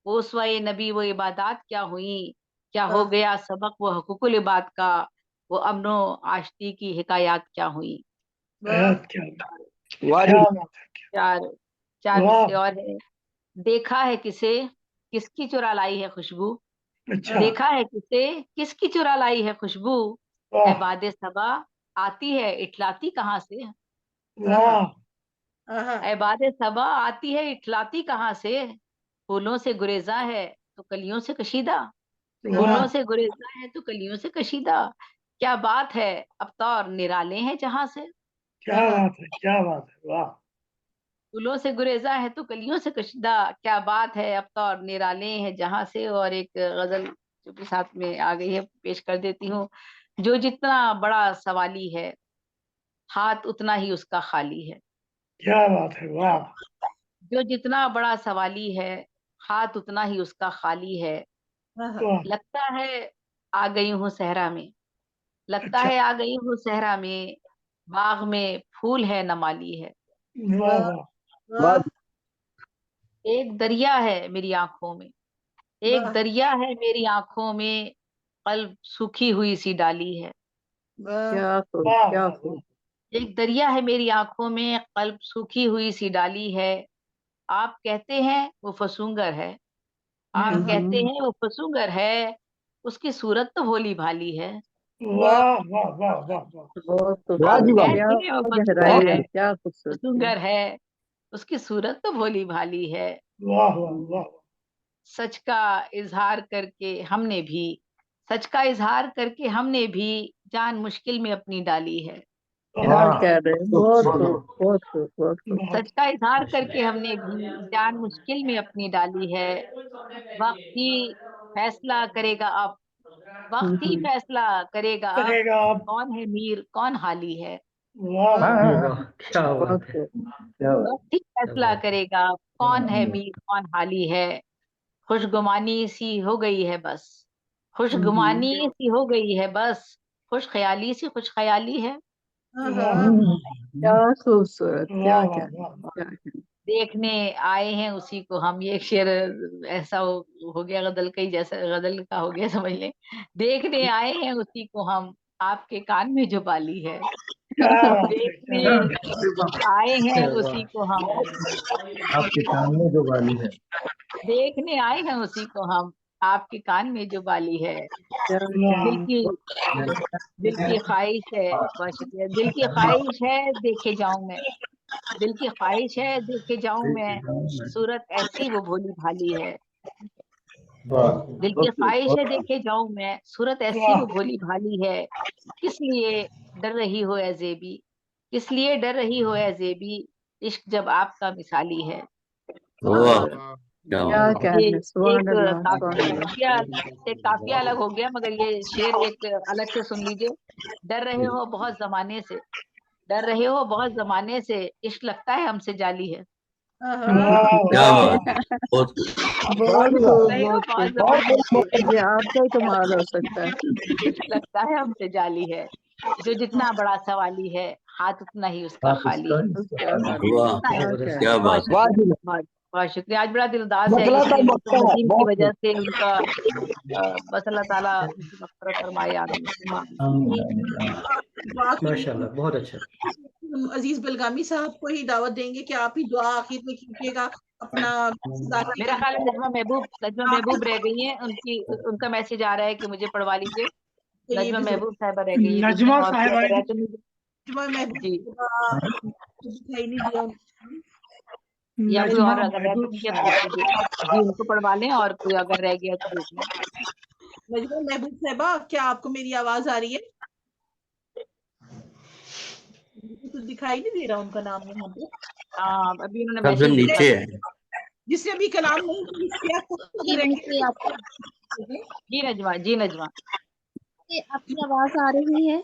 Speaker 9: वो उसवाए नबी वो इबादत क्या हुई। क्या हो गया सबक वो हकूकुल इबाद का, वो अमनो आशिकी की हिकायत क्या हुई। चार हिस्से और है। देखा है किसे किसकी चुरा लाई है खुशबू, देखा है किसे किसकी चुरा लाई है खुशबू। एबाद सबा आती है इठलाती कहाँ से, एबाद सबा आती है इठलाती कहाँ से। फूलों से गुरेजा है तो कलियों से कशीदा, फूलों से गुरेजा है तो कलियों से कशीदा। क्या बात है अब तो निराले हैं जहां से,
Speaker 4: क्या बात है क्या बात है वाह।
Speaker 9: फूलों से गुरेजा है तो कलियों से कशीदा, क्या बात है अब तो निराले हैं जहां से। और एक गजल जो कि साथ में आ गई है पेश कर देती हूँ। जो जितना बड़ा सवाली है हाथ उतना ही उसका खाली है,
Speaker 4: क्या बात है वाह।
Speaker 9: जो जितना बड़ा सवाली है हाथ उतना ही उसका खाली है। लगता है आ गई हूँ सहरा में, लगता है आ गई हूँ सहरा में, बाग में फूल है न माली है। एक दरिया है मेरी आंखों में,
Speaker 5: एक दरिया है मेरी आंखों में, कल्ब सूखी हुई सी डाली है।
Speaker 3: क्या खूब, क्या खूब।
Speaker 5: एक दरिया है मेरी आंखों में, कल्ब सूखी हुई सी डाली है। आप कहते हैं वो फसूंगर है, आप कहते हैं वो फसूंगर है, उसकी सूरत तो भोली भाली है।
Speaker 4: वाह वाह वाह वाह वाह।
Speaker 3: बहुत
Speaker 19: वाह जी वाह।
Speaker 3: क्या
Speaker 5: कहते हैं वो
Speaker 3: गहराई
Speaker 5: फसूंगर
Speaker 3: है,
Speaker 5: है,
Speaker 3: क्या खूबसूरती है।
Speaker 5: फसूंगर है, उसकी सूरत तो भोली भाली है।
Speaker 4: वाह वाह वाह।
Speaker 5: सच का इजहार करके हमने भी, सच का इजहार करके हमने भी जान मुश्किल में अपनी डाली है।
Speaker 3: क्या कह रहे हैं, बहुत खूब, बहुत खूब, बहुत खूब।
Speaker 5: सच का इजहार करके हमने भी जान मुश्किल में अपनी डाली है। वक्त ही फैसला करेगा अब, वक्त ही फैसला करेगा अब,
Speaker 4: करेगा अब।
Speaker 5: कौन है मीर कौन हाली है।
Speaker 4: वाह
Speaker 20: क्या बात है, क्या बात।
Speaker 5: वक्त ही फैसला करेगा अब, कौन है मीर कौन हाली है। खुशगुमानी सी हो गई है बस, खुशगुमानी सी हो गई है बस, खुश ख्याली सी खुश ख्याली है।
Speaker 3: क्या खूबसूरत, क्या
Speaker 4: वाह
Speaker 3: क्या
Speaker 4: वाह वाह।
Speaker 3: क्या क्या।
Speaker 5: देखने आए हैं उसी को हम, ये एक शेर ऐसा हो गया गजल का ही, जैसा गजल का हो गया समझ लें। देखने आए हैं उसी को हम, आपके कान में जो बाली है। देखने आए हैं उसी को हम,
Speaker 20: आपके कान में जो वाली है।
Speaker 5: देखने आए हैं उसी को हम, आपके कान में जो बाली है।
Speaker 3: क्या
Speaker 5: दिल की
Speaker 20: क्या
Speaker 5: दिल की ख्वाहिश है, बहुत शुक्रिया, दिल की ख्वाहिश है देखे जाऊं मैं, दिल की ख्वाहिश है देखे जाऊं मैं, सूरत ऐसी वो भोली भाली है। दिल की ख्वाहिश है देखे जाऊं मैं, सूरत ऐसी वो भोली भाली है। किस लिए डर रही हो ए ज़ेबी, किस लिए डर रही हो ए ज़ेबी, इश्क जब आपका मिसाली है। और
Speaker 3: क्या क्या
Speaker 5: ये
Speaker 3: है, सुभान
Speaker 5: एक
Speaker 3: अल्लाह, सुभान अल्लाह।
Speaker 5: काफिया अलग हो गया, मगर ये शेर एक अलग से सुन लीजिए। डर रहे हो बहुत जमाने से, डर रहे हो बहुत जमाने से, इश्क लगता है हमसे जाली है।
Speaker 7: क्या बात, बहुत
Speaker 3: बहुत खूब,
Speaker 5: रहे हो
Speaker 3: बहुत
Speaker 5: बहुत
Speaker 3: खूब।
Speaker 5: जमाने से,
Speaker 3: ये आपका ही कमाल हो सकता है।
Speaker 5: इश्क लगता है हमसे जाली है। जो जितना बड़ा सवाली है, हाथ उतना ही उसका
Speaker 20: आप
Speaker 5: खाली है।
Speaker 3: उसका खाली
Speaker 7: वाह,
Speaker 3: क्या
Speaker 7: क्या
Speaker 3: क्या।
Speaker 7: बात।
Speaker 20: वाह जी
Speaker 5: बहुत बहुत शुक्रिया। आज बड़ा दिल उदास है,
Speaker 19: मसला था,
Speaker 5: इसलिए
Speaker 19: मसला
Speaker 5: नजीम की
Speaker 19: बहुत
Speaker 5: वजह से उनका बस अल्लाह ताला उनकी मग़फ़िरत फरमाए, आमीन।
Speaker 20: माशाल्लाह, बहुत अच्छा।
Speaker 1: हम अजीज बलगामी साहब को ही दावत देंगे कि आप ही दुआ आखिर में कीजिएगा अपना जाती
Speaker 5: मेरा ख्याल है नजमा महबूब रह गई हैं, उनका मैसेज आ रहा है कि मुझे पढ़वा लीजिए।
Speaker 1: लिए
Speaker 5: नजमा
Speaker 1: भी
Speaker 5: महबूब साहिबा रह गई है बीच में,
Speaker 4: नजमा
Speaker 5: और कोई
Speaker 4: साहिबा
Speaker 5: अगर है तो जी,
Speaker 1: दिखाई नहीं दिया।
Speaker 5: या कोई
Speaker 4: नजमा
Speaker 5: और अगर है तो
Speaker 4: महबूब
Speaker 5: मुझे पूछ
Speaker 4: साहिबा।
Speaker 5: लीजिए। जी, उनको पढ़वा लें, और कोई अगर रह गया तो देख लें।
Speaker 1: नजमा महबूब साहिबा, क्या आपको मेरी आवाज आ रही है? मुझे तो दिखाई नहीं दे रहा उनका नाम यहाँ पे।
Speaker 5: हाँ, अभी उन्होंने
Speaker 7: सबसे
Speaker 5: मैसेज
Speaker 7: नीचे है।
Speaker 1: जिसने अभी कलाम नहीं किया
Speaker 18: जी वैसे आपको
Speaker 5: जी नजमा, जी नजमा,
Speaker 18: आपकी आवाज आ रही है?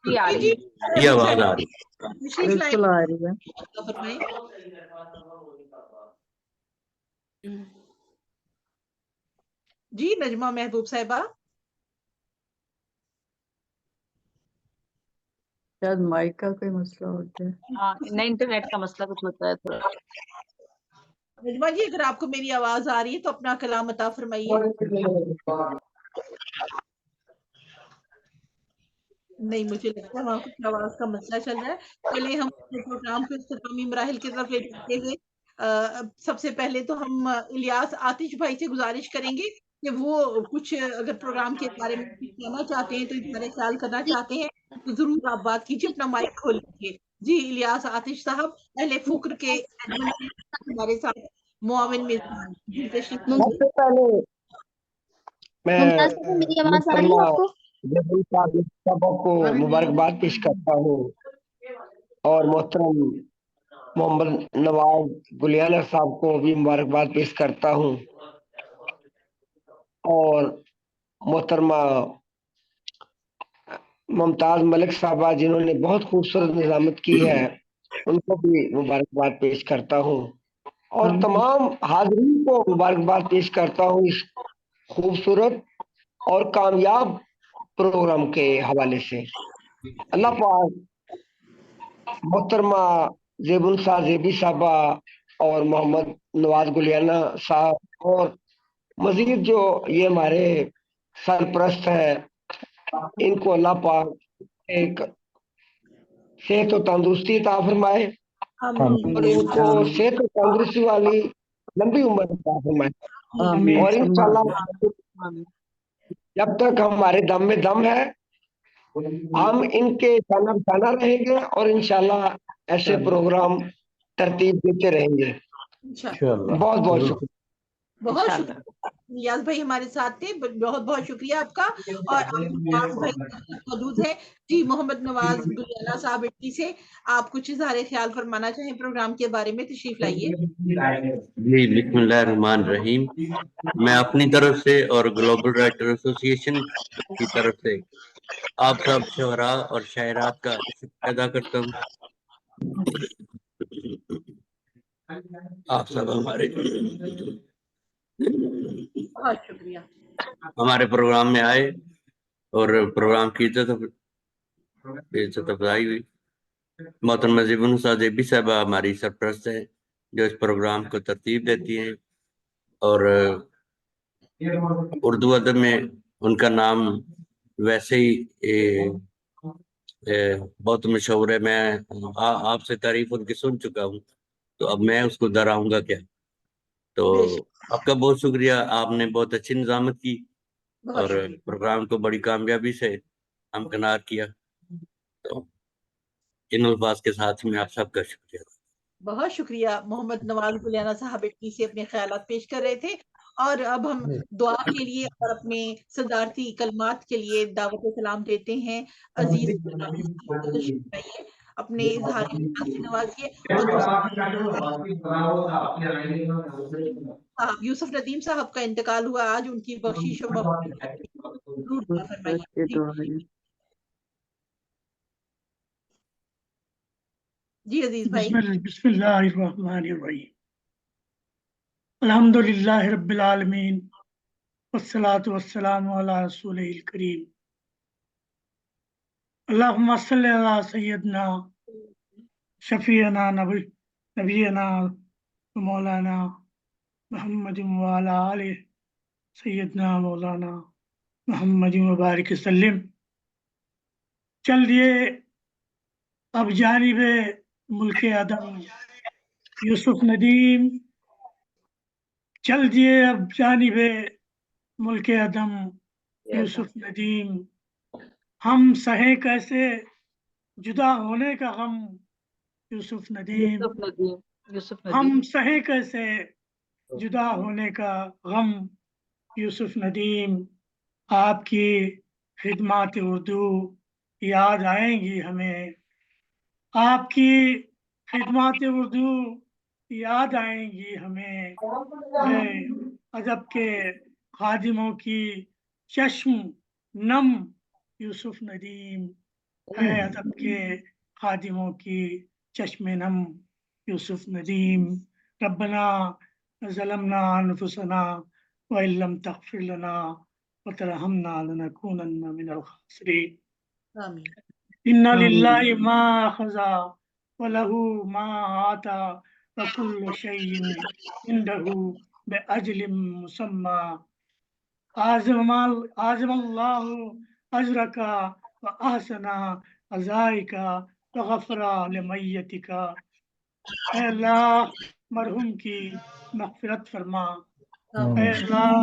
Speaker 5: जी आ रही है।
Speaker 7: ये आवाज आ रही।
Speaker 1: तशरीफ लाए,
Speaker 3: बिल्कुल आ रही है।
Speaker 1: फरमाएं। जी नजमा महबूब साहिबा।
Speaker 3: शायद माइक का कोई मसला होता है।
Speaker 5: हाँ, नहीं, इंटरनेट का मसला कुछ होता है थोड़ा।
Speaker 1: नजमा जी, अगर आपको मेरी आवाज आ रही है तो अपना कलाम अता फरमाइए। नहीं, मुझे लगता है वहाँ कुछ आवाज का मसला चल रहा है। चलिए हम प्रोग्राम को इख्तितामी मराहिल की तरफ ले जाते हुए सबसे पहले तो हम इलियास आतिश भाई से गुजारिश करेंगे कि वो कुछ अगर प्रोग्राम के बारे में कुछ कहना चाहते हैं, तो इज़हार ख्याल करना चाहते हैं, तो ज़रूर आप बात कीजिए, अपना माइक खोल लीजिए। जी, इलियास आतिश साहब, अहले फ़ुक्र के एडमिन हमारे साथ मुआविन मेज़बान। जी, तशरीफ लाइए।
Speaker 19: सबसे पहले मैं
Speaker 18: मुमताज बेगम, मेरी आवाज आ रही है
Speaker 19: मुहतरमा
Speaker 18: आपको?
Speaker 19: जबील साहब को मुबारकबाद पेश करता हूँ, और मोहतरम मोहम्मद नवाज गुलियाना साहब को भी मुबारकबाद पेश करता हूँ, और मोहतरमा मुमताज मलिक साहबा जिन्होंने बहुत खूबसूरत निजामत की है, उनको भी मुबारकबाद पेश करता हूँ, और तमाम हाज़रीन को मुबारकबाद पेश करता हूँ इस खूबसूरत और कामयाब प्रोग्राम के हवाले से। अल्लाह पाक मोहतरमा जेबी साहबा और मोहम्मद नवाज गुलियाना साहब और मजीद जो ये हमारे सरप्रस्त है, इनको अल्लाह पाक एक सेहत और तंदुरुस्ती अता फरमाए और इनको सेहत और तंदुरुस्ती वाली लंबी उम्र अता फरमाए। और इंशाल्लाह जब तक हमारे दम में दम है हम इनके खाना खाना रहेंगे और इंशाल्लाह ऐसे प्रोग्राम तरतीब देते रहेंगे। बहुत बहुत शुक्रिया।
Speaker 1: बहुत शुक्रिया नियाज भाई हमारे साथ थे, बहुत बहुत शुक्रिया आपका। और नवाज भाई मौजूद है जी, मोहम्मद नवाज गुलियाना साहब इटली से, आप कुछ इज़हार ख्याल फरमाना चाहें प्रोग्राम के बारे में, तशरीफ लाइए।
Speaker 7: जी बिस्मिल्लाहिर्रहमानिर्रहीम। मैं अपनी तरफ से और ग्लोबल राइटर एसोसिएशन की तरफ से आप सब शोहरा और शायरात का शुक्र अदा करता हूँ। आप सब
Speaker 1: बहुत शुक्रिया
Speaker 7: हमारे प्रोग्राम में आए और प्रोग्राम की इज्जत अफजाई हुई। मोहतरमा ज़िबुन जेबी साहबा हमारी सरप्रस्त है जो इस प्रोग्राम को तरतीब देती हैं और उर्दू अदब में उनका नाम वैसे ही बहुत मशहूर है। मैं आपसे तारीफ उनकी सुन चुका हूँ, तो अब मैं उसको दोहराऊंगा क्या। तो आपका बहुत शुक्रिया, आपने बहुत अच्छी निजामत की और प्रोग्राम को बड़ी कामयाबी से हमकनार किया। तो इन अल्फाज के साथ में आप सबका शुक्रिया।
Speaker 1: बहुत शुक्रिया। मोहम्मद नवाज गुलियाना साहब इटली से अपने ख्यालात पेश कर रहे थे और अब हम दुआ के लिए और अपने सदारती कलमात के लिए दावत सलाम देते हैं। अजीज अपने इज़हार ख्याल से नवाजिए। और यूसुफ नदीम साहब का इंतकाल हुआ आज, उनकी बख्शिश और फरमाइए। जी अजीज भाई।
Speaker 4: बिस्मिल्लाहिर्रहमानिर्रहीम। अल्हम्दुलिल्लाहि रब्बिल आलमीन वस्सलातु वस्सलामु अला रसूलिल करीम। अल्लाहुम्मा सल्लि अला सय्यदना शफीअना नबीना मौलाना मुहम्मदिन व अला आलि सय्यदना मौलाना मुहम्मदिन व बारिक वसल्लम। चल दिए अब जानिबे मुल्क आदम यूसुफ नदीम, चल दिए अब जानिबे मुल्क आदम यूसुफ नदीम। हम सहे कैसे जुदा होने का गम यूसुफ नदीम, हम सहे कैसे जुदा होने का गम यूसुफ नदीम। आपकी खिदमत उर्दू याद आएंगी हमें, आपकी खिदमत उर्दू याद आएंगी हमें। अदब के खादिमों की चश्म नम यूसुफ नदीम, है अदब के खादिमों की चश्म नम यूसुफ नदीम। रब्बना ज़लमना अनफुसना व इल्लम तग़फिर लना व तरहमना लनकूनन्ना मिनल खासिरीन।
Speaker 1: आमीन।
Speaker 4: इन्ना लिल्लाहि मा अख़ज़ा व लहू मा आता व कुल्लु शैइन इंदहू बिअजलिन मुसम्मा। आज़मल्लाहु अजरका व अहसना अज़ाइका व गफ़रा लिमय्यतिका। अल्लाह मरहूम की मग़फ़िरत फरमा। अल्लाह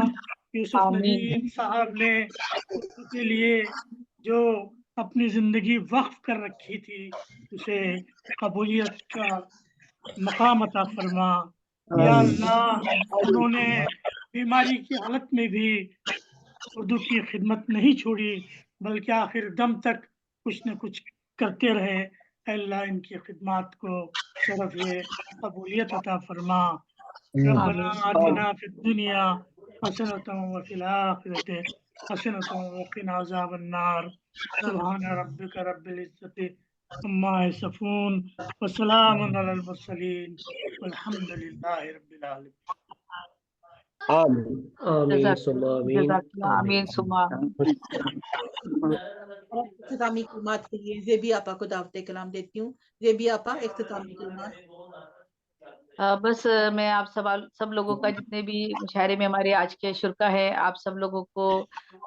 Speaker 4: यूसुफ नदीम साहब ने के लिए जो अपनी जिंदगी वक्फ कर रखी थी उसे कबूलियत का मकाम अता फरमा। या अल्लाह उन्होंने बीमारी की हालत में भी उर्दू की खिदमत नहीं छोड़ी, बल्कि आखिर दम तक कुछ न कुछ करते रहे। अल्लाह इनकी खिदमत को शरफ कबूलियत अता फरमा। रब्बना आतिना फिद दुनिया हसनतन व फिल आखिरति हसनतन व क़िना अज़ाबन्नार। सुब्हान रब्बिका रब्बिल इज़्ज़ति अम्मा यसिफून व सलामुन अलल मुरसलीन वल्हम्दुलिल्लाहि रब्बिल आलमीन।
Speaker 1: इख्तितामी कलमात के लिए ज़ेबी आपा को दावत कलाम देती हूँ। ज़ेबी आपा इख्तितामी कलमात।
Speaker 5: बस मैं आप सब लोगों का, जितने भी मुशायरे में हमारे आज के शुरा है, आप सब लोगों को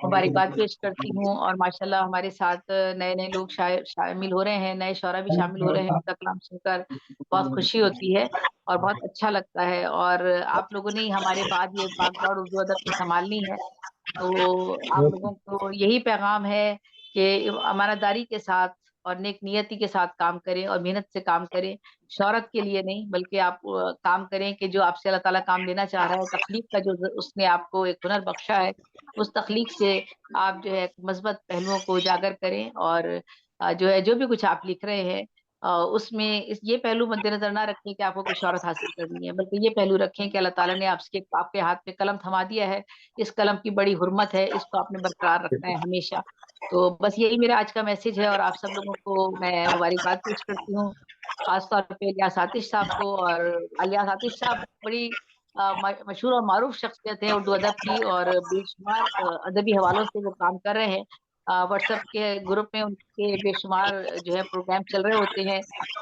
Speaker 5: मुबारकबाद पेश करती हूँ। और माशाल्लाह हमारे साथ नए नए लोग शामिल हो रहे हैं, नए शौरा भी शामिल हो रहे हैं। उनका कलाम सुनकर बहुत खुशी होती है और बहुत अच्छा लगता है। और आप लोगों ने ही हमारे बाद ये बागडोर उर्दू अदब की संभालनी है, तो आप लोगों को यही पैगाम है कि ईमानदारी के साथ और नेक नियति के साथ काम करें और मेहनत से काम करें, शोहरत के लिए नहीं, बल्कि आप काम करें कि जो आपसे अल्लाह ताला काम लेना चाह रहा है, तख्लीक का जो उसने आपको एक हुनर बख्शा है, उस तख्लीक से आप जो है मस्बत पहलुओं को उजागर करें। और जो है जो भी कुछ आप लिख रहे हैं उसमें ये पहलू मद्देनजर ना रखें कि आपको कोई शोहरत हासिल करनी है, बल्कि ये पहलू रखें कि अल्लाह ताला ने आपके हाथ में कलम थमा दिया है, इस कलम की बड़ी हुर्मत है, इसको आपने बरकरार रखना है हमेशा। तो बस यही मेरा आज का मैसेज है और आप सब लोगों को मैं मुबारकबाद पेश करती हूँ, खासतौर पे इलियास आतिश साहब को। और इलियास आतिश साहब बड़ी मशहूर और मारूफ शख्सियत है उर्दू अदब की, और बेशुमार अदबी हवालों से वो काम कर रहे हैं। व्हाट्सएप के ग्रुप में उनके बेशुमार जो है प्रोग्राम चल रहे होते हैं,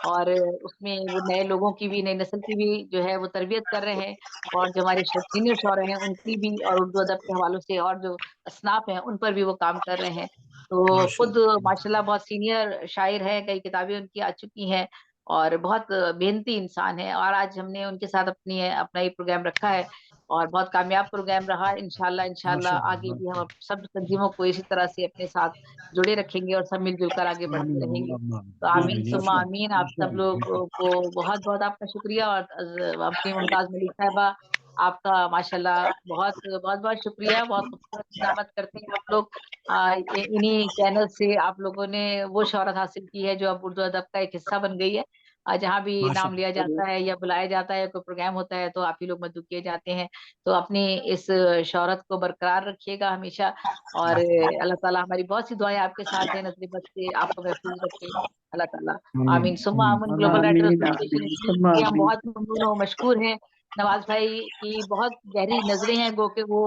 Speaker 5: और उसमें वो नए लोगों की भी, नई नस्ल की भी जो है वो तरबियत कर रहे हैं, और जो हमारे सीनियर शौरा हैं उनकी भी, और उर्दू अदब के हवालों से और जो असनाफ हैं उन पर भी वो काम कर रहे हैं। तो खुद माशाल्लाह बहुत सीनियर शायर है, कई किताबें उनकी आ चुकी हैं और बहुत मेहनती इंसान है। और आज हमने उनके साथ अपना ये प्रोग्राम रखा है और बहुत कामयाब प्रोग्राम रहा। इंशाल्लाह आगे भी हम सब तंजीमों को इसी तरह से अपने साथ जुड़े रखेंगे और सब मिलजुल कर आगे बढ़ते रहेंगे। तो आमीन सुम्मा आमीन। आप सब लोगों को बहुत बहुत आपका शुक्रिया। और अपनी मुमताज मलिक साहिबा, आपका माशाल्लाह बहुत बहुत बहुत शुक्रिया। बहुत खूबसूरत निजामत करते हैं आप लोग। इन्हीं चैनल से आप लोगों ने वो शोहरत हासिल की है जो अब उर्दू अदब का एक हिस्सा बन गई है। जहाँ भी नाम लिया जाता है या बुलाया जाता है, कोई प्रोग्राम होता है, तो आप ही लोग मददू किए जाते हैं। तो अपनी इस शोहरत को बरकरार रखिएगा हमेशा। और अल्लाह ताला, हमारी बहुत सी दुआएं आपके साथ हैं, नजर बद से आपको महफूज रखे अल्लाह ताला। आमीन सुम्मा आमीन। ग्लोबल राइटर एसोसिएशन के हम बहुत ममनून और मशकूर हैं। नवाज भाई की बहुत गहरी नजरें हैं, गो के वो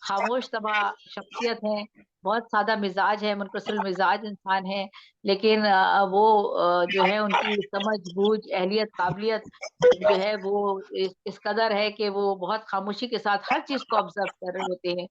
Speaker 5: खामोश तबा शख्सियत हैं, बहुत सादा मिजाज है, मुनकसिर मिजाज इंसान है, लेकिन वो जो है उनकी समझ बूझ अहलियत काबिलियत जो है वो इस कदर है कि वो बहुत खामोशी के साथ हर चीज को ऑब्जर्व कर रहे होते हैं।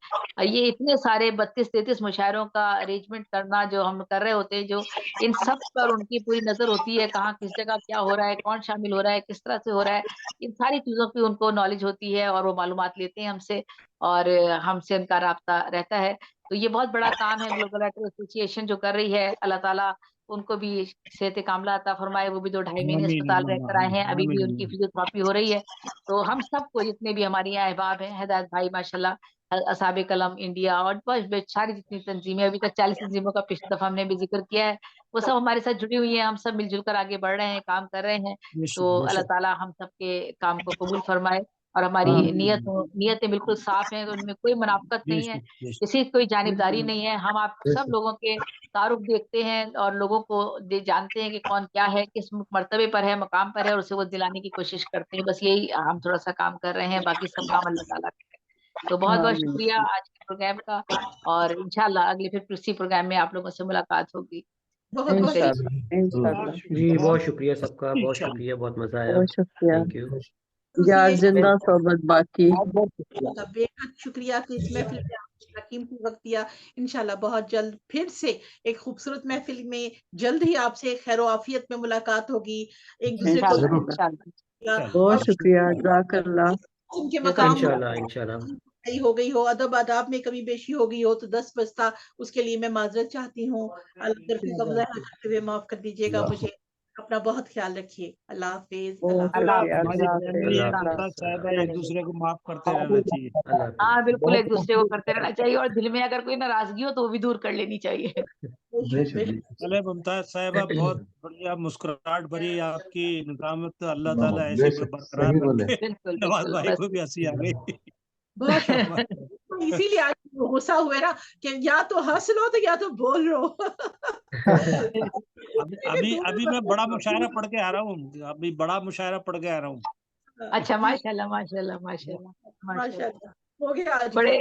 Speaker 5: ये इतने सारे 32-33 मुशायरों का अरेंजमेंट करना जो हम कर रहे होते हैं, जो इन सब पर उनकी पूरी नजर होती है, कहाँ किस जगह क्या हो रहा है, कौन शामिल हो रहा है, किस तरह से हो रहा है, इन सारी चीजों की उनको नॉलेज होती है और वो मालूमात लेते हैं हमसे, और हमसे उनका राब्ता रहता है। तो ये बहुत बड़ा काम है ग्लोबल राइटर एसोसिएशन जो कर रही है। अल्लाह ताला उनको भी सेहत कामला अता फरमाए। वो भी 2-2.5 महीने अस्पताल रहकर आए हैं, अभी भी उनकी फिजियोथेरेपी हो रही है। तो हम सबको, जितने भी हमारे यहाँ अहबाब हैं, हिदायत भाई माशाल्लाह, असाबे कलम इंडिया और बहुत सारी जितनी तंजीमें, अभी तक 40 तंजीमों का पिछली दफा हमने भी जिक्र किया है, वो सब हमारे साथ जुड़ी हुई है। हम सब मिलजुल कर आगे बढ़ रहे हैं, काम कर रहे हैं। तो अल्लाह ताला हम सबके काम को कबूल फरमाए और हमारी नीयतें बिल्कुल साफ हैं, उनमें कोई मुनाफिकत नहीं है, किसी कोई जानिबदारी नहीं है। हम आप सब लोगों के तारुफ देखते हैं और लोगों को जानते हैं कि कौन क्या है, किस मर्तबे पर है, मकाम पर है, और उसे वो दिलाने की कोशिश करते हैं। बस यही हम थोड़ा सा काम कर रहे हैं, बाकी सब काम अल्लाह ताला का है। तो बहुत बहुत शुक्रिया आज के प्रोग्राम का, और इंशाल्लाह अगले फिर किसी प्रोग्राम में आप लोगों से मुलाकात होगी।
Speaker 10: जी बहुत शुक्रिया सबका, बहुत शुक्रिया, बहुत मजा आया,
Speaker 3: बहुत शुक्रिया।
Speaker 10: Thank you.
Speaker 3: यार जिंदा सोबत बाकी।
Speaker 1: बेहद शुक्रिया कि इस महफिल में आपने कीमती वक्त दिया। इंशाल्लाह बहुत जल्द फिर से एक खूबसूरत महफिल में जल्द ही आपसे खैर आफियत में मुलाकात होगी। एक दूसरे को
Speaker 3: बहुत शुक्रिया, जज़ाकल्लाह।
Speaker 1: उनके मकाम
Speaker 10: इंशाल्लाह
Speaker 1: हो गई हो, अदब आदाब में कभी बेशी हो गई हो तो 10 बस्ता, उसके लिए मैं माजरत चाहती हूँ। अल्लाह करते हुए माफ कर दीजिएगा मुझे। अपना बहुत ख्याल रखिए। अल्लाह हाफिज।
Speaker 21: एक दूसरे को माफ करते रहना चाहिए।
Speaker 5: हाँ बिल्कुल, एक दूसरे को करते रहना चाहिए, और दिल में अगर कोई नाराजगी हो तो वो भी दूर कर लेनी चाहिए।
Speaker 21: चले मुमताज साहिबा, बहुत बढ़िया मुस्कुराहट भरी आपकी निजामत, अल्लाह ताला ऐसे बरकरार रखे। नवाज भाई को भी हंसी आ गई।
Speaker 1: इसीलिए आज गुस्सा हुए ना कि या तो हंस लो तो या तो बोल लो।
Speaker 21: अभी मैं बड़ा मुशायरा पढ़ के आ रहा हूँ, अभी बड़ा मुशायरा पढ़ के आ रहा हूँ।
Speaker 5: अच्छा माशाल्लाह माशाल्लाह माशाल्लाह
Speaker 1: माशाल्लाह, हो गया आज
Speaker 5: बड़े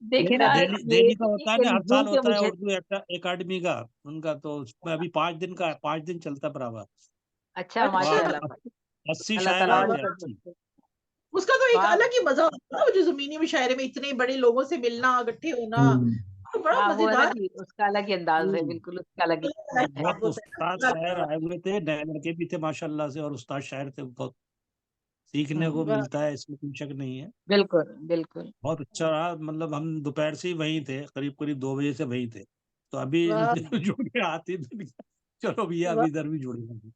Speaker 5: देखे ना,
Speaker 21: दिल्ली का होता है ना, हर साल होता है उर्दू एकेडमी का उनका, तो उसमें अभी 5 दिन का 5 दिन चलता बराबर।
Speaker 5: अच्छा माशाल्लाह।
Speaker 21: 80
Speaker 5: अल्लाह
Speaker 21: शायर
Speaker 5: ताला
Speaker 21: आए
Speaker 5: और
Speaker 21: थे, 80।
Speaker 1: उसका तो एक
Speaker 5: हाँ
Speaker 1: अलग ही मजा होता है, वो जो जमीनी मुशायरे में इतने बड़े लोगों से मिलना, इकट्ठे होना, तो बड़ा
Speaker 5: हाँ, वो
Speaker 1: मजेदार
Speaker 5: अलग ही, उसका अलग ही अंदाज है, बिल्कुल उसका अलग ही
Speaker 21: और
Speaker 5: है।
Speaker 21: बहुत उस्ताद शायर आए हुए थे, नए लड़के भी थे माशाल्लाह से, और उस्ताद शायर थे, बहुत सीखने को मिलता है, इसमें कोई शक नहीं है।
Speaker 5: बिल्कुल बिल्कुल।
Speaker 21: बहुत अच्छा रहा, मतलब हम दोपहर से ही वहीं थे, करीब करीब 2 बजे से वहीं थे, तो अभी जुड़ के आती दुनिया, चलो भैया अभी इधर भी जुड़ गए।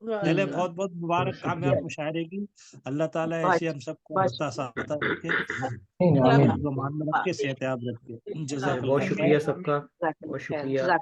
Speaker 21: चले, बहुत बहुत मुबारक कामयाब मुशायरे की। अल्लाह ताला ऐसे हम सबको हंसता साता रखे, मान में रखे, सेहतयाब रखे।
Speaker 10: बहुत शुक्रिया सबका, बहुत शुक्रिया।